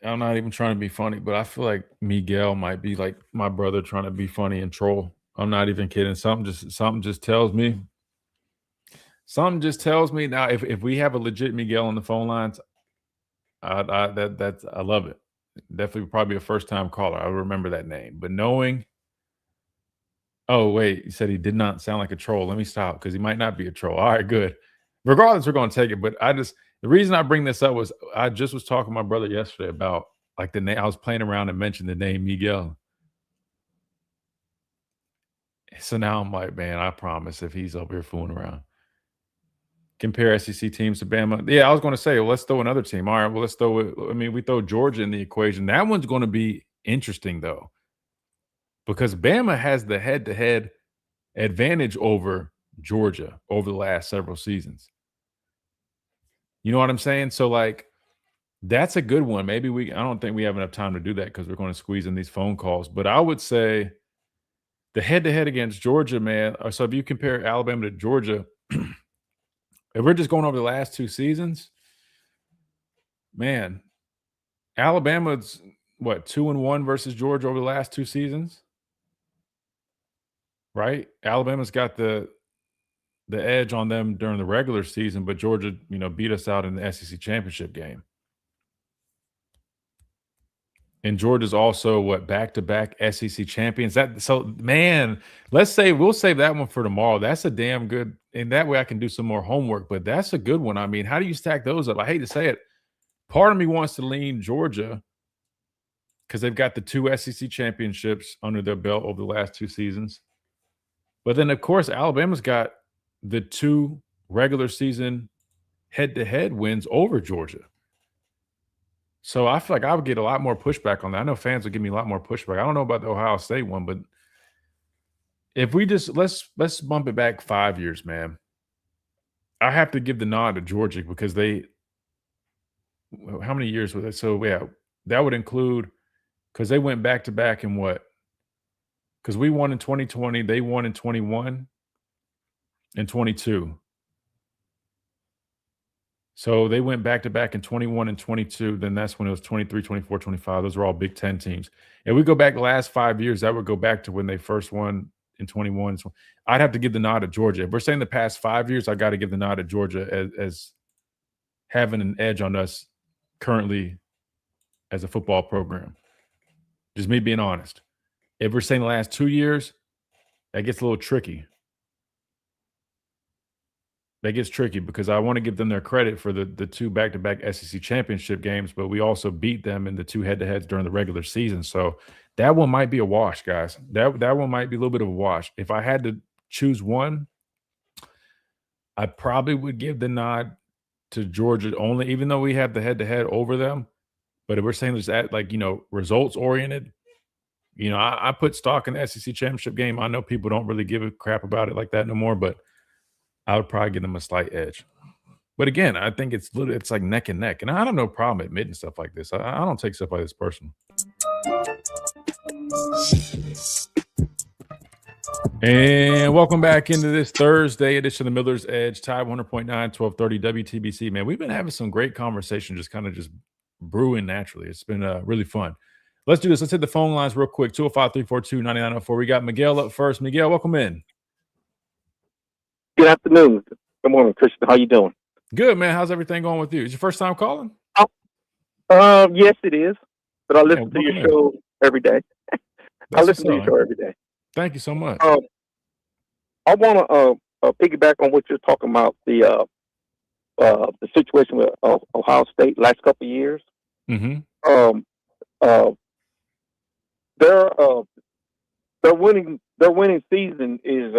I'm not even trying to be funny, but I feel like Miguel might be like my brother trying to be funny and troll. I'm not even kidding. Something just tells me. Something just tells me now. If we have a legit Miguel on the phone lines, I love it. Definitely probably a first time caller. I remember that name. But knowing, oh wait, he said he did not sound like a troll. Let me stop because he might not be a troll. All right, good. Regardless, we're going to take it. But the reason I bring this up was I just was talking to my brother yesterday about like the name. I was playing around and mentioned the name Miguel. So now I'm like, man, I promise if he's up here fooling around. Compare SEC teams to Bama. Yeah, I was going to say, well, let's throw another team. All right, well, we throw Georgia in the equation. That one's going to be interesting, though, because Bama has the head-to-head advantage over Georgia over the last several seasons. You know what I'm saying? So, like, that's a good one. Maybe I don't think we have enough time to do that because we're going to squeeze in these phone calls. But I would say the head-to-head against Georgia, man. So if you compare Alabama to Georgia, if we're just going over the last 2 seasons, man, Alabama's what, 2-1 versus Georgia over the last 2 seasons, right? Alabama's got the edge on them during the regular season, but Georgia, beat us out in the SEC championship game. And Georgia's also back-to-back SEC champions. Man, let's say we'll save that one for tomorrow. That's a damn good, and that way I can do some more homework. But that's a good one. I mean, how do you stack those up? I hate to say it. Part of me wants to lean Georgia because they've got the 2 SEC championships under their belt over the last 2 seasons. But then, of course, Alabama's got the 2 regular season head-to-head wins over Georgia. So I feel like I would get a lot more pushback on that. I know fans would give me a lot more pushback. I don't know about the Ohio State one, but if we just let's bump it back 5 years, man. I have to give the nod to Georgia because how many years was it? So yeah, that would include because they went back to back in what? Because we won in 2020, they won in 21 and 22. So they went back-to-back in 21 and 22. Then that's when it was 23, 24, 25. Those were all Big Ten teams. And we go back the last 5 years, that would go back to when they first won in 21. So I'd have to give the nod to Georgia. If we're saying the past 5 years, I got to give the nod to Georgia as having an edge on us currently as a football program. Just me being honest. If we're saying the last 2 years, that gets a little tricky. That gets tricky because I want to give them their credit for the 2 back-to-back SEC championship games, but we also beat them in the 2 head-to-heads during the regular season. So that one might be a wash, guys. That one might be a little bit of a wash. If I had to choose one, I probably would give the nod to Georgia only, even though we have the head-to-head over them. But if we're saying this at results-oriented, I put stock in the SEC championship game. I know people don't really give a crap about it like that no more, but I would probably give them a slight edge. But again, I think it's like neck and neck. And I don't have no problem admitting stuff like this. I don't take stuff like this personal. And welcome back into this Thursday edition of the Miller's Edge, Tide 100.9, 1230 WTBC. Man, we've been having some great conversation, just kind of just brewing naturally. It's been really fun. Let's do this. Let's hit the phone lines real quick. 205-342-9904. We got Miguel up first. Miguel, welcome in. Good afternoon. Good morning, Christian. How you doing? Good, man. How's everything going with you? Is your first time calling? Yes, it is. But I listen to your show every day. I listen to your show every day. Thank you so much. I want to piggyback on what you're talking about, the situation with Ohio State last couple of years. Mm-hmm. They're winning their winning season is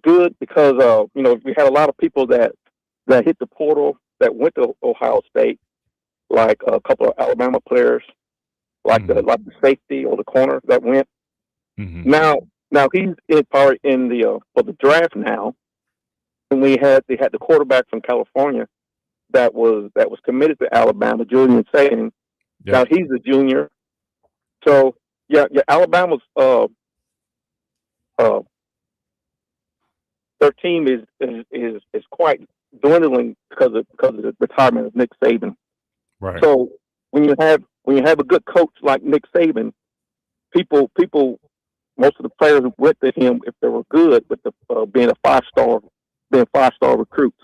good because we had a lot of people that hit the portal that went to Ohio State, like a couple of Alabama players, like the safety or the corner that went. Mm-hmm. Now he's part in the for the draft now, and they had the quarterback from California that was committed to Alabama, Julian Saban. Yep. Now he's a junior, so Alabama's their team is quite dwindling because of the retirement of Nick Saban. Right. So when you have a good coach like Nick Saban, people, most of the players who went to him, if they were good, with being five-star recruits.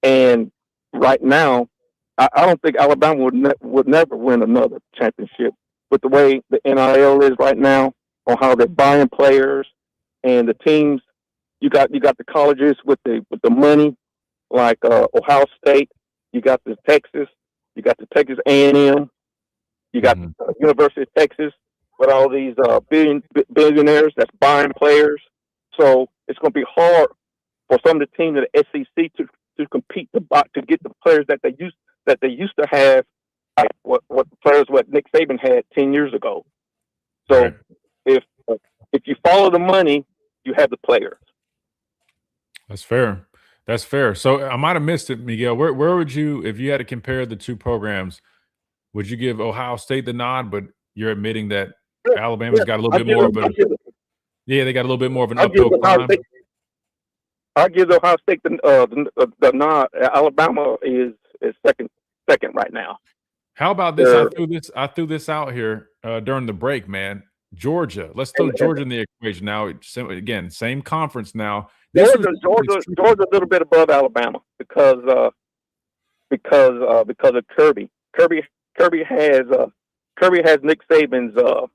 And right now, I don't think Alabama would never win another championship with the way the NIL is right now, on how they're buying players and the teams. You got the colleges with the money, like Ohio State. You got the Texas. You got the Texas A&M. You got the University of Texas with all these billionaires that's buying players. So it's going to be hard for some of the teams in the SEC to compete to get the players that they used to have, like what the players what Nick Saban had 10 years ago. So right. if you follow the money, you have the players. That's fair. That's fair. So I might have missed it, Miguel. Where would you, if you had to compare the two programs, would you give Ohio State the nod? But you're admitting that Alabama's got a little bit more of a they got a little bit more of an uphill climb. I give Ohio State the nod. Alabama is second right now. How about this? I threw this out here during the break, man. Georgia. Let's throw Georgia in the equation now. Again, same conference now. Georgia a little bit above Alabama because of Kirby. Kirby has Nick Saban's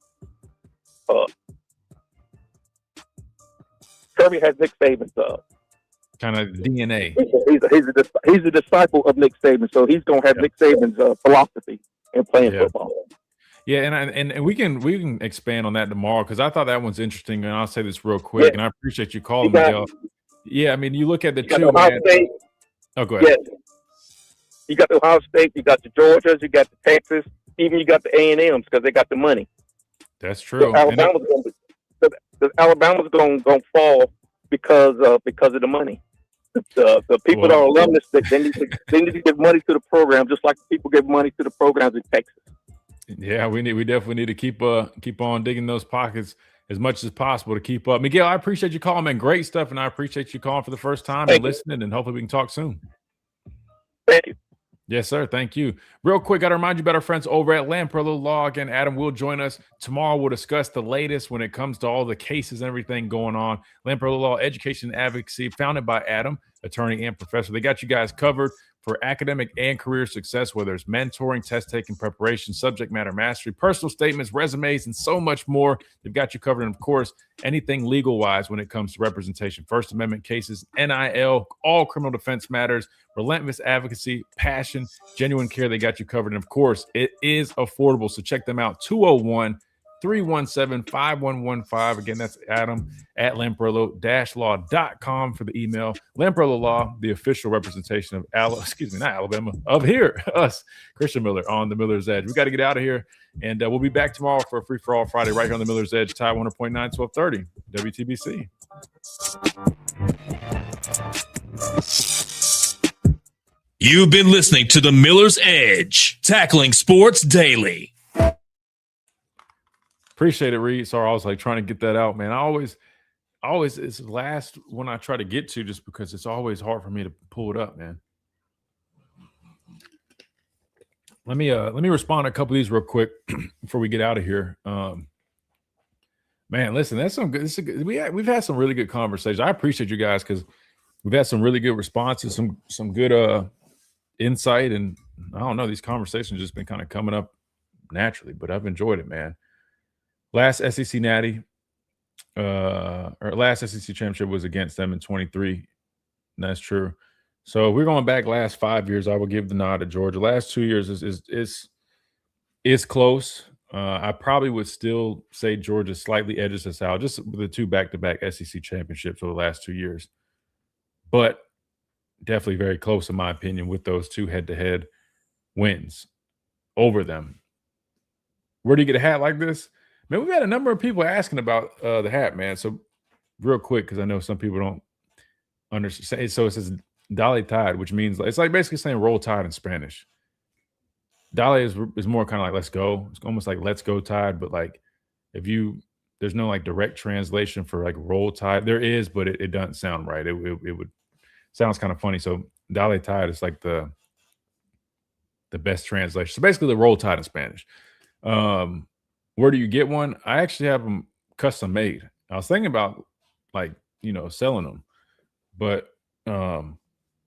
kind of DNA. He's a disciple of Nick Saban, so he's gonna have Nick Saban's philosophy in playing football. Yeah, and we can expand on that tomorrow because I thought that one's interesting, and I'll say this real quick, and I appreciate you calling, Miguel. Yeah, I mean, you look at the two, man. Oh, go ahead. Yes. You got the Ohio State, you got the Georgias, you got the Texas, even you got the A&Ms because they got the money. That's true. So Alabama's going to fall because of the money. The people that are alumnus, they need to give money to the program, just like people give money to the programs in Texas. Yeah, we definitely need to keep on digging those pockets as much as possible to keep up. Miguel, I appreciate you calling, man. Great stuff, and I appreciate you calling for the first time and listening, and hopefully we can talk soon. Thank you. Yes, sir. Thank you. Real quick, got to remind you about our friends over at Lamprello Law. Again, Adam will join us tomorrow. We'll discuss the latest when it comes to all the cases and everything going on. Lamprello Law, education and advocacy, founded by Adam, attorney and professor. They got you guys covered for academic and career success, whether it's mentoring, test-taking, preparation, subject matter mastery, personal statements, resumes, and so much more. They've got you covered. And, of course, anything legal-wise when it comes to representation, First Amendment cases, NIL, all criminal defense matters, relentless advocacy, passion, genuine care. They got you covered. And, of course, it is affordable. So check them out, 201-317-5115. Again, that's Adam at Lamprello-law.com for the email. Lamprello Law, the official representation of Alabama, of here, us, Christian Miller on the Miller's Edge. We got to get out of here, and we'll be back tomorrow for a free-for-all Friday right here on the Miller's Edge, Tide 100.9, 1230, WTBC. You've been listening to the Miller's Edge, tackling sports daily. Appreciate it, Reed. Sorry, I was like trying to get that out, man. I always it's the last one I try to get to just because it's always hard for me to pull it up, man. Let me respond to a couple of these real quick before we get out of here. Man, listen, that's some good. We've had some really good conversations. I appreciate you guys because we've had some really good responses, some good insight, and I don't know, these conversations just been kind of coming up naturally, but I've enjoyed it, man. Last SEC Natty, or last SEC championship was against them in 23. And that's true. So if we're going back last 5 years, I will give the nod to Georgia. Last 2 years is close. I probably would still say Georgia slightly edges us out, just with the 2 back-to-back SEC championships over the last 2 years. But definitely very close, in my opinion, with those 2 head-to-head wins over them. Where do you get a hat like this? Man, we've had a number of people asking about the hat, man. So real quick, because I know some people don't understand. So it says Dale Tide, which means it's like basically saying roll tide in Spanish. Dale is more kind of like let's go. It's almost like let's go tide, but like there's no like direct translation for like roll tide. There is, but it doesn't sound right. It would sounds kind of funny. So Dale Tide is like the best translation. So basically the roll tide in Spanish. Where do you get one? I actually have them custom made. I was thinking about like, selling them, but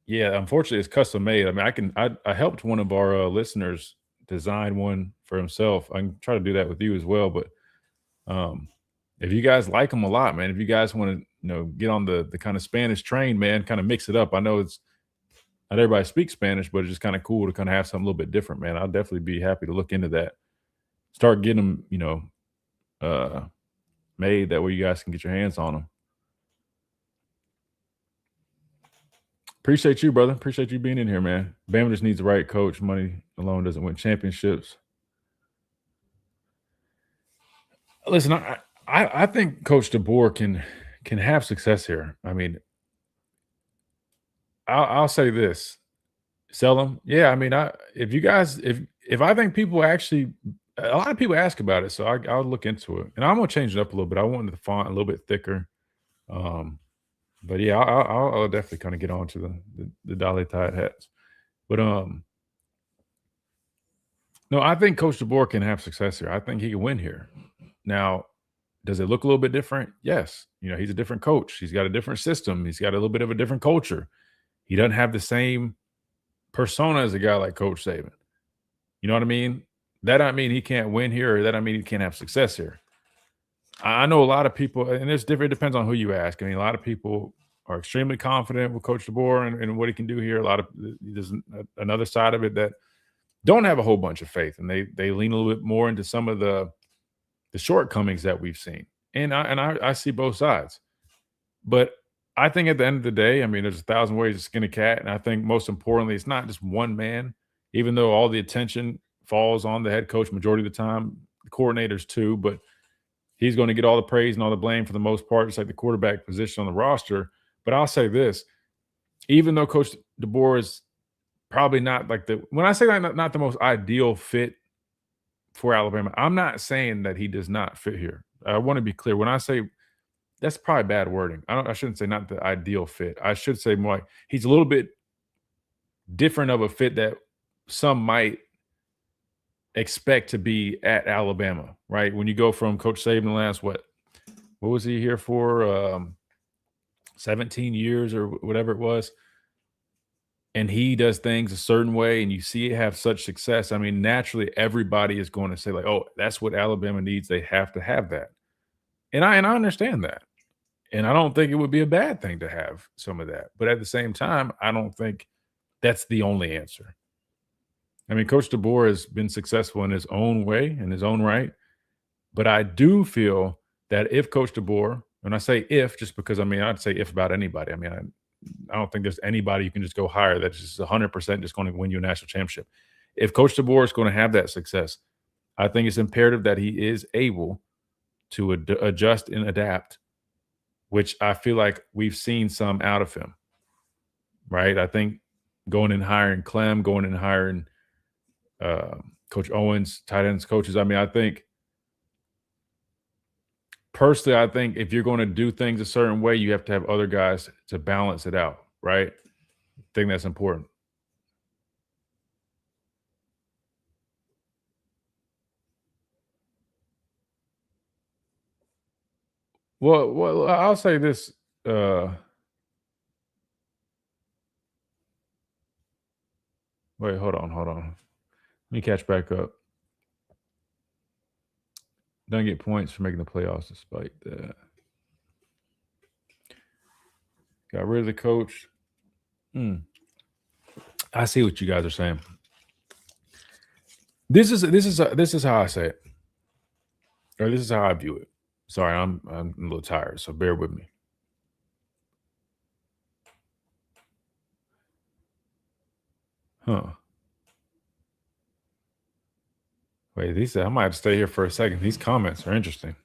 yeah, unfortunately it's custom made. I mean, I helped one of our listeners design one for himself. I can try to do that with you as well. But if you guys like them a lot, man, if you guys want to, get on the kind of Spanish train, man, kind of mix it up. I know it's not everybody speaks Spanish, but it's just kind of cool to kind of have something a little bit different, man. I'll definitely be happy to look into that. Start getting them, made. That way you guys can get your hands on them. Appreciate you, brother. Appreciate you being in here, man. Bama just needs the right coach. Money alone doesn't win championships. Listen, I think Coach DeBoer can have success here. I mean, I'll say this: sell them. Yeah, I mean, if I think people actually, a lot of people ask about it, so I'll look into it, and I'm gonna change it up a little bit. I wanted the font a little bit thicker. But yeah, I'll definitely kind of get on to the Dale Tide hats. But no, I think Coach DeBoer can have success here. I think he can win here. Now, does it look a little bit different? Yes. He's a different coach. He's got a different system. He's got a little bit of a different culture. He doesn't have the same persona as a guy like Coach Saban. You know what I mean? That doesn't mean he can't win here, or that doesn't mean he can't have success here. I know a lot of people, and it's different. It depends on who you ask. I mean, a lot of people are extremely confident with Coach DeBoer and what he can do here. There's another side of it that don't have a whole bunch of faith, and they lean a little bit more into some of the shortcomings that we've seen. And I see both sides. But I think at the end of the day, I mean, there's 1,000 ways to skin a cat, and I think most importantly, it's not just one man. Even though all the attention falls on the head coach majority of the time, the coordinators too, but he's going to get all the praise and all the blame for the most part, just like the quarterback position on the roster. But I'll say this, even though Coach DeBoer is probably not like when I say not the most ideal fit for Alabama, I'm not saying that he does not fit here. I want to be clear. When I say that's probably bad wording. I shouldn't say not the ideal fit. I should say more like he's a little bit different of a fit that some might expect to be at Alabama, right? When you go from Coach Saban the last, what was he here for? 17 years or whatever it was. And he does things a certain way and you see it have such success. I mean, naturally everybody is going to say like, oh, that's what Alabama needs. They have to have that. And I understand that. And I don't think it would be a bad thing to have some of that. But at the same time, I don't think that's the only answer. I mean, Coach DeBoer has been successful in his own way, in his own right. But I do feel that if Coach DeBoer, and I say if just because, I mean, I'd say if about anybody. I mean, I don't think there's anybody you can just go hire that's just 100% just going to win you a national championship. If Coach DeBoer is going to have that success, I think it's imperative that he is able to adjust and adapt, which I feel like we've seen some out of him, right? I think going and hiring Clem, going and hiring Coach Owens, tight ends coaches. I mean, I think personally, I think if you're going to do things a certain way, you have to have other guys to balance it out, right? I think that's important. Well, I'll say this. Wait, hold on. Let me catch back up. Don't get points for making the playoffs despite that. Got rid of the coach. I see what you guys are saying. This is how I say it. or this is how I view it. Sorry, I'm a little tired, so bear with me. Huh. Wait, I might have to stay here for a second. These comments are interesting.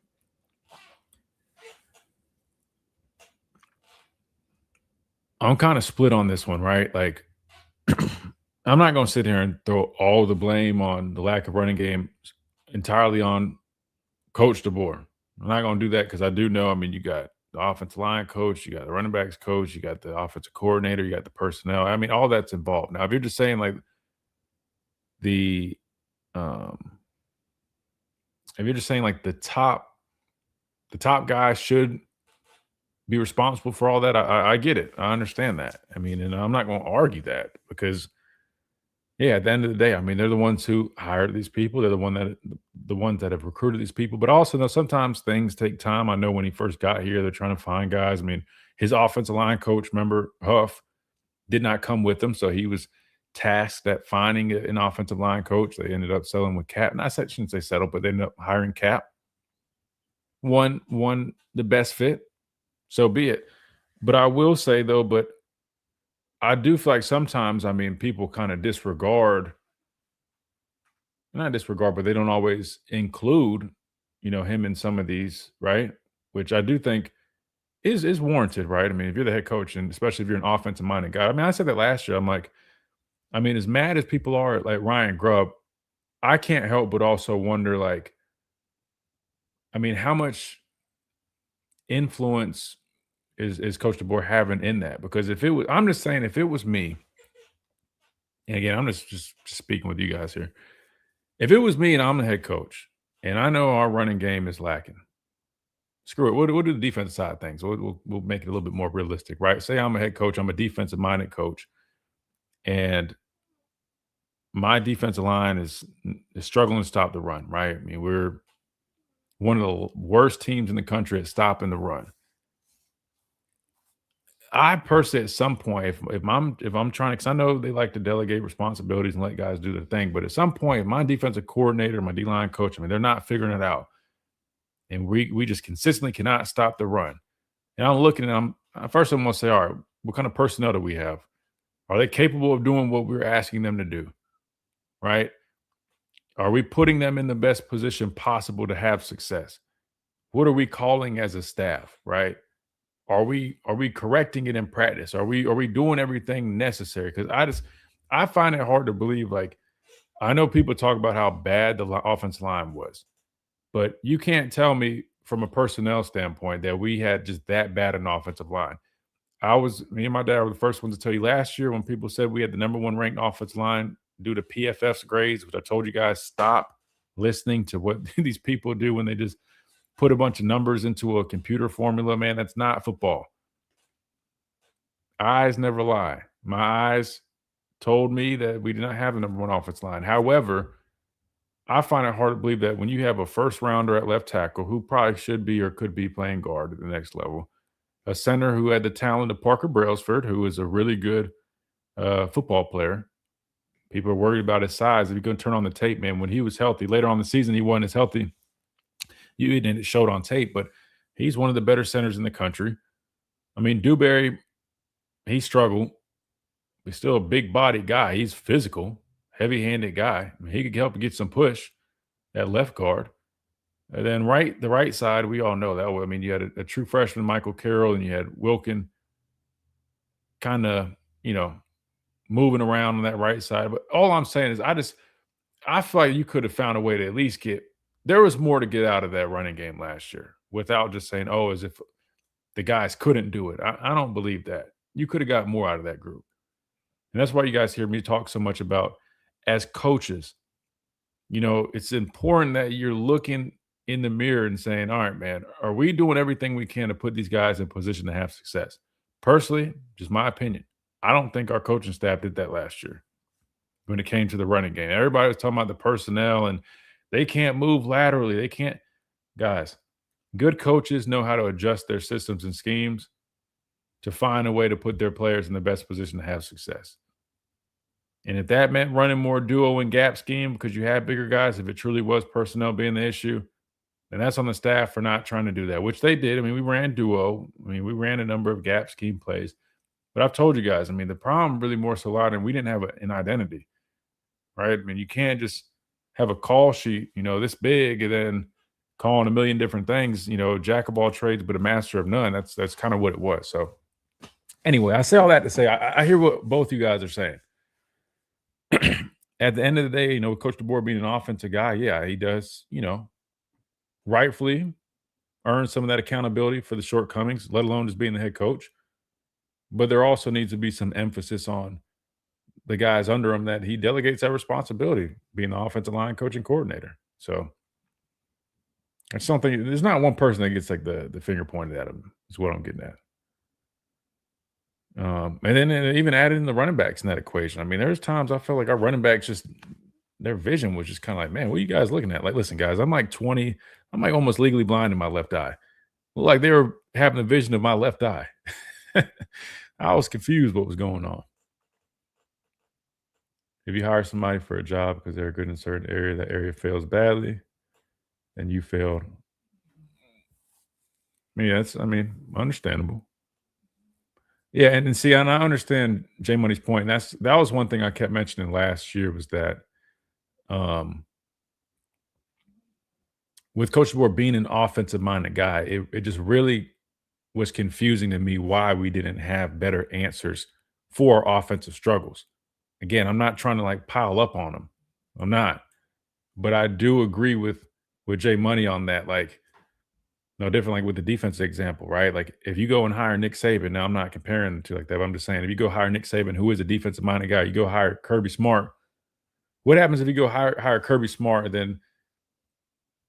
I'm kind of split on this one, right? Like, I'm not going to sit here and throw all the blame on the lack of running game entirely on Coach DeBoer. I'm not going to do that because I do know, I mean, you got the offensive line coach, you got the running backs coach, you got the offensive coordinator, you got the personnel. I mean, all that's involved. Now, if you're just saying like the top guys should be responsible for all that, I get it. I understand that. I mean, and I'm not going to argue that because, yeah, at the end of the day, I mean, they're the ones who hired these people. They're the ones that have recruited these people. But also, sometimes things take time. I know when he first got here, they're trying to find guys. I mean, his offensive line coach, remember, Huff, did not come with him, so he was tasked at finding an offensive line coach. They ended up settling with Cap. And I shouldn't say settle, but they ended up hiring Cap. One the best fit. So be it. But I will say, though, I do feel like sometimes, I mean, people kind of not disregard, but they don't always include, him in some of these, right? Which I do think is warranted, right? I mean, if you're the head coach, and especially if you're an offensive-minded guy. I mean, I said that last year. I'm like, I mean, as mad as people are at, like, Ryan Grubb, I can't help but also wonder, like, I mean, how much influence is Coach DeBoer having in that? Because I'm just saying, if it was me, and again, I'm just speaking with you guys here. If it was me and I'm the head coach, and I know our running game is lacking, screw it. We'll do the defensive side of things. We'll make it a little bit more realistic, right? Say I'm a head coach. I'm a defensive-minded coach, and my defensive line is struggling to stop the run, right? I mean, we're one of the worst teams in the country at stopping the run. I personally, at some point, if I'm trying, because I know they like to delegate responsibilities and let guys do their thing, but at some point, my defensive coordinator, my D-line coach, I mean, they're not figuring it out, and we just consistently cannot stop the run. And I'm looking at them. First, I'm going to say, all right, what kind of personnel do we have? Are they capable of doing what we're asking them to do? Right? Are we putting them in the best position possible to have success? What are we calling as a staff? Right? Are we correcting it in practice? Are we doing everything necessary? Because I find it hard to believe. Like, I know people talk about how bad the offensive line was, but you can't tell me from a personnel standpoint that we had just that bad an offensive line. Me and my dad were the first ones to tell you last year when people said we had the number one ranked offensive line due to PFF's grades, which I told you guys, stop listening to what these people do when they just put a bunch of numbers into a computer formula. Man, that's not football. Eyes never lie. My eyes told me that we did not have the number one offensive line. However, I find it hard to believe that when you have a first rounder at left tackle who probably should be or could be playing guard at the next level, a center who had the talent of Parker Brailsford, who is a really good football player. People are worried about his size. If you're going to turn on the tape, man, when he was healthy, later on in the season, he wasn't as healthy. And it showed on tape, but he's one of the better centers in the country. I mean, Dewberry, he struggled. He's still a big-bodied guy. He's physical, heavy-handed guy. I mean, he could help get some push at left guard. And then the right side, we all know that. I mean, you had a true freshman, Michael Carroll, and you had Wilkin kind of, moving around on that right side. But all I'm saying is I feel like you could have found a way to at least there was more to get out of that running game last year without just saying, oh, as if the guys couldn't do it. I don't believe that. You could have got more out of that group. And that's why you guys hear me talk so much about, as coaches, it's important that you're looking in the mirror and saying, all right, man, are we doing everything we can to put these guys in position to have success? Personally, just my opinion, I don't think our coaching staff did that last year when it came to the running game. Everybody was talking about the personnel and they can't move laterally. They can't. Guys, good coaches know how to adjust their systems and schemes to find a way to put their players in the best position to have success. And if that meant running more duo and gap scheme because you had bigger guys, if it truly was personnel being the issue, And that's on the staff for not trying to do that, which they did. I mean, we ran duo. I mean, we ran a number of gap scheme plays. But I've told you guys, I mean, the problem really more so lied in we didn't have an identity, right? I mean, you can't just have a call sheet, this big and then calling a million different things, jack of all trades, but a master of none. That's kind of what it was. So anyway, I say all that to say I hear what both you guys are saying. At the end of the day, Coach DeBoer being an offensive guy, yeah, he does, rightfully earn some of that accountability for the shortcomings, let alone just being the head coach. But there also needs to be some emphasis on the guys under him that he delegates that responsibility, being the offensive line coach and coordinator. So I just don't think there's not one person that gets like the finger pointed at him, is what I'm getting at. And then even added in the running backs in that equation. I mean, there's times I felt like our running backs their vision was just kind of like, man, what are you guys looking at? Like, listen, guys, I'm like 20, I'm like almost legally blind in my left eye. Like they were having a vision of my left eye. I was confused what was going on. If you hire somebody for a job because they're good in a certain area, that area fails badly, and you failed. Understandable. Yeah, and see, and I understand J Money's point. And that was one thing I kept mentioning last year was that with Coach DeBoer being an offensive-minded guy, it just really was confusing to me why we didn't have better answers for our offensive struggles. Again, I'm not trying to like pile up on him. I'm not. But I do agree with J Money on that. Like, no different like with the defensive example, right? Like if you go and hire Nick Saban, now I'm not comparing the two like that, but I'm just saying if you go hire Nick Saban, who is a defensive-minded guy, you go hire Kirby Smart. What happens if you go hire Kirby Smart and then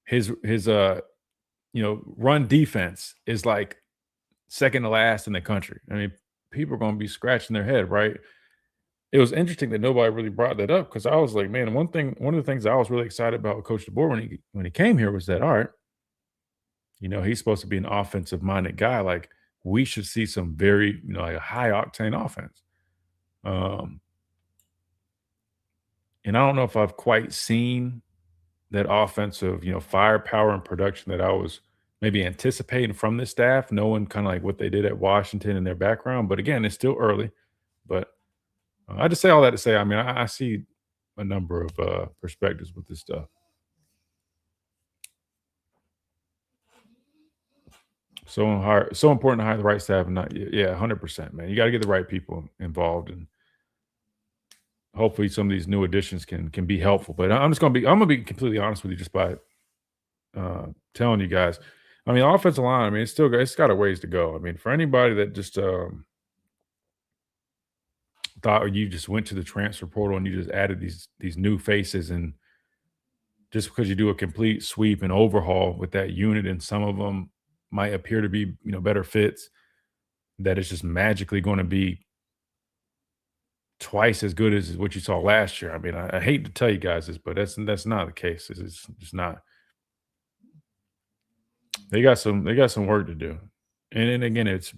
his run defense is like second to last in the country? I mean, people are going to be scratching their head, right? It was interesting that nobody really brought that up because I was like, man, one of the things I was really excited about with Coach DeBoer when he came here was that, all right, he's supposed to be an offensive-minded guy. Like we should see some very, like a high-octane offense. And I don't know if I've quite seen that offensive, firepower and production that I was maybe anticipating from this staff, knowing kind of like what they did at Washington and their background. But again, it's still early. But I just say all that to say, I mean, I see a number of perspectives with this stuff. So important to hire the right staff and not, 100%, man. You got to get the right people involved, and hopefully some of these new additions can be helpful. But I'm gonna be completely honest with you just by telling you guys. I mean, offensive line, I mean, it's got a ways to go. I mean, for anybody that just thought you just went to the transfer portal and you just added these new faces, and just because you do a complete sweep and overhaul with that unit, and some of them might appear to be better fits, that it's just magically going to be twice as good as what you saw last year. I mean, I hate to tell you guys this, but that's not the case. It's just not. They got some work to do, and again, it's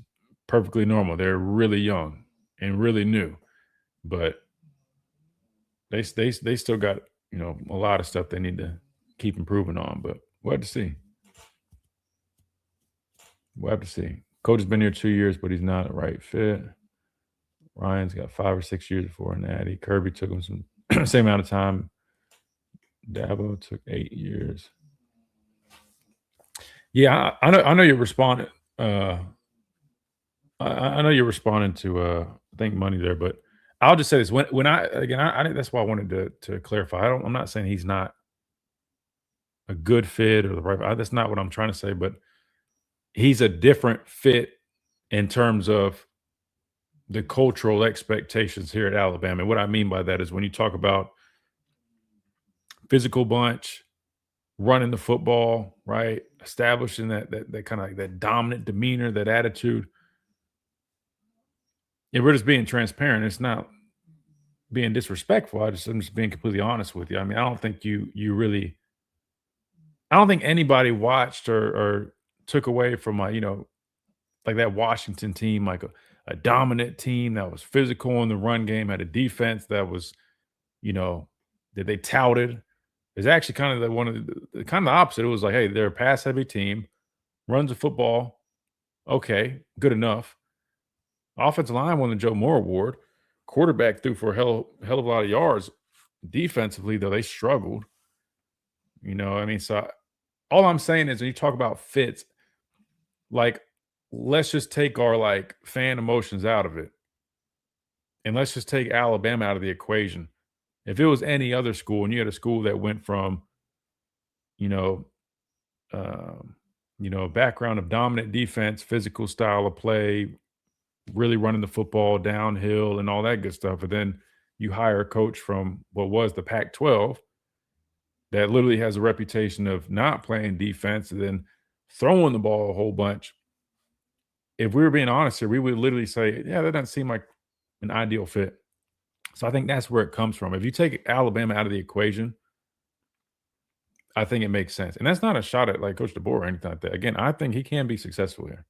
perfectly normal. They're really young and really new, but they still got a lot of stuff they need to keep improving on. But we'll have to see. We'll have to see. Coach has been here 2 years, but he's not a right fit. Ryan's got 5 or 6 years before an Natty. Kirby took him some same amount of time. Dabo took 8 years. Yeah, I know you're responding. I know you're responding to I think Money there, but I'll just say this: when I think that's why I wanted to clarify. I'm not saying he's not a good fit or the right. That's not what I'm trying to say, but he's a different fit in terms of the cultural expectations here at Alabama. And what I mean by that is when you talk about physical bunch, running the football, right? Establishing that kind of like that dominant demeanor, that attitude. Yeah, we're just being transparent. It's not being disrespectful. I'm just being completely honest with you. I mean, I don't think I don't think anybody watched or took away from like that Washington team, like a dominant team that was physical in the run game, had a defense that was, that they touted. is actually kind of the opposite. It was like, hey, they're a pass heavy team, runs the football, okay, good enough. Offensive line won the Joe Moore Award. Quarterback threw for a hell of a lot of yards. Defensively, though, they struggled. So all I'm saying is when you talk about fits, like, let's just take our like fan emotions out of it. And let's just take Alabama out of the equation. If it was any other school and you had a school that went from, a background of dominant defense, physical style of play, really running the football downhill and all that good stuff, and then you hire a coach from what was the Pac-12 that literally has a reputation of not playing defense and then throwing the ball a whole bunch. If we were being honest here, we would literally say, yeah, that doesn't seem like an ideal fit. So I think that's where it comes from. If you take Alabama out of the equation, I think it makes sense. And that's not a shot at like Coach DeBoer or anything like that. Again, I think he can be successful here.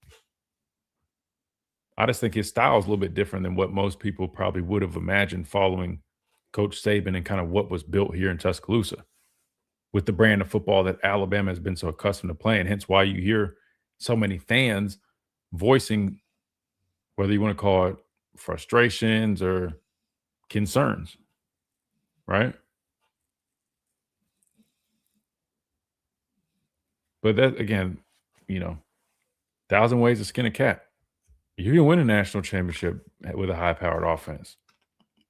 I just think his style is a little bit different than what most people probably would have imagined following Coach Saban and kind of what was built here in Tuscaloosa with the brand of football that Alabama has been so accustomed to playing. Hence why you hear so many fans voicing, whether you want to call it frustrations or concerns, right? But that, again, 1,000 ways to skin a cat. You can win a national championship with a high-powered offense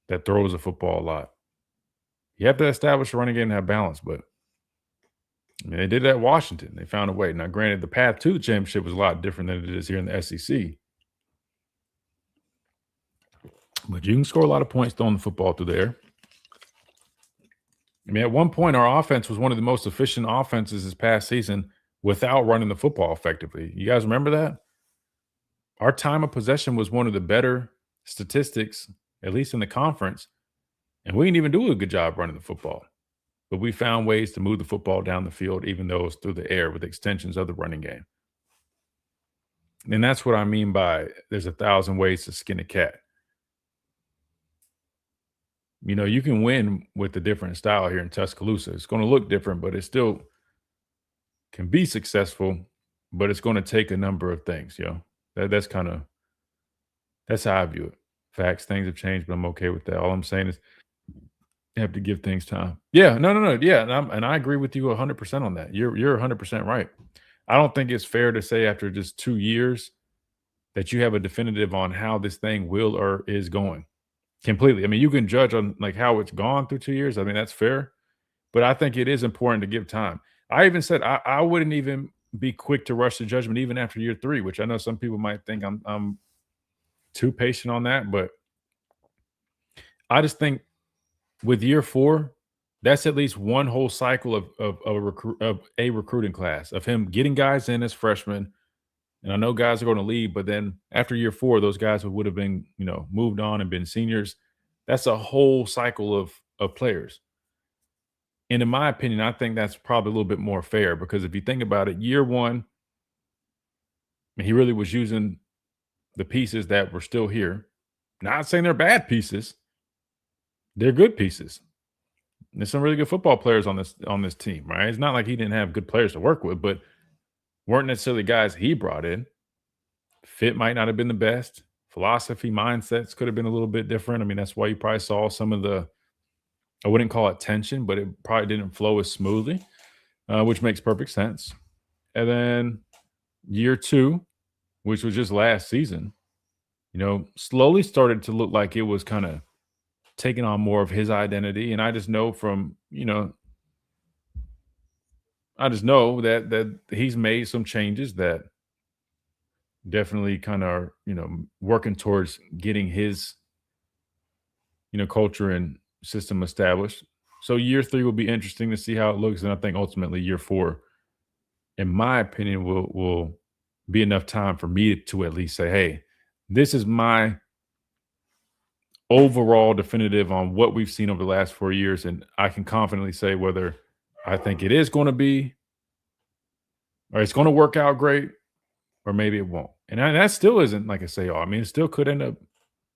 that throws the football a lot. You have to establish a running game and have balance, but they did that at Washington. They found a way. Now, granted, the path to the championship was a lot different than it is here in the SEC. But you can score a lot of points throwing the football through the air. At one point, our offense was one of the most efficient offenses this past season without running the football effectively. You guys remember that? Our time of possession was one of the better statistics, at least in the conference, and we didn't even do a good job running the football. But we found ways to move the football down the field, even though it's through the air with extensions of the running game. And that's what I mean by there's 1,000 ways to skin a cat. You can win with a different style here in Tuscaloosa. It's going to look different, but it still can be successful, but it's going to take a number of things, That's how I view it. Facts, things have changed, but I'm okay with that. All I'm saying is you have to give things time. Yeah, no. Yeah, and I agree with you 100% on that. You're 100% right. I don't think it's fair to say after just 2 years that you have a definitive on how this thing will or is going. Completely. You can judge on like how it's gone through 2 years. That's fair. But I think it is important to give time. I even said I wouldn't even be quick to rush to judgment even after year 3, which I know some people might think I'm too patient on that. But I just think with year 4, that's at least one whole cycle of a recruiting class, of him getting guys in as freshmen. And I know guys are going to leave, but then after year 4, those guys would have been, moved on and been seniors. That's a whole cycle of players. And in my opinion, I think that's probably a little bit more fair because if you think about it, year 1, he really was using the pieces that were still here. Not saying they're bad pieces. They're good pieces. There's some really good football players on this team, right? It's not like he didn't have good players to work with, but weren't necessarily guys he brought in. Fit might not have been the best. Philosophy, mindsets could have been a little bit different. That's why you probably saw some of the, I wouldn't call it tension, but it probably didn't flow as smoothly, which makes perfect sense. And then year 2, which was just last season, slowly started to look like it was kind of taking on more of his identity. And I just know from, that he's made some changes that definitely kind of are, working towards getting his, culture and system established. So year 3 will be interesting to see how it looks. And I think ultimately year 4, in my opinion, will be enough time for me to at least say, hey, this is my overall definitive on what we've seen over the last 4 years. And I can confidently say whether I think it is going to be, or it's going to work out great, or maybe it won't. And that still isn't like I say, it still could end up,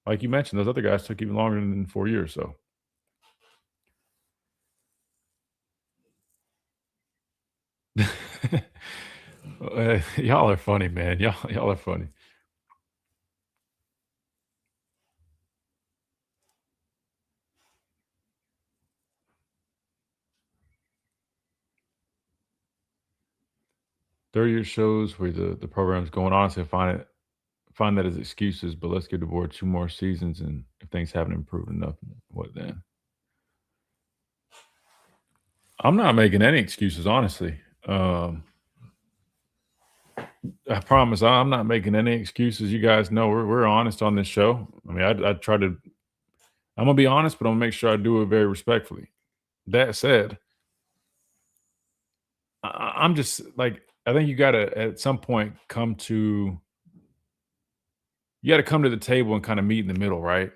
like you mentioned, those other guys took even longer than 4 years. So Y'all are funny, man. Y'all are funny. Third year shows where the program's going. Honestly, find that as excuses, but let's give the board 2 more seasons, and if things haven't improved enough, what then? I'm not making any excuses, honestly. I promise I'm not making any excuses. You guys know we're honest on this show. I mean, I try to. I'm gonna be honest, but I'm gonna make sure I do it very respectfully. That said, I'm just like I think you gotta at some point come to the table and kind of meet in the middle, right?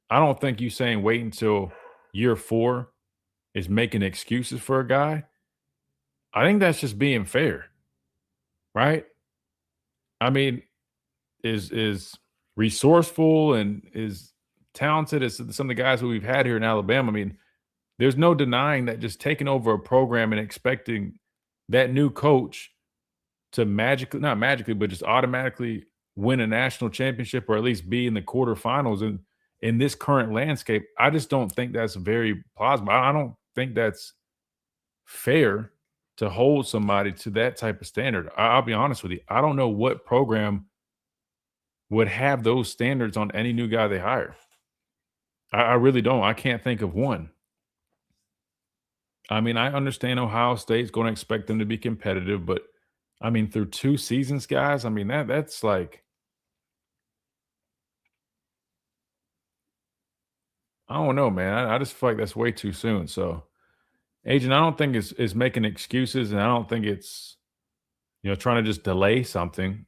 I don't think you saying wait until year 4 is making excuses for a guy. I think that's just being fair, right? I mean, is resourceful and is talented as some of the guys who we've had here in Alabama. I mean, there's no denying that just taking over a program and expecting that new coach to not magically, but just automatically win a national championship or at least be in the quarterfinals in this current landscape, I just don't think that's very plausible. I don't think that's fair to hold somebody to that type of standard. I'll be honest with you. I don't know what program would have those standards on any new guy they hire. I really don't. I can't think of one. I mean, I understand Ohio State's going to expect them to be competitive, but I mean, through 2 seasons, guys, I mean, that's like, I don't know, man. I just feel like that's way too soon. So, Agent, I don't think it's making excuses, and I don't think it's, trying to just delay something.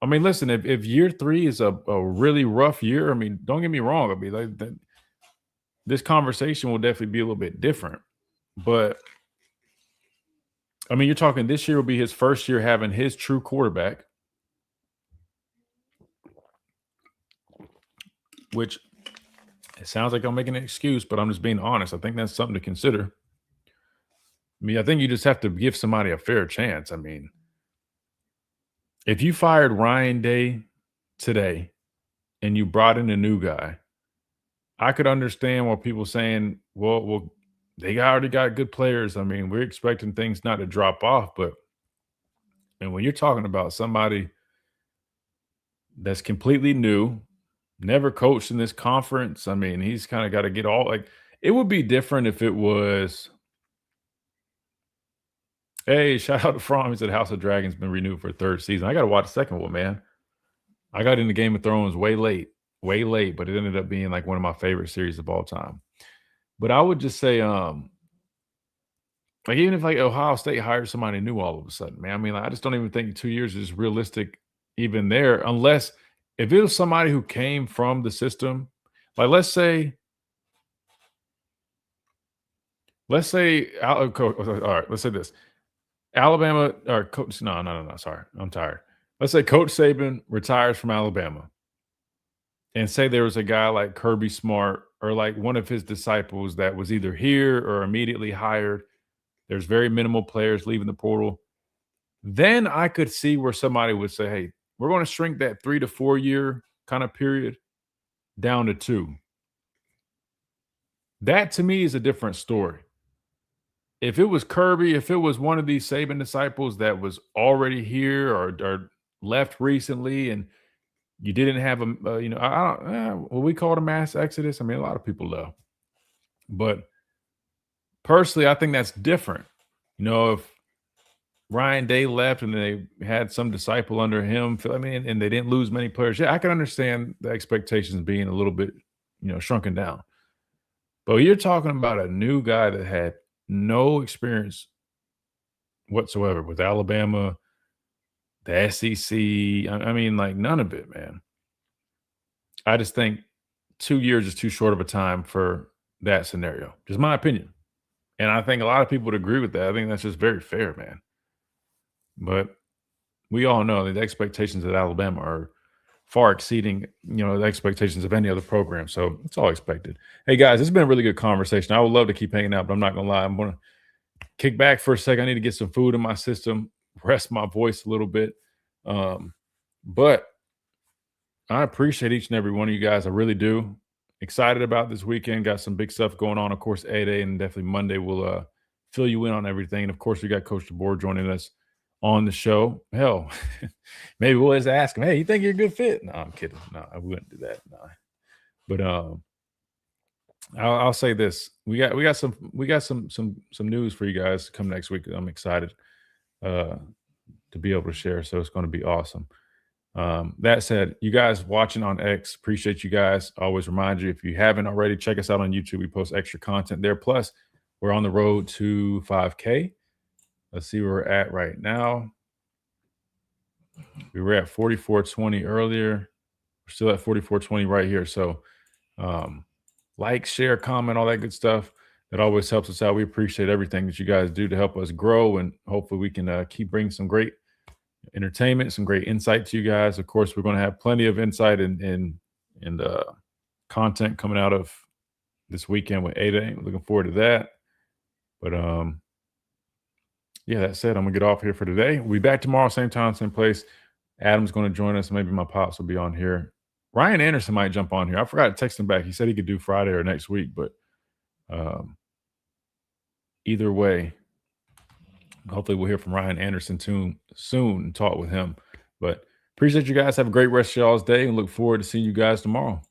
I mean, listen, if year 3 is a really rough year, I mean, don't get me wrong. I mean, like this conversation will definitely be a little bit different. But, I mean, you're talking this year will be his first year having his true quarterback, which it sounds like I'm making an excuse, but I'm just being honest. I think that's something to consider. I mean, I think you just have to give somebody a fair chance. I mean, if you fired Ryan Day today and you brought in a new guy, I could understand what people saying, well, they already got good players. I mean, we're expecting things not to drop off, but and when you're talking about somebody that's completely new, never coached in this conference, I mean, he's kind of got to get all like it would be different if it was. Hey, shout out to Fromm. He said House of Dragons been renewed for a 3rd season. I got to watch the 2nd one, man. I got into Game of Thrones way late, but it ended up being like one of my favorite series of all time. But I would just say, like even if like Ohio State hired somebody new all of a sudden, man, I mean, like, I just don't even think 2 years is realistic even there, unless if it was somebody who came from the system, like let's say, all right, let's say this. Alabama or coach, no, sorry. I'm tired. Let's say Coach Saban retires from Alabama and say there was a guy like Kirby Smart or like one of his disciples that was either here or immediately hired. There's very minimal players leaving the portal. Then I could see where somebody would say, hey, we're going to shrink that 3 to 4 year kind of period down to 2. That to me is a different story. If it was Kirby, if it was one of these Saban disciples that was already here or left recently, and you didn't have we call it a mass exodus. I mean, a lot of people do, but personally, I think that's different. If Ryan Day left and they had some disciple under him, I mean, and they didn't lose many players. Yeah, I can understand the expectations being a little bit, shrunken down. But you're talking about a new guy that had no experience whatsoever with Alabama, the SEC. I mean, like none of it, man. I just think 2 years is too short of a time for that scenario. Just my opinion. And I think a lot of people would agree with that. I think that's just very fair, man. But we all know that the expectations at Alabama are far exceeding, the expectations of any other program. So it's all expected. Hey, guys, it's been a really good conversation. I would love to keep hanging out, but I'm not going to lie. I'm going to kick back for a second. I need to get some food in my system rest my voice a little bit. But I appreciate each and every one of you guys. I really do. Excited about this weekend. Got some big stuff going on. Of course, 8A and definitely Monday we'll fill you in on everything. And of course, we got Coach DeBoer joining us on the show. Hell, maybe we'll just ask him, hey, you think you're a good fit? No, I'm kidding. No, I wouldn't do that. No. But I'll say this. We got some news for you guys come next week. I'm excited to be able to share. So it's going to be awesome. That said, you guys watching on X, appreciate you guys. Always remind you, if you haven't already, check us out on YouTube. We post extra content there. Plus, we're on the road to 5K. Let's see where we're at right now. We were at 4420 earlier. We're still at 4420 right here. So like, share, comment, all that good stuff. That always helps us out. We appreciate everything that you guys do to help us grow, and hopefully we can keep bringing some great entertainment, some great insight to you guys. Of course, we're going to have plenty of insight and content coming out of this weekend with 8A. Looking forward to that. But yeah, that said, I'm gonna get off here for today. We'll be back tomorrow, same time, same place. Adam's going to join us. Maybe my pops will be on here. Ryan Anderson might jump on here. I forgot to text him back. He said he could do Friday or next week, but either way, hopefully we'll hear from Ryan Anderson soon and talk with him. But appreciate you guys. Have a great rest of y'all's day and look forward to seeing you guys tomorrow.